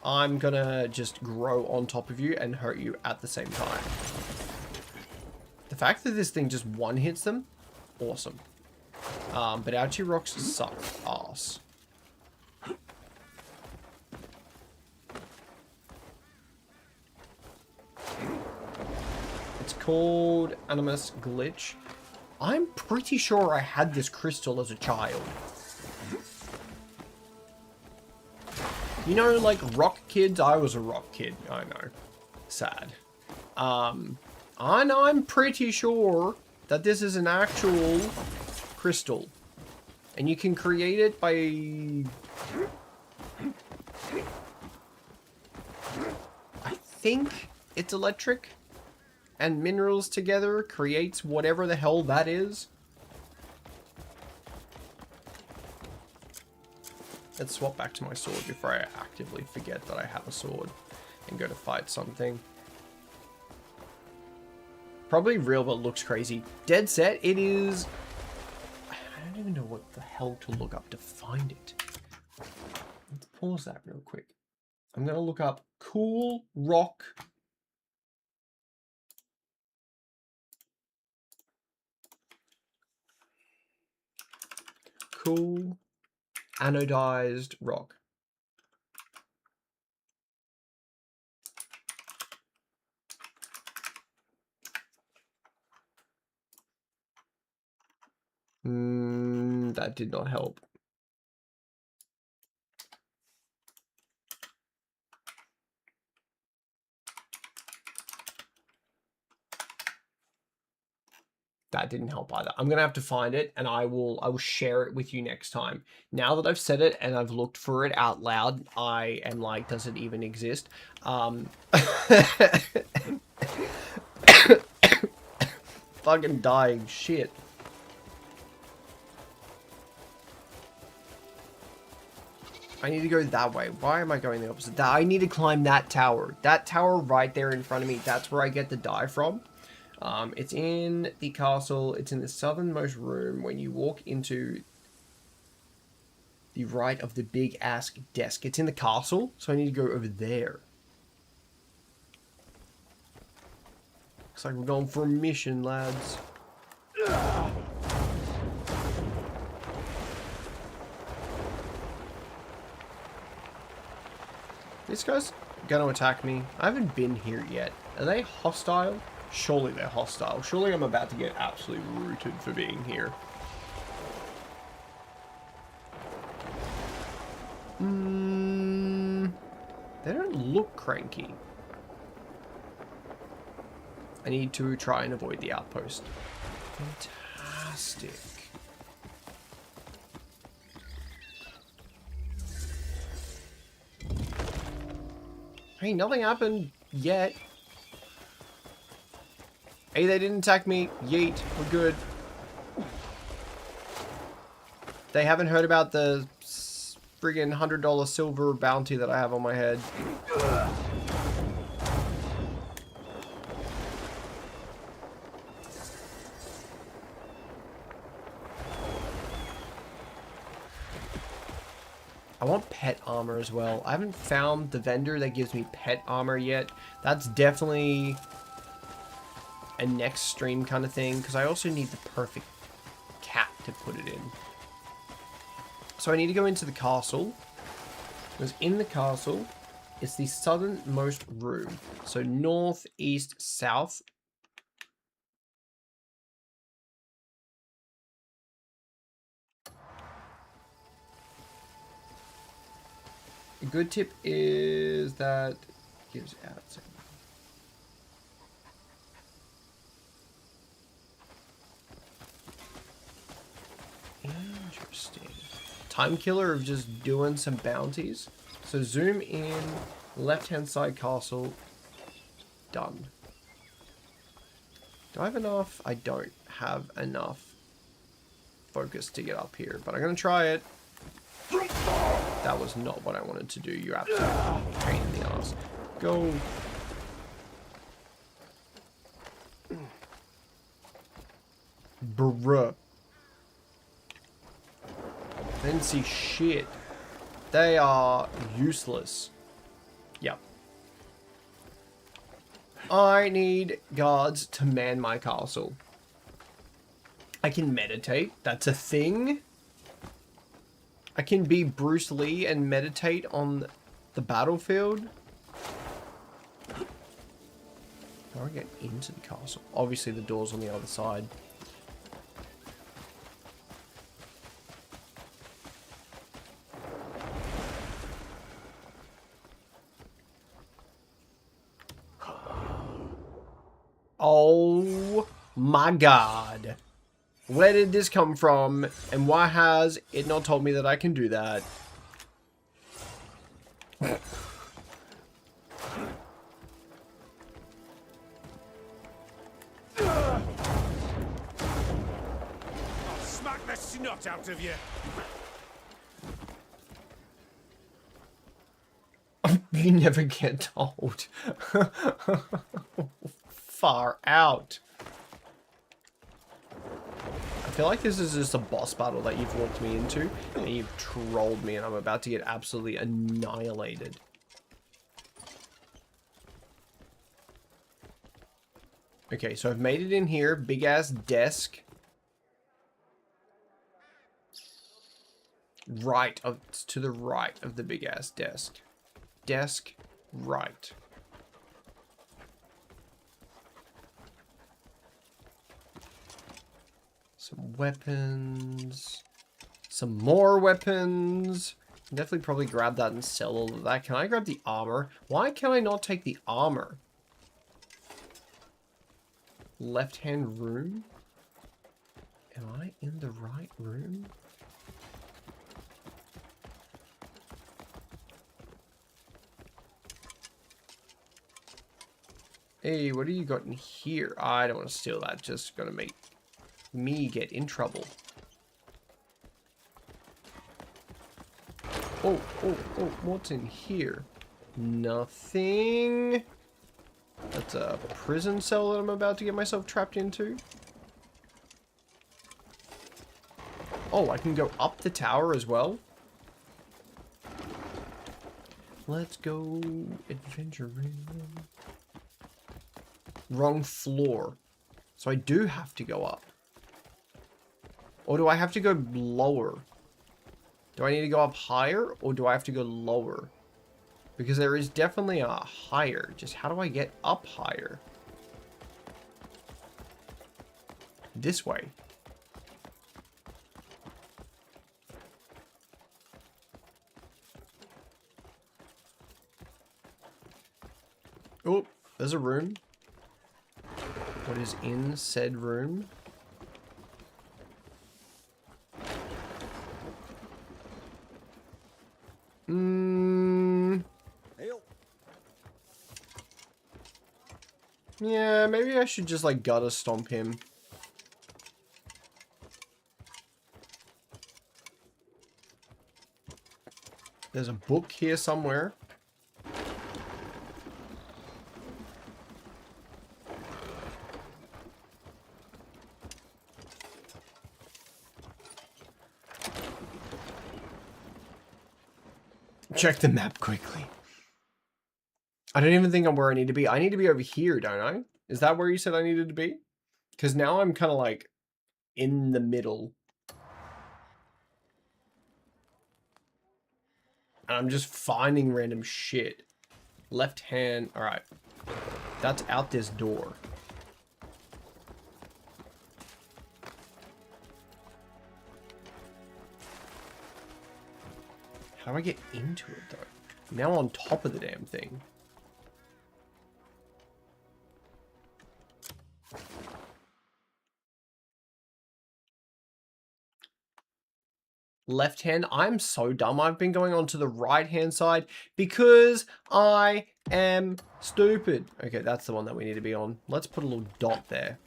I'm gonna just grow on top of you and hurt you at the same time. The fact that this thing just one hits them, awesome. But ouchie rocks suck ass. It's called Animus Glitch. I'm pretty sure I had this crystal as a child. You know, like rock kids? I was a rock kid. I know. Sad. And I'm pretty sure that this is an actual crystal. And you can create it by... I think it's electric. And minerals together creates whatever the hell that is. Let's swap back to my sword before I actively forget that I have a sword and go to fight something. Probably real, but looks crazy. Dead set, it is... I don't even know what the hell to look up to find it. Let's pause that real quick. I'm going to look up cool rock... Cool anodized rock. That did not help. That didn't help either. I'm gonna have to find it, and I will share it with you next time. Now that I've said it and I've looked for it out loud, I am like, does it even exist? Fucking dying shit. I need to go that way. Why am I going the opposite? I need to climb that tower. That tower right there in front of me. That's where I get the die from. It's in the castle. It's in the southernmost room when you walk into the right of the big ass desk. It's in the castle, so I need to go over there. Looks like we're going for a mission, lads. This guy's gonna attack me. I haven't been here yet. Are they hostile? Surely they're hostile. Surely I'm about to get absolutely rooted for being here. They don't look cranky. I need to try and avoid the outpost. Fantastic. Hey, nothing happened yet. Hey, they didn't attack me. Yeet. We're good. They haven't heard about the friggin' $100 silver bounty that I have on my head. I want pet armor as well. I haven't found the vendor that gives me pet armor yet. That's definitely a next stream kind of thing, because I also need the perfect cat to put it in. So I need to go into the castle, because in the castle, it's the southernmost room. So north, east, south. A good tip is that gives out. Interesting. Time killer of just doing some bounties. So zoom in, left-hand side castle, done. Do I have enough? I don't have enough focus to get up here, but I'm gonna try it. That was not what I wanted to do. You absolute pain in the ass. Go. Bruh. I didn't see shit. They are useless. Yep. I need guards to man my castle. I can meditate. That's a thing. I can be Bruce Lee and meditate on the battlefield. How do I get into the castle? Obviously the door's on the other side. Oh my god. Where did this come from? And why has it not told me that I can do that? I'll smack the snot out of you. You never get told. Far out. I feel like this is just a boss battle that you've walked me into and you've trolled me and I'm about to get absolutely annihilated. Okay, so I've made it in here. Big ass desk. Right of, to the right of the big ass desk. Desk right. Some weapons. Some more weapons. Definitely probably grab that and sell all of that. Can I grab the armor? Why can I not take the armor? Left-hand room? Am I in the right room? Hey, what do you got in here? I don't want to steal that. Just gonna make me get in trouble. Oh, what's in here? Nothing. That's a prison cell that I'm about to get myself trapped into. Oh, I can go up the tower as well. Let's go adventure room. Wrong floor. So I do have to go up. Or do I have to go lower? Do I need to go up higher or do I have to go lower? Because there is definitely a higher. Just how do I get up higher? This way. Oh, there's a room. What is in said room? Yeah, maybe I should just like gutter stomp him. There's a book here somewhere. Check the map quickly. I don't even think I'm where I need to be. I need to be over here, don't I? Is that where you said I needed to be? Because now I'm kind of like in the middle. And I'm just finding random shit. Left hand. All right. That's out this door. How do I get into it, though? I'm now on top of the damn thing. Left hand. I'm so dumb. I've been going on to the right hand side because I am stupid. Okay, that's the one that we need to be on. Let's put a little dot there.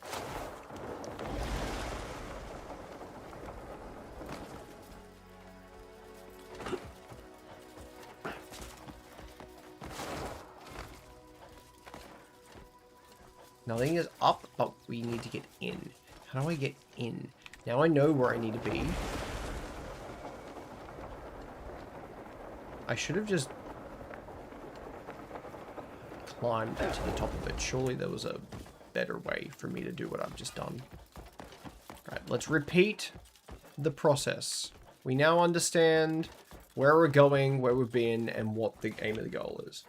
Nothing is up, but we need to get in. How do I get in? Now I know where I need to be. I should have just climbed to the top of it. Surely there was a better way for me to do what I've just done. Alright, let's repeat the process. We now understand where we're going, where we've been, and what the aim of the goal is.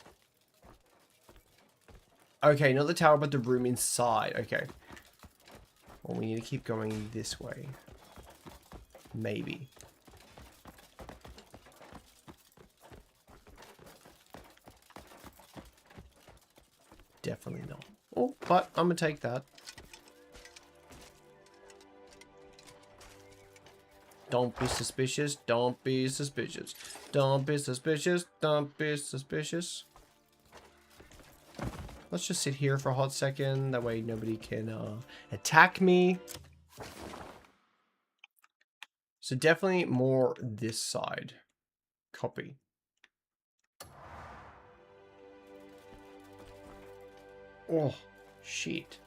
Okay, not the tower, but the room inside. Okay. Well, we need to keep going this way. Maybe. Definitely not. Oh, but I'm gonna take that. Don't be suspicious. Don't be suspicious. Don't be suspicious. Don't be suspicious. Let's just sit here for a hot second. That way nobody can attack me. So definitely more this side. Copy. Oh, shit.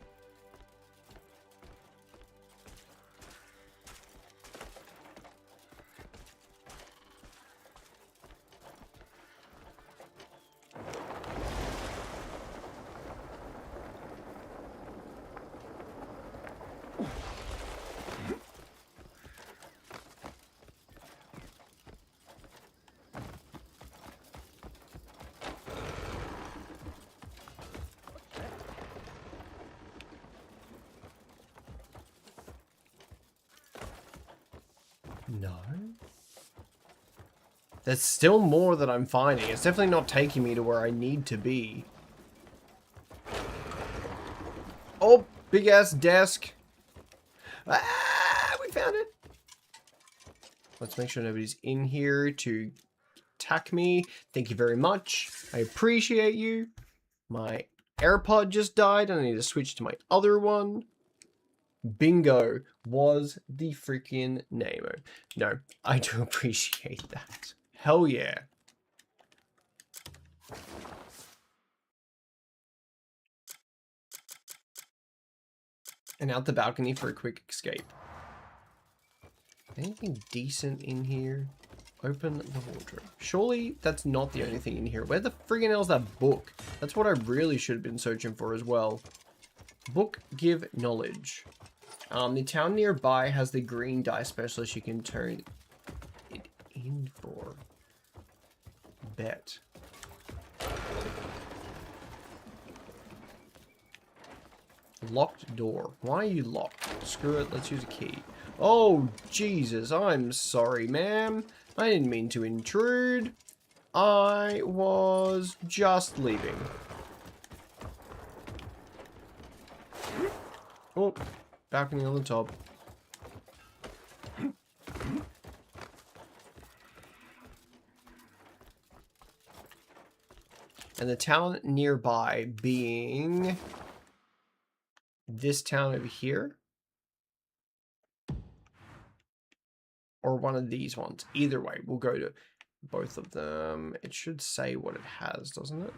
No. There's still more that I'm finding. It's definitely not taking me to where I need to be. Oh, big ass desk. Ah, we found it. Let's make sure nobody's in here to attack me. Thank you very much. I appreciate you. My AirPod just died and I need to switch to my other one. Bingo was the freaking name. No, I do appreciate that. Hell yeah. And out the balcony for a quick escape. Anything decent in here? Open the wardrobe. Surely that's not the only thing in here. Where the friggin' hell's that book? That's what I really should have been searching for as well. Book give knowledge. The town nearby has the green dye specialist you can turn it in for. Bet. Locked door. Why are you locked? Screw it, let's use a key. Oh, Jesus, I'm sorry, ma'am. I didn't mean to intrude. I was just leaving. Oh, balcony on the top. And the town nearby being this town over here. Or one of these ones. Either way, we'll go to both of them. It should say what it has, doesn't it?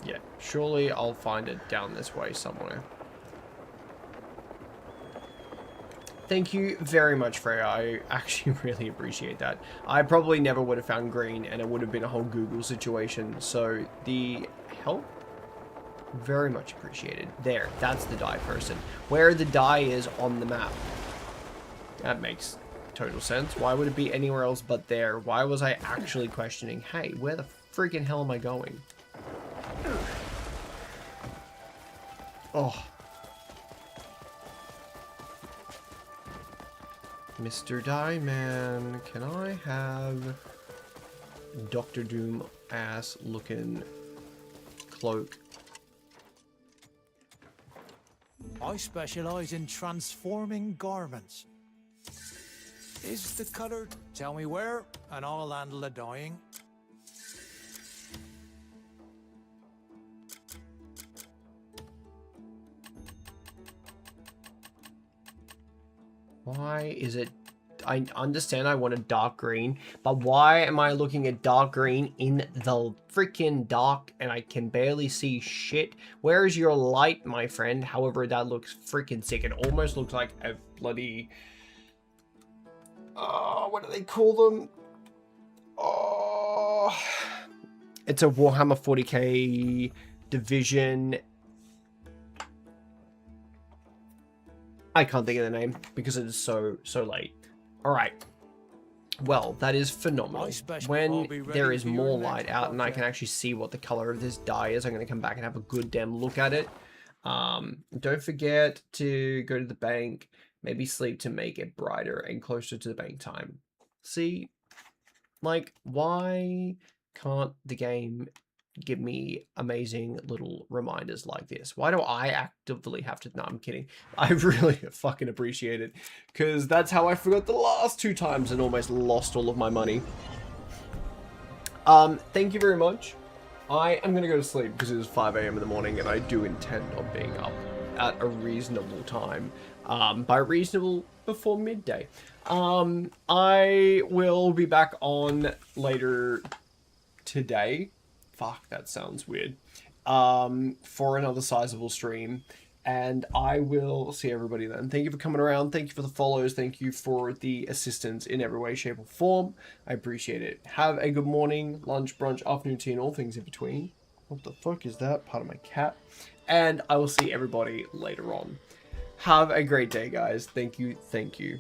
Yeah, surely I'll find it down this way somewhere. Thank you very much, Freya. I actually really appreciate that. I probably never would have found green, and it would have been a whole Google situation. So the help, very much appreciated. There, that's the dye person. Where the dye is on the map. That makes total sense. Why would it be anywhere else but there? Why was I actually questioning, hey, where the freaking hell am I going? Oh. Mr. Dye Man, can I have Dr. Doom ass looking cloak? I specialize in transforming garments. Is the color? Tell me where, and I'll handle the dyeing. Why is it... I understand I want a dark green, but why am I looking at dark green in the freaking dark and I can barely see shit? Where is your light, my friend? However, that looks freaking sick. It almost looks like a bloody... Oh, what do they call them? Oh... It's a Warhammer 40k division... I can't think of the name because it is so late. All right. Well, that is phenomenal. When there is more light out and I can actually see what the color of this dye is, I'm going to come back and have a good damn look at it. Don't forget to go to the bank, maybe sleep to make it brighter and closer to the bank time. See, like, why can't the game give me amazing little reminders like this? Why do I actively have to... No, I'm kidding. I really fucking appreciate it, because that's how I forgot the last 2 times and almost lost all of my money. Thank you very much. I am going to go to sleep because it is 5 a.m. in the morning and I do intend on being up at a reasonable time. By reasonable, before midday. I will be back on later today. Fuck, that sounds weird. For another sizable stream. And I will see everybody then. Thank you for coming around. Thank you for the follows. Thank you for the assistance in every way, shape, or form. I appreciate it. Have a good morning, lunch, brunch, afternoon tea, and all things in between. What the fuck is that? Part of my cat. And I will see everybody later on. Have a great day, guys. Thank you. Thank you.